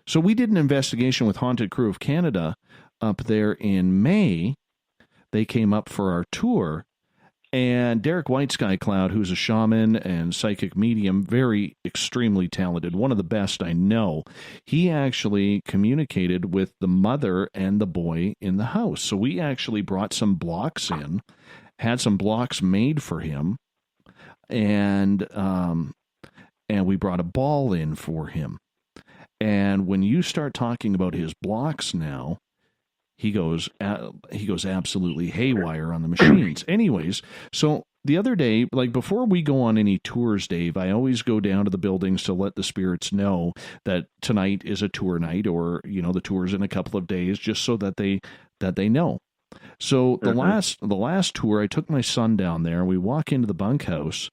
So we did an investigation with Haunted Crew of Canada up there in May. They came up for our tour, and Derek White Sky Cloud, who's a shaman and psychic medium, very extremely talented, one of the best I know, he actually communicated with the mother and the boy in the house. So we actually brought some blocks in, had some blocks made for him, and we brought a ball in for him. And when you start talking about his blocks now, he goes absolutely haywire on the machines. Anyways, so the other day, like before we go on any tours, Dave, I always go down to the buildings to let the spirits know that tonight is a tour night, or the tour's in a couple of days, just so that they know. So the last tour, I took my son down there, and we walk into the bunkhouse,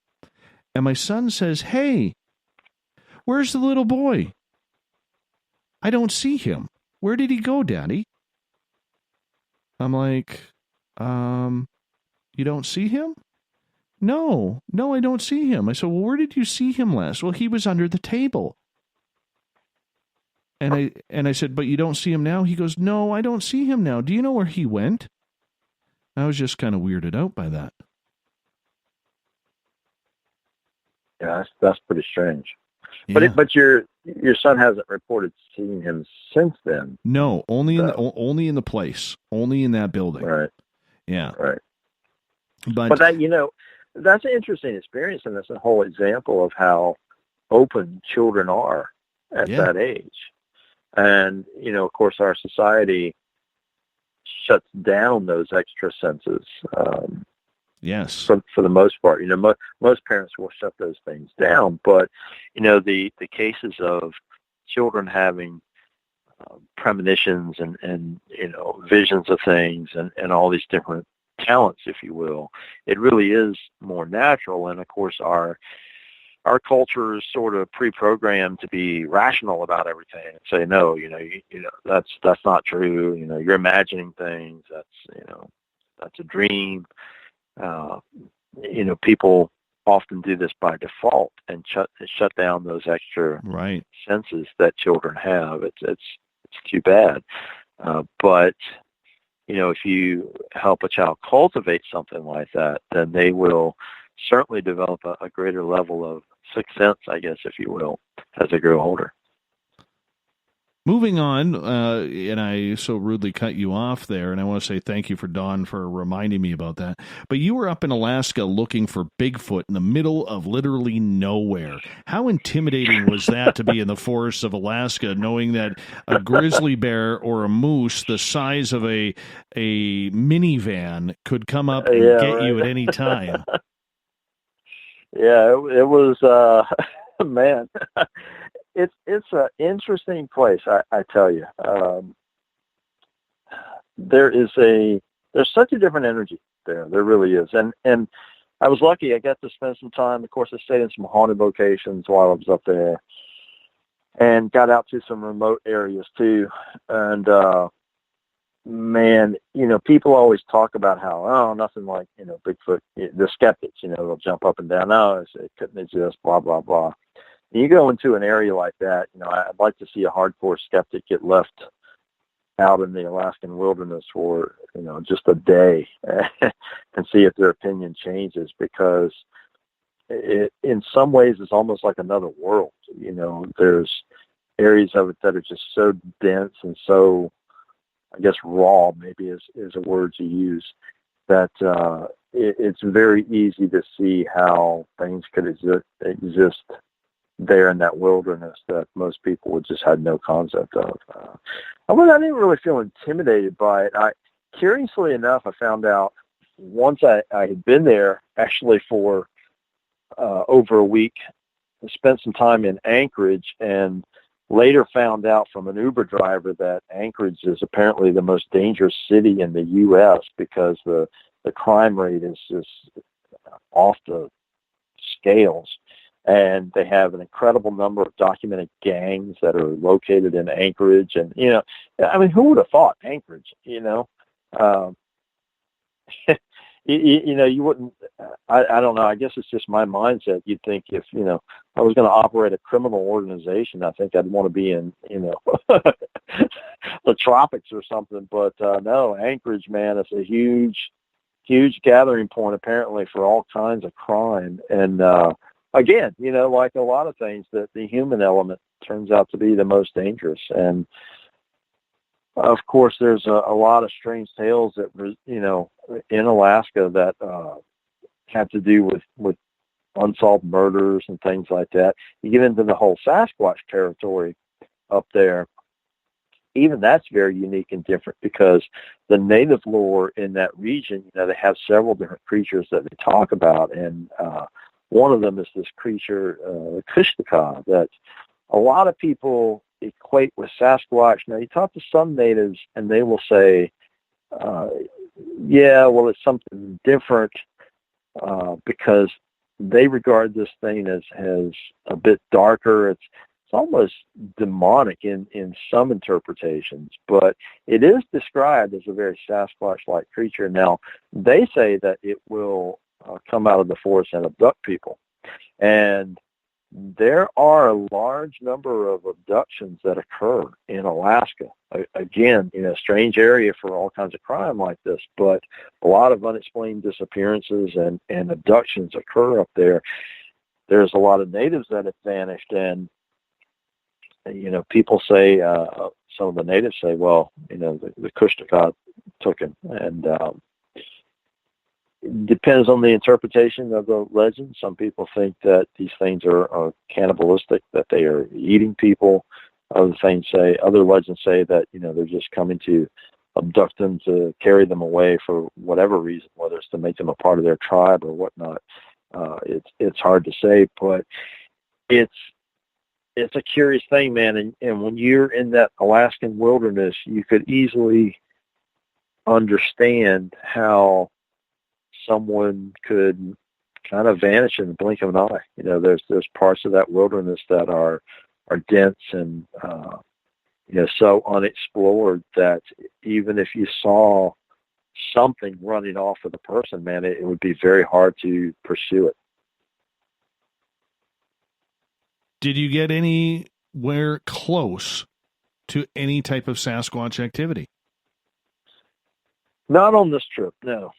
and my son says, "Hey, where's the little boy? I don't see him. Where did he go, Daddy?" I'm like, you don't see him? No, I don't see him. I said, well, where did you see him last? Well, he was under the table. And I said, but you don't see him now? He goes, no, I don't see him now. Do you know where he went? I was just kind of weirded out by that. Yeah, that's pretty strange. Yeah. But your son hasn't reported seeing him since then. No, only in the place, only in that building. Right. Yeah. Right. But that, that's an interesting experience, and that's a whole example of how open children are at that age. And, of course, our society shuts down those extra senses. Yes. For the most part, most parents will shut those things down. But, the cases of children having premonitions and visions of things and all these different talents, if you will, it really is more natural. And of course, our culture is sort of pre-programmed to be rational about everything and say, no, that's not true. You're imagining things. That's a dream. People often do this by default and shut down those extra senses that children have. It's too bad. But if you help a child cultivate something like that, then they will certainly develop a greater level of sixth sense, I guess, if you will, as they grow older. Moving on, and I so rudely cut you off there, and I want to say thank you for Dawn for reminding me about that. But you were up in Alaska looking for Bigfoot in the middle of literally nowhere. How intimidating was that to be in the forests of Alaska, knowing that a grizzly bear or a moose the size of a minivan could come up and get you at any time? Yeah, it was, man. It's an interesting place, I tell you. There's such a different energy there. There really is. And I was lucky. I got to spend some time. Of course, I stayed in some haunted locations while I was up there, and got out to some remote areas too. And man, people always talk about how nothing like Bigfoot. The skeptics, they'll jump up and down. No, it couldn't exist. Blah blah blah. You go into an area like that, I'd like to see a hardcore skeptic get left out in the Alaskan wilderness for, just a day and see if their opinion changes, because in some ways it's almost like another world. There's areas of it that are just so dense and so, I guess, raw maybe is a word to use, that it's very easy to see how things could exist there in that wilderness that most people would just have no concept of. I didn't really feel intimidated by it. Curiously enough, I found out once I had been there actually for over a week, spent some time in Anchorage, and later found out from an Uber driver that Anchorage is apparently the most dangerous city in the U.S. because the crime rate is just off the scales. And they have an incredible number of documented gangs that are located in Anchorage. And, who would have thought Anchorage, you wouldn't, I don't know. I guess it's just my mindset. You'd think if, I was going to operate a criminal organization, I think I'd want to be in, the tropics or something. But no, Anchorage, man, it's a huge gathering point apparently for all kinds of crime. And, again, like a lot of things, that the human element turns out to be the most dangerous. And of course, there's a lot of strange tales that, in Alaska that have to do with unsolved murders and things like that. You get into the whole Sasquatch territory up there. Even that's very unique and different, because the native lore in that region, they have several different creatures that they talk about. And, one of them is this creature, Kushtaka, that a lot of people equate with Sasquatch. Now, you talk to some natives, and they will say, it's something different, because they regard this thing as a bit darker. It's almost demonic in some interpretations, but it is described as a very Sasquatch-like creature. Now, they say that it will come out of the forest and abduct people. And there are a large number of abductions that occur in Alaska. Again, strange area for all kinds of crime like this, but a lot of unexplained disappearances and abductions occur up there. There's a lot of natives that have vanished, and people say, some of the natives say, well, the Kushtaka took him. And it depends on the interpretation of the legend. Some people think that these things are cannibalistic, that they are eating people. Other legends say that, they're just coming to abduct them, to carry them away for whatever reason, whether it's to make them a part of their tribe or whatnot. It's hard to say, but it's a curious thing, man. And when you're in that Alaskan wilderness, you could easily understand how someone could kind of vanish in the blink of an eye. There's parts of that wilderness that are dense and so unexplored that even if you saw something running off with a person, man, it would be very hard to pursue it. Did you get anywhere close to any type of Sasquatch activity? Not on this trip, no.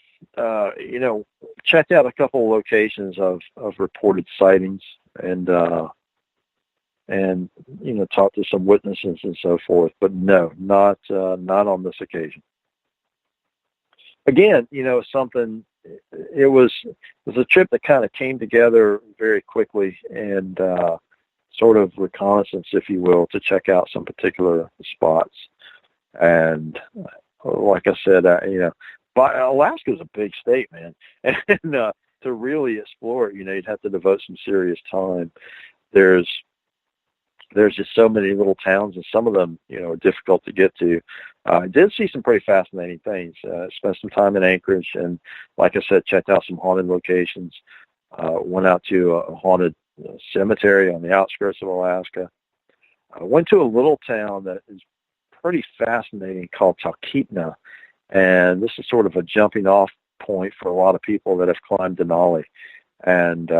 Checked out a couple of locations of reported sightings and talked to some witnesses and so forth, but no, not on this occasion. Again, something. It was a trip that kind of came together very quickly, and sort of reconnaissance, if you will, to check out some particular spots. And like I said, but Alaska's a big state, man, and to really explore it, you'd have to devote some serious time. There's just so many little towns, and some of them, are difficult to get to. I did see some pretty fascinating things. Spent some time in Anchorage, and like I said, checked out some haunted locations. Went out to a haunted cemetery on the outskirts of Alaska. I went to a little town that is pretty fascinating called Talkeetna, and this is sort of a jumping off point for a lot of people that have climbed Denali. And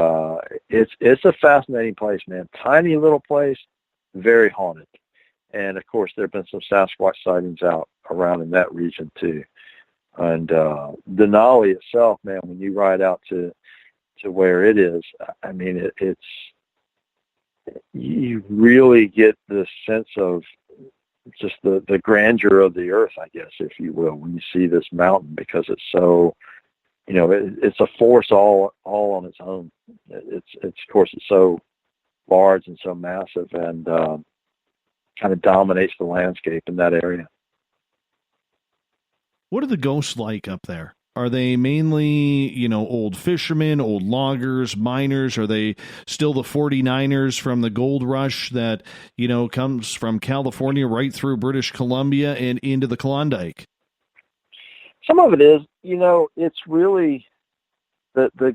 it's a fascinating place, man. Tiny little place, very haunted. And of course, there have been some Sasquatch sightings out around in that region too. And Denali itself, man, when you ride out to where it is, I mean, it's you really get this sense of just the grandeur of the earth, I guess, if you will, when you see this mountain, because it's so, it's a force all on its own. It's of course, it's so large and so massive, and kind of dominates the landscape in that area. What are the ghosts like up there? Are they mainly, old fishermen, old loggers, miners? Are they still the 49ers from the gold rush that, comes from California right through British Columbia and into the Klondike? Some of it is, it's really the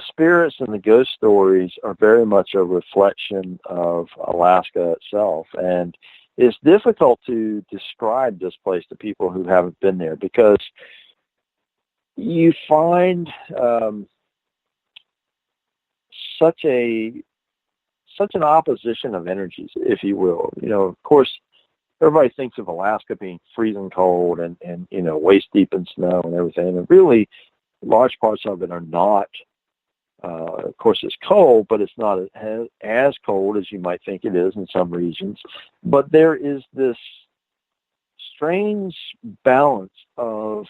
spirits and the ghost stories are very much a reflection of Alaska itself. And it's difficult to describe this place to people who haven't been there, because you find such an opposition of energies, if you will. Of course, everybody thinks of Alaska being freezing cold and waist deep in snow and everything. And really, large parts of it are not. Of course, it's cold, but it's not as cold as you might think it is in some regions. But there is this strange balance of,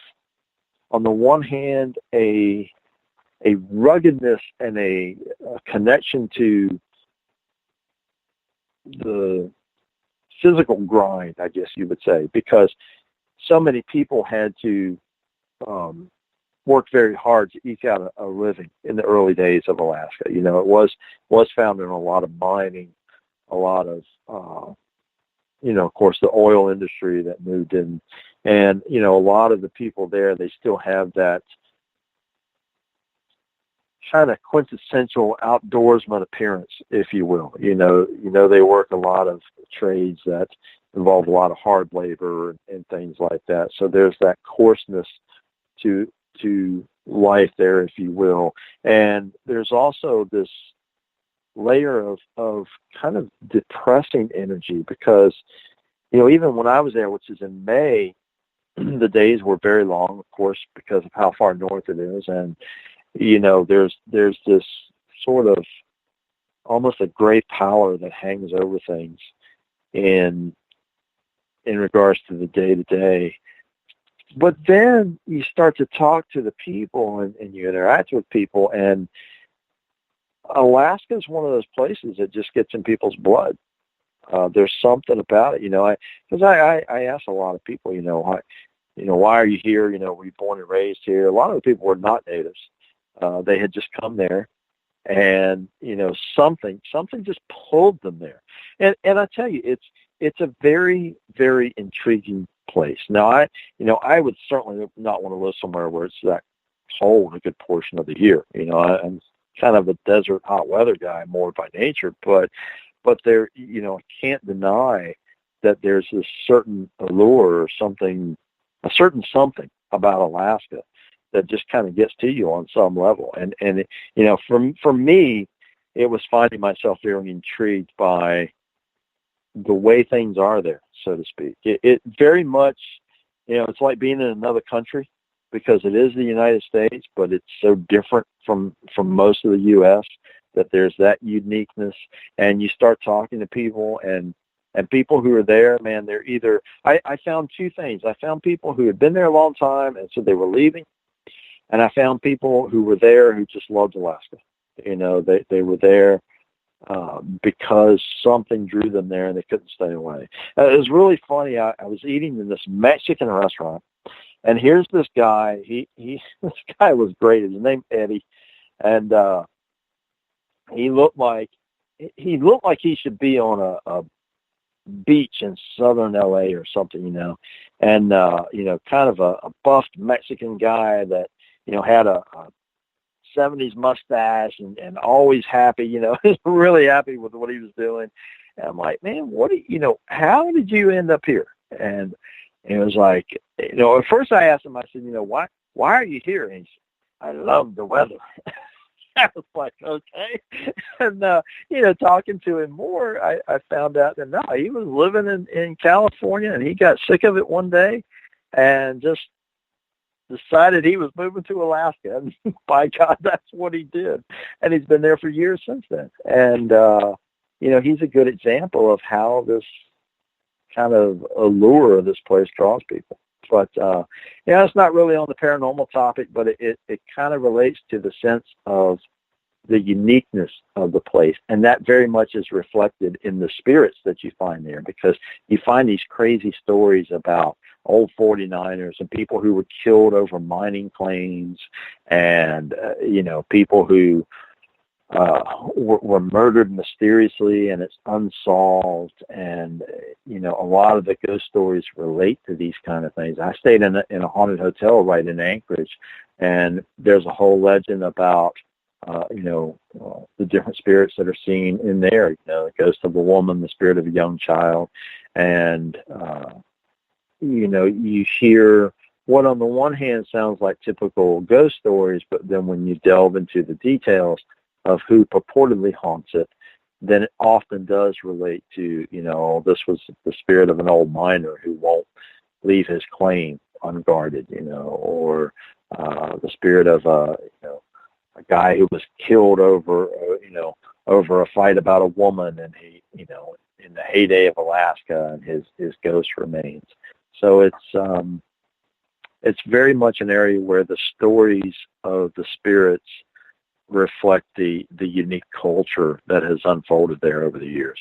on the one hand, a ruggedness and a connection to the physical grind, I guess you would say, because so many people had to work very hard to eke out a living in the early days of Alaska. It was found in a lot of mining, a lot of, of course, the oil industry that moved in. And, a lot of the people there, they still have that kind of quintessential outdoorsman appearance, if you will. They work a lot of trades that involve a lot of hard labor and things like that. So there's that coarseness to life there, if you will. And there's also this layer of kind of depressing energy, because, even when I was there, which is in May, the days were very long, of course, because of how far north it is. And, there's this sort of almost a gray pallor that hangs over things. in regards to the day-to-day. But then you start to talk to the people and you interact with people, and Alaska is one of those places that just gets in people's blood. There's something about it, because I ask a lot of people, why are you here? Were you born and raised here? A lot of the people were not natives. They had just come there, and something just pulled them there. And I tell you, it's a very, very intriguing place. Now, I would certainly not want to live somewhere where it's that cold a good portion of the year. I'm kind of a desert hot weather guy more by nature, but there, I can't deny that there's this certain allure or something, a certain something about Alaska that just kind of gets to you on some level. And for me, it was finding myself very intrigued by the way things are there, so to speak. It very much, it's like being in another country, because it is the United States, but it's so different from most of the U.S. that there's that uniqueness. And you start talking to people, and people who are there, man, they're either, I found two things. I found people who had been there a long time, and so they were leaving. And I found people who were there who just loved Alaska. They were there because something drew them there, and they couldn't stay away. It was really funny. I was eating in this Mexican restaurant, and here's this guy. This guy was great. His name Eddie, and he looked like he should be on a beach in southern LA or something, and kind of a buffed Mexican guy that had a 70s mustache and always happy, really happy with what he was doing. And I'm like, man, how did you end up here? And it was like, at first I asked him, I said, why are you here? And he said, I love the weather. I was like, okay. And, talking to him more, I found out that no, he was living in California, and he got sick of it one day and just decided he was moving to Alaska. And by God, that's what he did. And he's been there for years since then. And, he's a good example of how this kind of allure of this place draws people. But, it's not really on the paranormal topic, but it kind of relates to the sense of the uniqueness of the place. And that very much is reflected in the spirits that you find there, because you find these crazy stories about old 49ers and people who were killed over mining claims, and, people who were murdered mysteriously and it's unsolved. And, a lot of the ghost stories relate to these kind of things. I stayed in a haunted hotel right in Anchorage, and there's a whole legend about, the different spirits that are seen in there, the ghost of a woman, the spirit of a young child. And, you hear what on the one hand sounds like typical ghost stories, but then when you delve into the details of who purportedly haunts it, then it often does relate to, this was the spirit of an old miner who won't leave his claim unguarded, or the spirit of a guy who was killed over a fight about a woman, and he, in the heyday of Alaska, and his ghost remains. So it's very much an area where the stories of the spirits reflect the unique culture that has unfolded there over the years.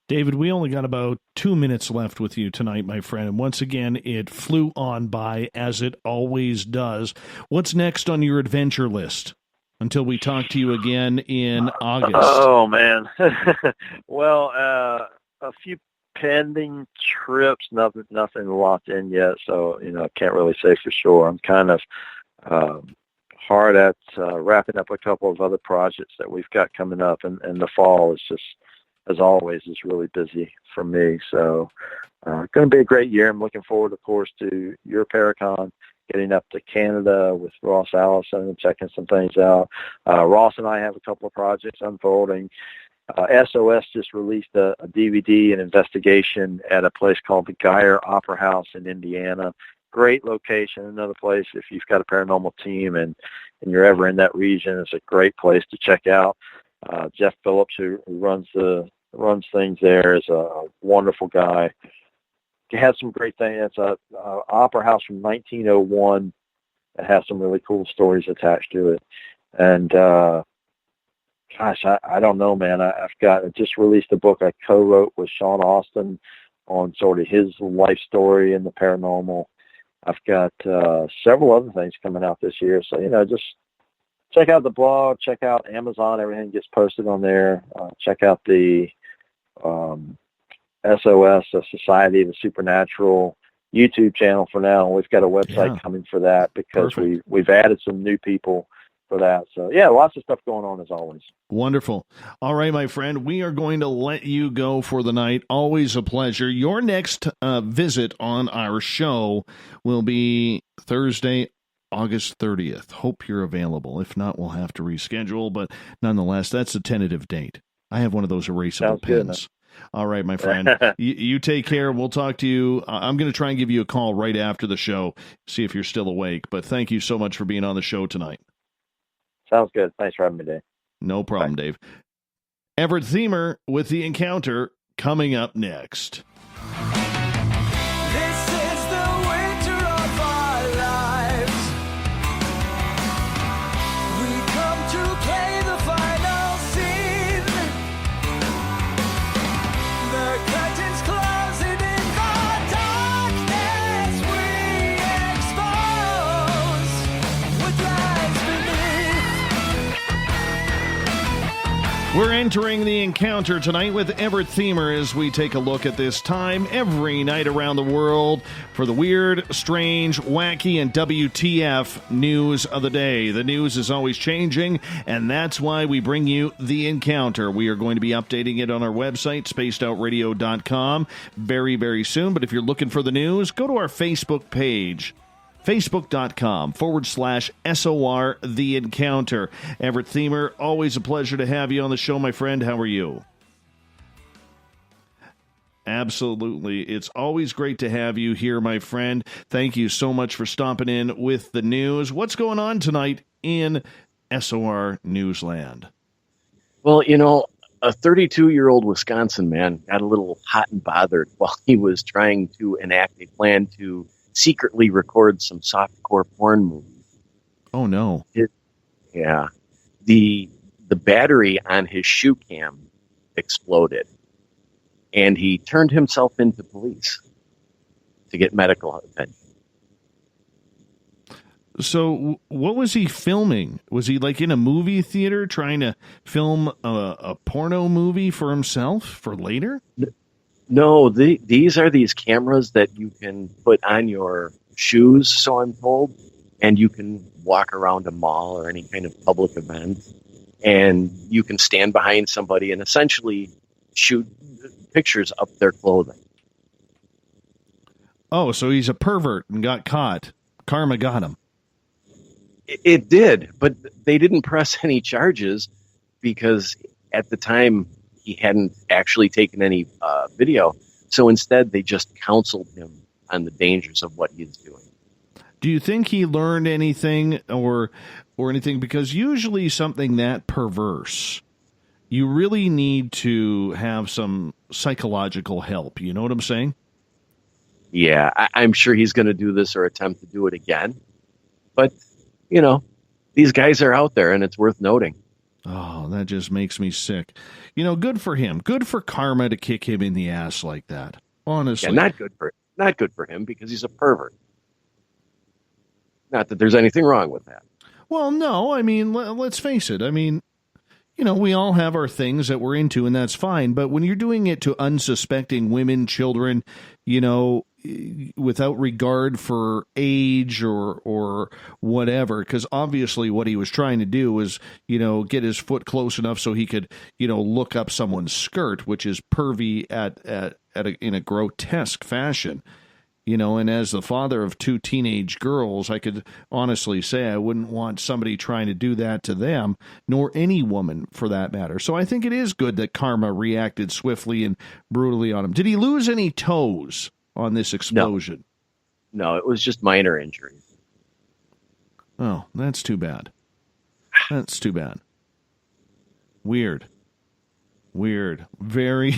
David, we only got about 2 minutes left with you tonight, my friend. And once again, it flew on by, as it always does. What's next on your adventure list until we talk to you again in August? Oh, man. Well, a few pending trips, nothing locked in yet. So, I can't really say for sure. I'm kind of hard at wrapping up a couple of other projects that we've got coming up. And the fall is just, as always, is really busy for me. So going to be a great year. I'm looking forward, of course, to your Paracon, getting up to Canada with Ross Allison and checking some things out. Ross and I have a couple of projects unfolding. SOS just released a DVD, an investigation at a place called the Geyer Opera House in Indiana. Great location, another place if you've got a paranormal team and you're ever in that region, it's a great place to check out. Jeff Phillips, who runs the runs things there, is a wonderful guy. He has some great things. It's a opera house from 1901 that has some really cool stories attached to it. And gosh, I don't know, man. I just released a book I co-wrote with Sean Austin on sort of his life story in the paranormal. I've got several other things coming out this year. So, just check out the blog, check out Amazon. Everything gets posted on there. Check out the SOS, the Society of the Supernatural YouTube channel for now. We've got a website coming for that because we've added some new people for that. So, yeah, lots of stuff going on as always. Wonderful. All right, my friend, we are going to let you go for the night. Always a pleasure. Your next visit on our show will be Thursday, August 30th. Hope you're available. If not, we'll have to reschedule, but nonetheless, that's a tentative date. I have one of those erasable pins. All right, my friend. you take care. We'll talk to you. I'm going to try and give you a call right after the show, see if you're still awake. But thank you so much for being on the show tonight. Sounds good. Thanks for having me, Dave. No problem, Dave. Everett Thiemer with The Encounter coming up next. This is the winter of our lives. We come to play the final scene. The curtains closing in the darkness we expose what lies beneath. We're entering The Encounter tonight with Everett Thiemer as we take a look at this time every night around the world for the weird, strange, wacky, and WTF news of the day. The news is always changing, and that's why we bring you The Encounter. We are going to be updating it on our website, spacedoutradio.com, very, very soon. But if you're looking for the news, go to our Facebook page. Facebook.com/SOR The Encounter. Everett Thiemer, always a pleasure to have you on the show, my friend. How are you? Absolutely. It's always great to have you here, my friend. Thank you so much for stopping in with the news. What's going on tonight in SOR Newsland? Well, a 32-year-old Wisconsin man got a little hot and bothered while he was trying to enact a plan to secretly record some softcore porn movies. Oh, no. Yeah. The battery on his shoe cam exploded, and he turned himself into police to get medical attention. So what was he filming? Was he like in a movie theater trying to film a porno movie for himself for later? No, these are these cameras that you can put on your shoes, so I'm told, and you can walk around a mall or any kind of public event, and you can stand behind somebody and essentially shoot pictures up their clothing. Oh, so he's a pervert and got caught. Karma got him. It did, but they didn't press any charges because at the time he hadn't actually taken any video. So instead, they just counseled him on the dangers of what he's doing. Do you think he learned anything or anything? Because usually something that perverse, you really need to have some psychological help. You know what I'm saying? Yeah, I'm sure he's going to do this or attempt to do it again. But, these guys are out there, and it's worth noting. Oh, that just makes me sick. Good for him. Good for karma to kick him in the ass like that. Honestly. Yeah, not good for him because he's a pervert. Not that there's anything wrong with that. Well, no, I mean, let's face it. I mean, we all have our things that we're into, and that's fine. But when you're doing it to unsuspecting women, children, without regard for age or whatever, because obviously what he was trying to do was, get his foot close enough so he could, look up someone's skirt, which is pervy in a grotesque fashion. And as the father of two teenage girls, I could honestly say I wouldn't want somebody trying to do that to them, nor any woman for that matter. So I think it is good that karma reacted swiftly and brutally on him. Did he lose any toes on this explosion? No, it was just minor injuries. Oh, that's too bad. That's too bad. Weird. Weird. Very.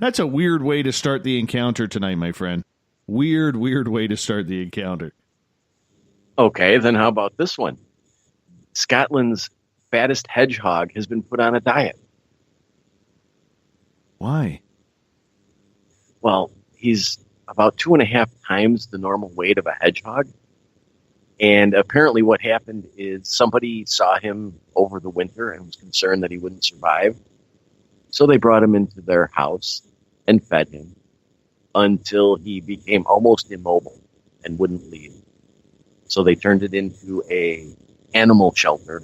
That's a weird way to start the encounter tonight, my friend. Weird way to start the encounter. Okay, then how about this one? Scotland's fattest hedgehog has been put on a diet. Why? Well, he's about 2.5 times the normal weight of a hedgehog. And apparently what happened is somebody saw him over the winter and was concerned that he wouldn't survive. So they brought him into their house and fed him until he became almost immobile and wouldn't leave. So they turned it into an animal shelter,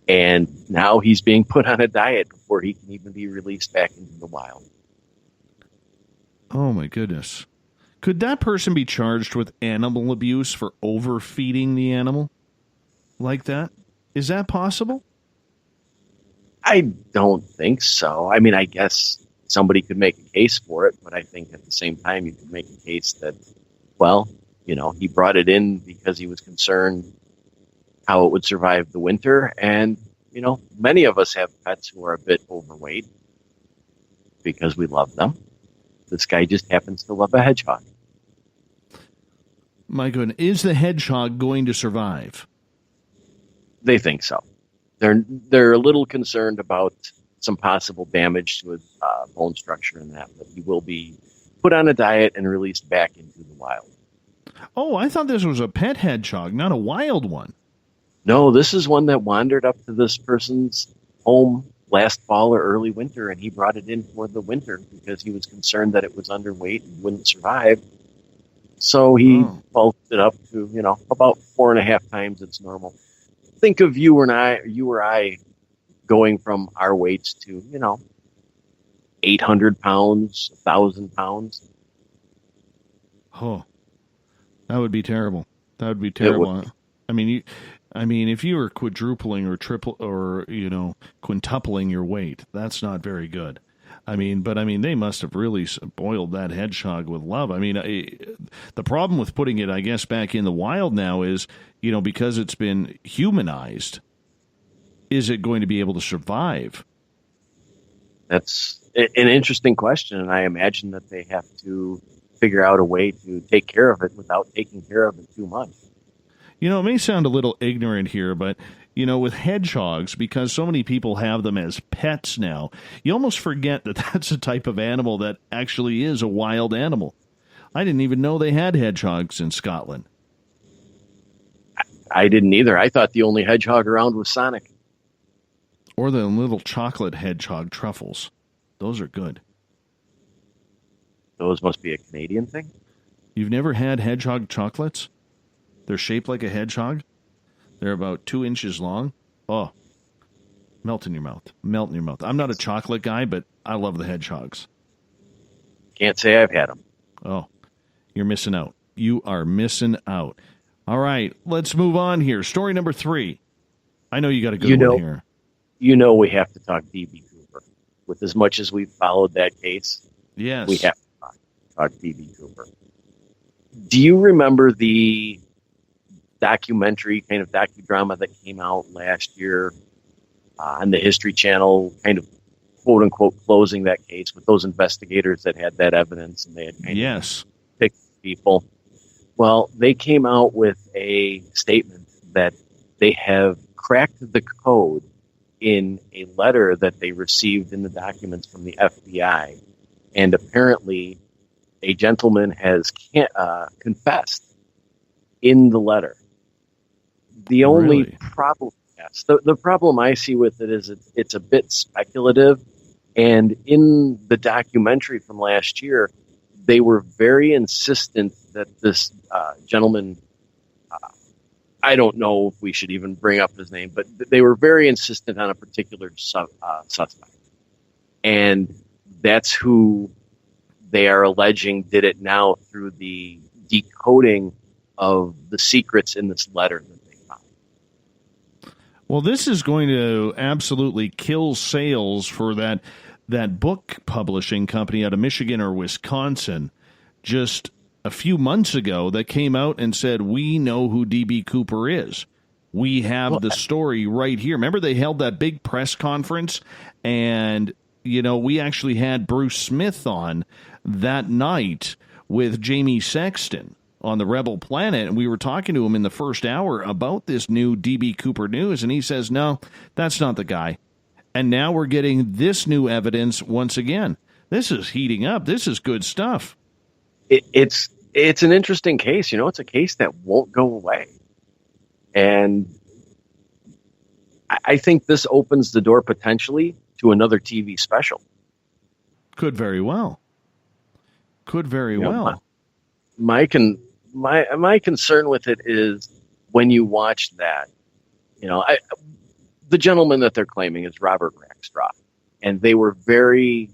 and now he's being put on a diet before he can even be released back into the wild. Oh, my goodness. Could that person be charged with animal abuse for overfeeding the animal like that? Is that possible? I don't think so. I mean, I guess somebody could make a case for it, but I think at the same time you could make a case that, well, he brought it in because he was concerned how it would survive the winter. And, many of us have pets who are a bit overweight because we love them. This guy just happens to love a hedgehog. My goodness. Is the hedgehog going to survive? They think so. They're a little concerned about some possible damage to his bone structure and that, but he will be put on a diet and released back into the wild. Oh, I thought this was a pet hedgehog, not a wild one. No, this is one that wandered up to this person's home last fall or early winter, and he brought it in for the winter because he was concerned that it was underweight and wouldn't survive. So he bulked it up to, about 4.5 times its normal. Think of you or I going from our weights to, 800 pounds, 1,000 pounds. Oh, that would be terrible. That would be terrible. I mean, if you were quadrupling or quintupling your weight, that's not very good. But they must have really boiled that hedgehog with love. The problem with putting it, I guess, back in the wild now is, because it's been humanized, is it going to be able to survive? That's an interesting question, and I imagine that they have to figure out a way to take care of it without taking care of it too much. It may sound a little ignorant here, but, with hedgehogs, because so many people have them as pets now, you almost forget that that's a type of animal that actually is a wild animal. I didn't even know they had hedgehogs in Scotland. I didn't either. I thought the only hedgehog around was Sonic. Or the little chocolate hedgehog truffles. Those are good. Those must be a Canadian thing? You've never had hedgehog chocolates? They're shaped like a hedgehog. They're about 2 inches long. Oh, melt in your mouth. Melt in your mouth. I'm not a chocolate guy, but I love the hedgehogs. Can't say I've had them. Oh, you're missing out. You are missing out. All right, let's move on here. Story number 3. I know you got a good one here. We have to talk D.B. Cooper. With as much as we've followed that case, yes, we have to talk D.B. Cooper. Do you remember the documentary, kind of docudrama that came out last year on the History Channel, kind of quote-unquote closing that case with those investigators that had that evidence and they had kind of picked people? Well, they came out with a statement that they have cracked the code in a letter that they received in the documents from the FBI. And apparently a gentleman has confessed in the letter. The only problem, the problem I see with it is it's a bit speculative. And in the documentary from last year, they were very insistent that this gentleman, I don't know if we should even bring up his name, but they were very insistent on a particular suspect. And that's who they are alleging did it now through the decoding of the secrets in this letter that they found. Well, this is going to absolutely kill sales for that book publishing company out of Michigan or Wisconsin just a few months ago that came out and said, we know who D.B. Cooper is. We have the story right here. Remember, they held that big press conference, and, we actually had Bruce Smith on that night with Jamie Sexton on the Rebel Planet, and we were talking to him in the first hour about this new D.B. Cooper news, and he says, no, that's not the guy. And now we're getting this new evidence once again. This is heating up. This is good stuff. It's an interesting case. It's a case that won't go away. And I think this opens the door potentially to another TV special. Could very well. My concern with it is when you watch that, the gentleman that they're claiming is Robert Rackstraw, and they were really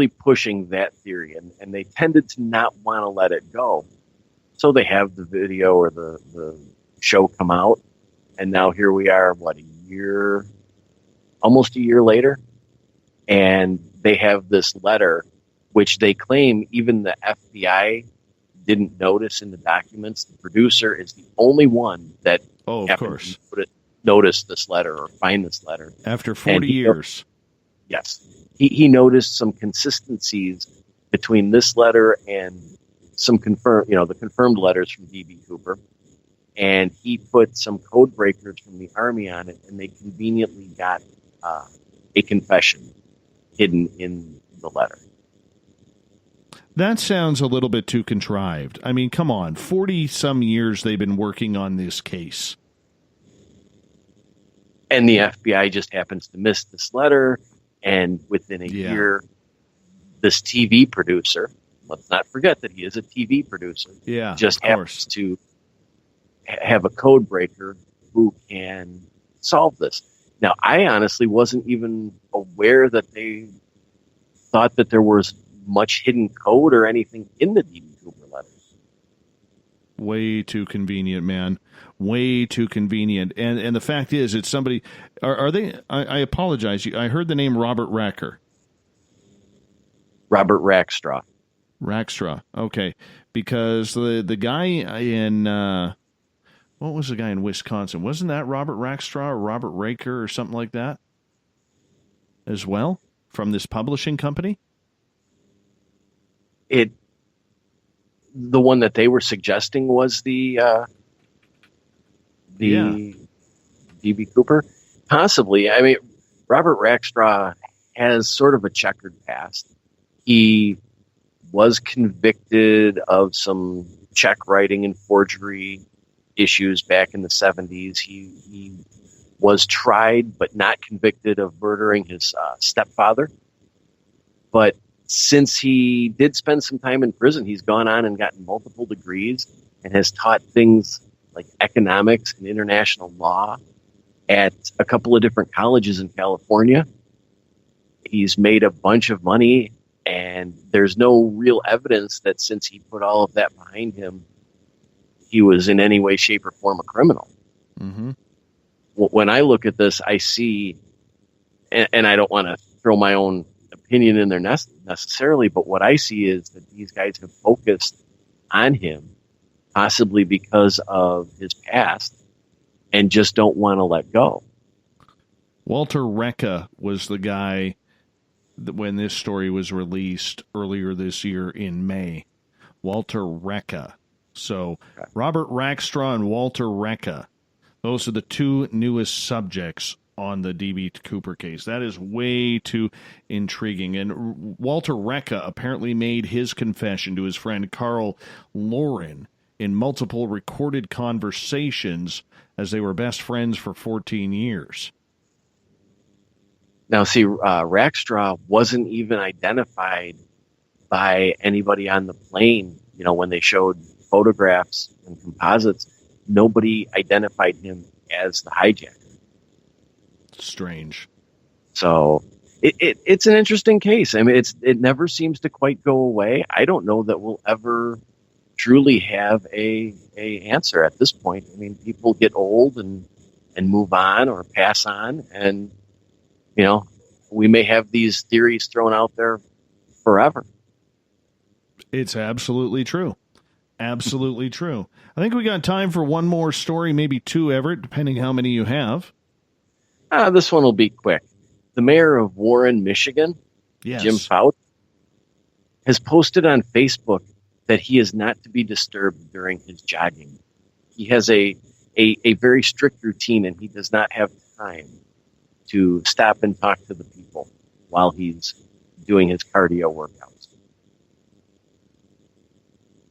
pushing that theory, and they tended to not want to let it go. So they have the video or the show come out, and now here we are, almost a year later, and they have this letter, which they claim even the FBI didn't notice in the documents. The producer is the only one that happened to notice this letter or find this letter. After 40 years. Yes. He noticed some consistencies between this letter and some the confirmed letters from D.B. Cooper. And he put some code breakers from the Army on it, and they conveniently got a confession hidden in the letter. That sounds a little bit too contrived. I mean, come on, 40-some years they've been working on this case. And the FBI just happens to miss this letter, and within a year, this TV producer, let's not forget that he is a TV producer, just happens to have a code breaker who can solve this. Now, I honestly wasn't even aware that they thought that there was much hidden code or anything in the D.B. Cooper letters. Way too convenient, man. Way too convenient. And the fact is, it's somebody. Are they? I apologize. I heard the name Robert Racker. Robert Rackstraw. Rackstraw. Okay, because the guy in what was the guy in Wisconsin? Wasn't that Robert Rackstraw or Robert Raker or something like that? As well, from this publishing company. The one that they were suggesting was the D.B. Cooper, possibly. I mean, Robert Rackstraw has sort of a checkered past. He was convicted of some check writing and forgery issues back in the 70s. He was tried but not convicted of murdering his stepfather. But since he did spend some time in prison, he's gone on and gotten multiple degrees and has taught things like economics and international law at a couple of different colleges in California. He's made a bunch of money, and there's no real evidence that since he put all of that behind him, he was in any way, shape, or form a criminal. Mm-hmm. When I look at this, I see, and I don't want to throw my own opinion in there necessarily, but what I see is that these guys have focused on him, possibly because of his past, and just don't want to let go. Walter Recca was the guy that when this story was released earlier this year in May. Walter Recca. So Robert Rackstraw and Walter Recca, those are the two newest subjects on the D.B. Cooper case. That is way too intriguing. And Walter Recca apparently made his confession to his friend Carl Lauren in multiple recorded conversations as they were best friends for 14 years. Now, see, Rackstraw wasn't even identified by anybody on the plane. When they showed photographs and composites, nobody identified him as the hijacker. Strange. So it's an interesting case. I mean, it never seems to quite go away. I don't know that we'll ever truly have a answer at this point. I mean, people get old and move on or pass on, and we may have these theories thrown out there forever. It's absolutely true. Absolutely true. I think we got time for one more story, maybe two, Everett, depending how many you have. This one will be quick. The mayor of Warren, Michigan, Yes. Jim Fouts, has posted on Facebook that he is not to be disturbed during his jogging. He has a very strict routine, and he does not have time to stop and talk to the people while he's doing his cardio workouts.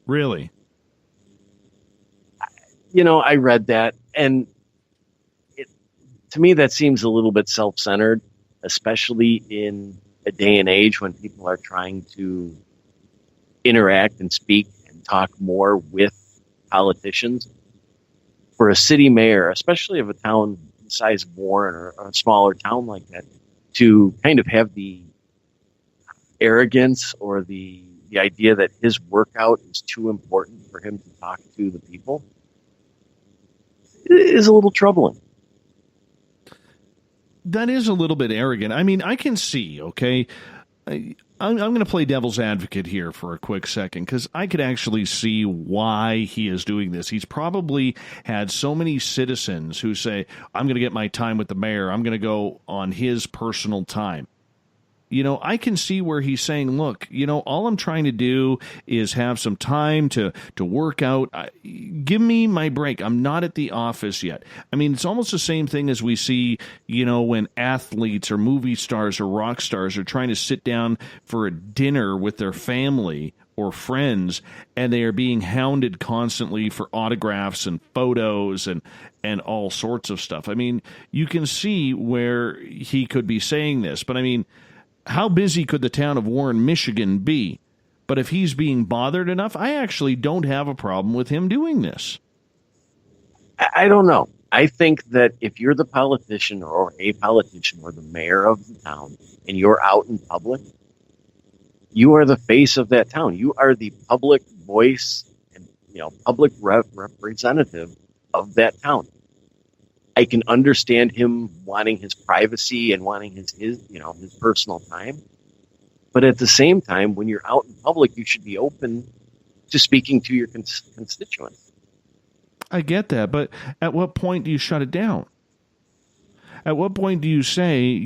Really? I read that, and to me that seems a little bit self-centered, especially in a day and age when people are trying to interact and speak and talk more with politicians. For a city mayor, especially of a town the size of Warren or a smaller town like that, to kind of have the arrogance or the idea that his workout is too important for him to talk to the people is a little troubling. That is a little bit arrogant. I mean, I can see, okay, I'm going to play devil's advocate here for a quick second, because I could actually see why he is doing this. He's probably had so many citizens who say, I'm going to get my time with the mayor. I'm going to go on his personal time. I can see where he's saying, look, all I'm trying to do is have some time to work out. Give me my break. I'm not at the office yet. I mean, it's almost the same thing as we see, when athletes or movie stars or rock stars are trying to sit down for a dinner with their family or friends, and they are being hounded constantly for autographs and photos and all sorts of stuff. I mean, you can see where he could be saying this, but I mean, how busy could the town of Warren, Michigan be? But if he's being bothered enough, I actually don't have a problem with him doing this. I don't know. I think that if you're the politician or a politician or the mayor of the town and you're out in public, you are the face of that town. You are the public voice and public representative of that town. I can understand him wanting his privacy and wanting his personal time. But at the same time, when you're out in public, you should be open to speaking to your constituents. I get that, but at what point do you shut it down? At what point do you say,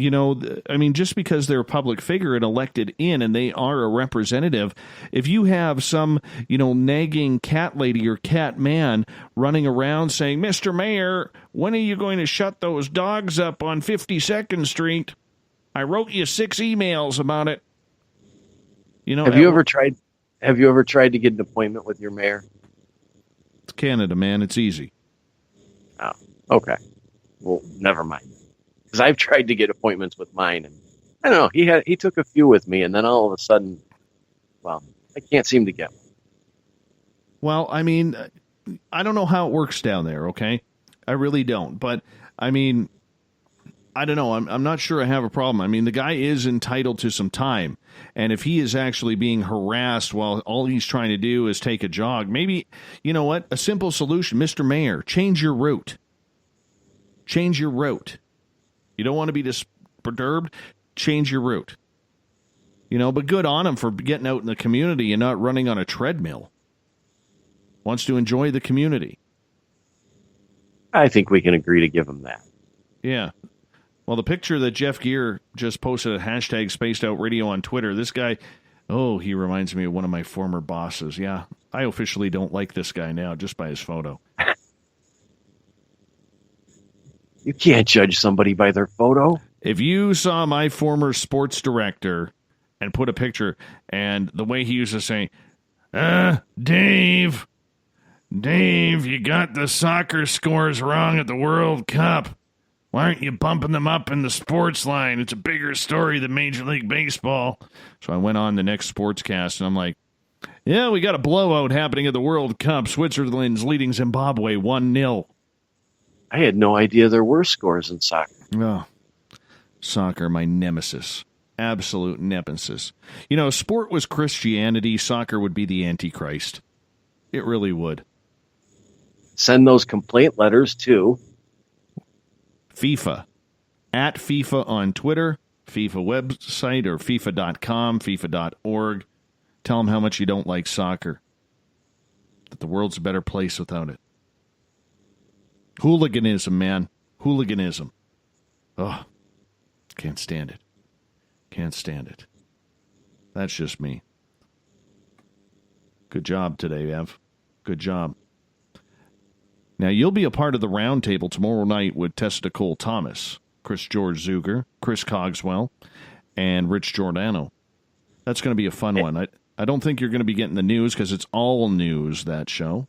just because they're a public figure and elected in and they are a representative, if you have some, nagging cat lady or cat man running around saying, Mr. Mayor, when are you going to shut those dogs up on 52nd Street? I wrote you 6 emails about it. Have you ever tried to get an appointment with your mayor? It's Canada, man. It's easy. Oh, okay. Well, never mind. Because I've tried to get appointments with mine, and I don't know. He took a few with me, and then all of a sudden, I can't seem to get one. Well, I mean, I don't know how it works down there. Okay, I really don't. But I mean, I don't know. I'm not sure I have a problem. I mean, the guy is entitled to some time, and if he is actually being harassed while all he's trying to do is take a jog, maybe a simple solution, Mr. Mayor, change your route. Change your route. You don't want to be disturbed? Change your route. But good on him for getting out in the community and not running on a treadmill. Wants to enjoy the community. I think we can agree to give him that. Yeah. Well, the picture that Jeff Gear just posted at hashtag Spaced Out Radio on Twitter, this guy, he reminds me of one of my former bosses. Yeah, I officially don't like this guy now just by his photo. You can't judge somebody by their photo. If you saw my former sports director and put a picture, and the way he used to say, Dave, you got the soccer scores wrong at the World Cup. Why aren't you bumping them up in the sports line? It's a bigger story than Major League Baseball. So I went on the next sportscast, and I'm like, yeah, we got a blowout happening at the World Cup. Switzerland's leading Zimbabwe 1-0. I had no idea there were scores in soccer. Oh, soccer, my nemesis. Absolute nemesis. Sport was Christianity. Soccer would be the Antichrist. It really would. Send those complaint letters to FIFA. At FIFA on Twitter, FIFA website, or FIFA.com, FIFA.org. Tell them how much you don't like soccer. that the world's a better place without it. Hooliganism, man. Hooliganism. Oh, can't stand it. Can't stand it. That's just me. Good job today, Ev. Good job. Now, you'll be a part of the roundtable tomorrow night with Tessa Nicole Thomas, Chris George Zuger, Chris Cogswell, and Rich Giordano. That's going to be a fun one. I don't think you're going to be getting the news because it's all news, that show.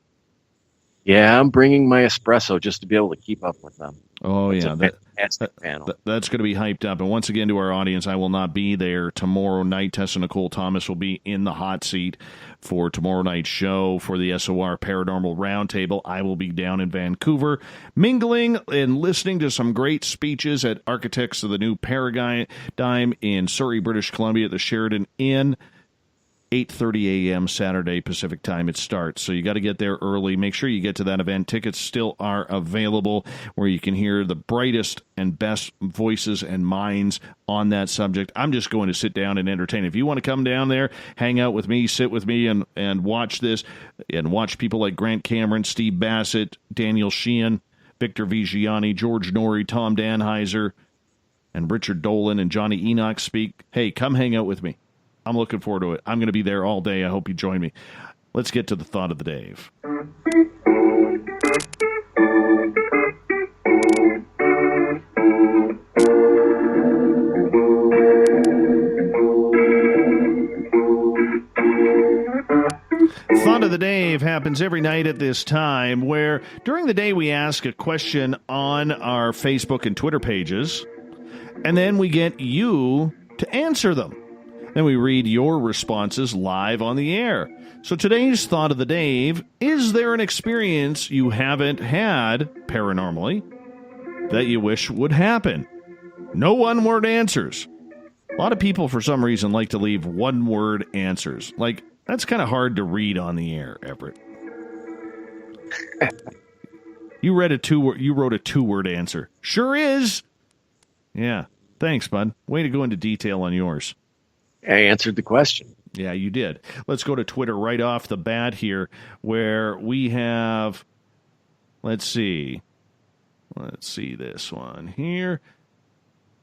Yeah, I'm bringing my espresso just to be able to keep up with them. Oh, It's yeah. a fantastic panel. That's going to be hyped up. And once again, to our audience, I will not be there tomorrow night. Tessa Nicole Thomas will be in the hot seat for tomorrow night's show for the SOR Paranormal Roundtable. I will be down in Vancouver, mingling and listening to some great speeches at Architects of the New Paradigm in Surrey, British Columbia at the Sheridan Inn. 8:30 a.m. Saturday Pacific time it starts. So you got to get there early. Make sure you get to that event. Tickets still are available where you can hear the brightest and best voices and minds on that subject. I'm just going to sit down and entertain. If you want to come down there, hang out with me, sit with me, and watch this, and watch people like Grant Cameron, Steve Bassett, Daniel Sheehan, Victor Vigiani, George Norrie, Tom Danheiser, and Richard Dolan and Johnny Enoch speak, hey, come hang out with me. I'm looking forward to it. I'm going to be there all day. I hope you join me. Let's get to the thought of the day. Thought of the day happens every night at this time, where during the day we ask a question on our Facebook and Twitter pages, and then we get you to answer them. Then we read your responses live on the air. So today's thought of the day, is there an experience you haven't had paranormally that you wish would happen? No one-word answers. A lot of people, for some reason, like to leave one-word answers. Like, that's kind of hard to read on the air, Everett. You wrote a two-word answer. Sure is. Yeah. Thanks, bud. Way to go into detail on yours. I answered the question. Yeah, you did. Let's go to Twitter right off the bat here, where we have, let's see this one here.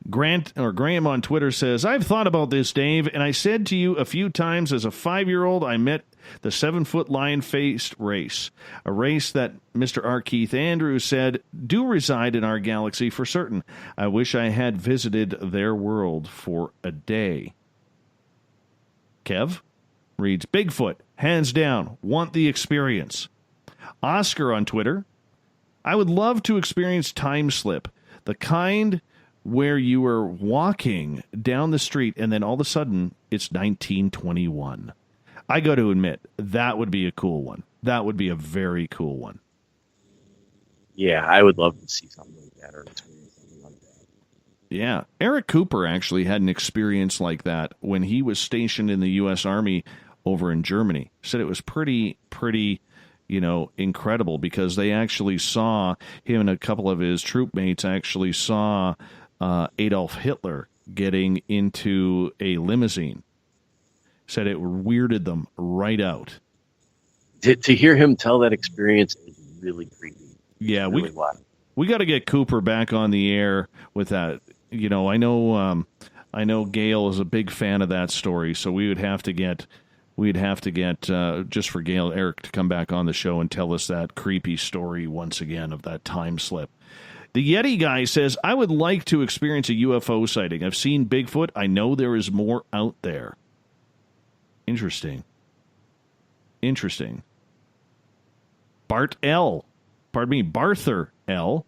Graham on Twitter says, I've thought about this, Dave, and I said to you a few times as a 5-year-old, I met the 7-foot lion-faced race, a race that Mr. R. Keith Andrews said do reside in our galaxy for certain. I wish I had visited their world for a day. Kev reads, Bigfoot, hands down, want the experience. Oscar on Twitter, I would love to experience time slip, the kind where you are walking down the street and then all of a sudden it's 1921. I got to admit, that would be a cool one. That would be a very cool one. Yeah, I would love to see something like that or experience something like that. Yeah. Eric Cooper actually had an experience like that when he was stationed in the U.S. Army over in Germany. Said it was pretty, incredible because they actually saw, him and a couple of his troop mates actually saw Adolf Hitler getting into a limousine. Said it weirded them right out. To hear him tell that experience is really creepy. Yeah, really we got to get Cooper back on the air with that. I know Gail is a big fan of that story, so we'd have to get just for Gail, Eric to come back on the show and tell us that creepy story once again of that time slip. The Yeti guy says, I would like to experience a UFO sighting. I've seen Bigfoot. I know there is more out there. Interesting. Barther L.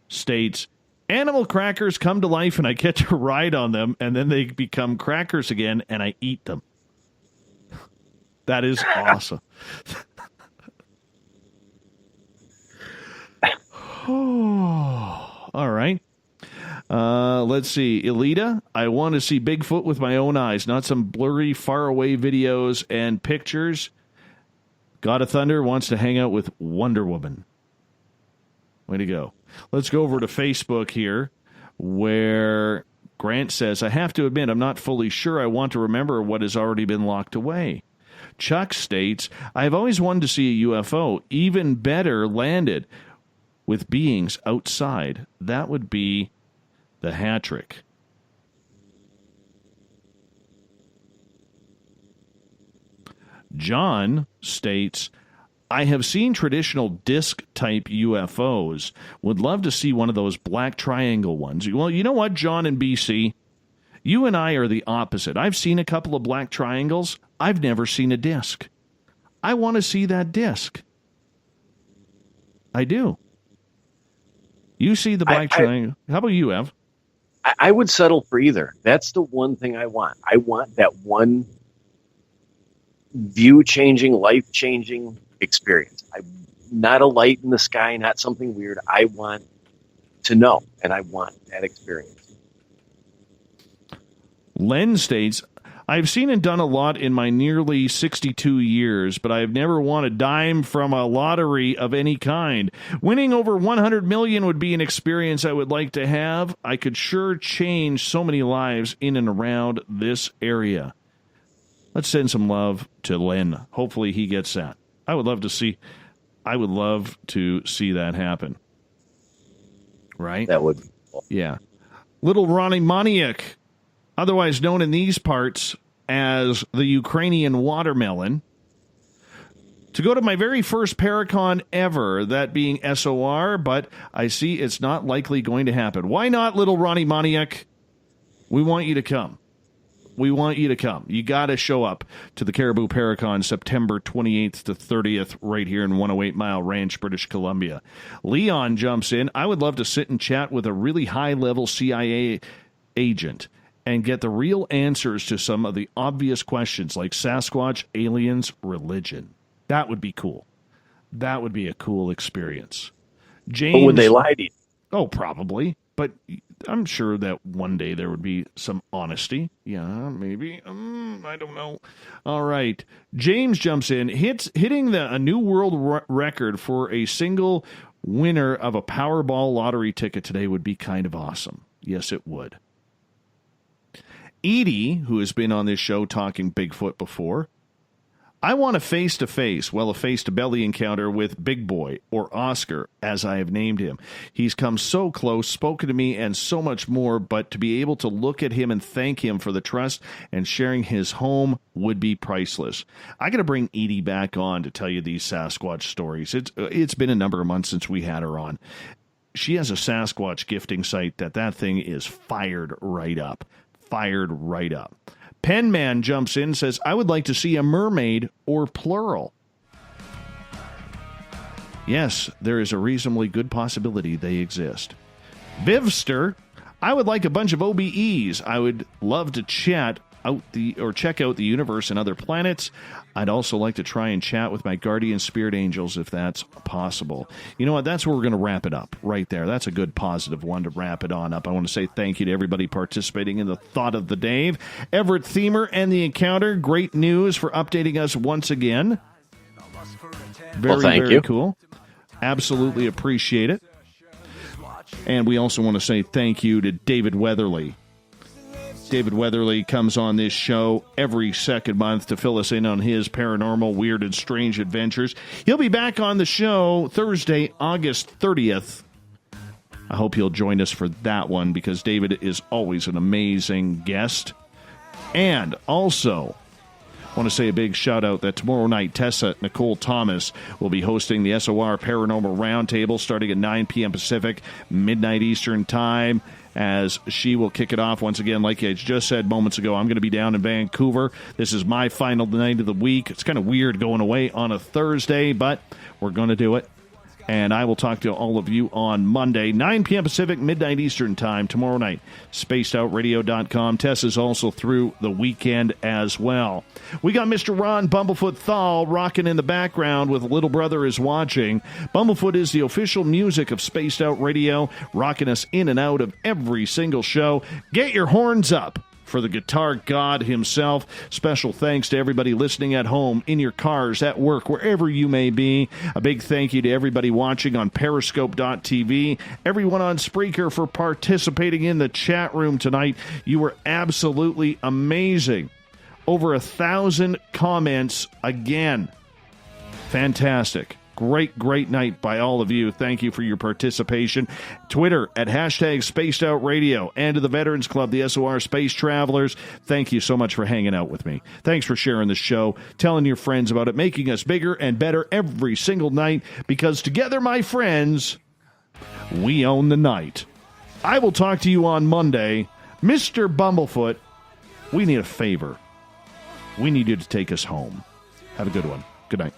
states, animal crackers come to life and I catch a ride on them and then they become crackers again and I eat them. That is awesome. All right. Let's see. Elita, I want to see Bigfoot with my own eyes, not some blurry, faraway videos and pictures. God of Thunder wants to hang out with Wonder Woman. Way to go. Let's go over to Facebook here, where Grant says, I have to admit, I'm not fully sure I want to remember what has already been locked away. Chuck states, I've always wanted to see a UFO, even better landed with beings outside. That would be the hat trick. John states, I have seen traditional disc-type UFOs. Would love to see one of those black triangle ones. Well, you know what, John in BC? You and I are the opposite. I've seen a couple of black triangles. I've never seen a disc. I want to see that disc. I do. You see the black triangle. How about you, Ev? I would settle for either. That's the one thing I want. I want that one view-changing, life-changing experience. Not a light in the sky, not something weird. I want to know, and I want that experience. Len states, I've seen and done a lot in my nearly 62 years, but I've never won a dime from a lottery of any kind. Winning over 100 million would be an experience I would like to have. I could sure change so many lives in and around this area. Let's send some love to Len. Hopefully he gets that. I would love to see that happen. Right? That would be cool. Yeah. Little Ronnie Moniak, otherwise known in these parts as the Ukrainian watermelon, to go to my very first Paracon ever, that being SOR, but I see it's not likely going to happen. Why not, little Ronnie Moniak? We want you to come. We want you to come. You got to show up to the Caribou Paracon September 28th to 30th right here in 108 Mile Ranch, British Columbia. Leon jumps in. I would love to sit and chat with a really high-level CIA agent and get the real answers to some of the obvious questions like Sasquatch, aliens, religion. That would be cool. That would be a cool experience. James, but would they lie to you? Oh, probably. But I'm sure that one day there would be some honesty. Yeah, maybe. I don't know. All right. James jumps in. Hitting a new world record for a single winner of a Powerball lottery ticket today would be kind of awesome. Yes, it would. Edie, who has been on this show talking Bigfoot before, I want a face-to-face, a face-to-belly encounter with Big Boy, or Oscar, as I have named him. He's come so close, spoken to me, and so much more, but to be able to look at him and thank him for the trust and sharing his home would be priceless. I got to bring Edie back on to tell you these Sasquatch stories. It's been a number of months since we had her on. She has a Sasquatch gifting site that thing is fired right up. Fired right up. Penman jumps in and says, I would like to see a mermaid or plural. Yes, there is a reasonably good possibility they exist. Vivster, I would like a bunch of OBEs. I would love to check out the universe and other planets. I'd also like to try and chat with my guardian spirit angels if that's possible. You know what? That's where we're going to wrap it up right there. That's a good positive one to wrap it on up. I want to say thank you to everybody participating in the Thought of the Dave. Everett Themer and the Encounter, great news for updating us once again. Very cool. Absolutely appreciate it. And we also want to say thank you to David Weatherly. David Weatherly comes on this show every second month to fill us in on his paranormal, weird, and strange adventures. He'll be back on the show Thursday, August 30th. I hope you'll join us for that one because David is always an amazing guest. And also, I want to say a big shout-out that tomorrow night, Tessa Nicole Thomas will be hosting the SOR Paranormal Roundtable starting at 9 p.m. Pacific, midnight Eastern Time, as she will kick it off once again. Like I just said moments ago, I'm going to be down in Vancouver. This is my final night of the week. It's kind of weird going away on a Thursday, but we're going to do it. And I will talk to all of you on Monday, 9 p.m. Pacific, midnight Eastern Time, tomorrow night. SpacedOutRadio.com. Tess is also through the weekend as well. We got Mr. Ron Bumblefoot Thal rocking in the background with Little Brother is Watching. Bumblefoot is the official music of Spaced Out Radio, rocking us in and out of every single show. Get your horns up for the guitar god himself. Special thanks to everybody listening at home, in your cars, at work, wherever you may be. A big thank you to everybody watching on Periscope.tv, everyone on Spreaker for participating in the chat room tonight. You were absolutely amazing. Over 1,000 comments again. Fantastic. Great night by all of you. Thank you for your participation. Twitter at hashtag Spaced Out Radio, and to the Veterans Club, the SOR Space Travelers. Thank you so much for hanging out with me. Thanks for sharing the show, telling your friends about it, making us bigger and better every single night, because together, my friends, we own the night. I will talk to you on Monday. Mr. Bumblefoot, we need a favor. We need you to take us home. Have a good one. Good night.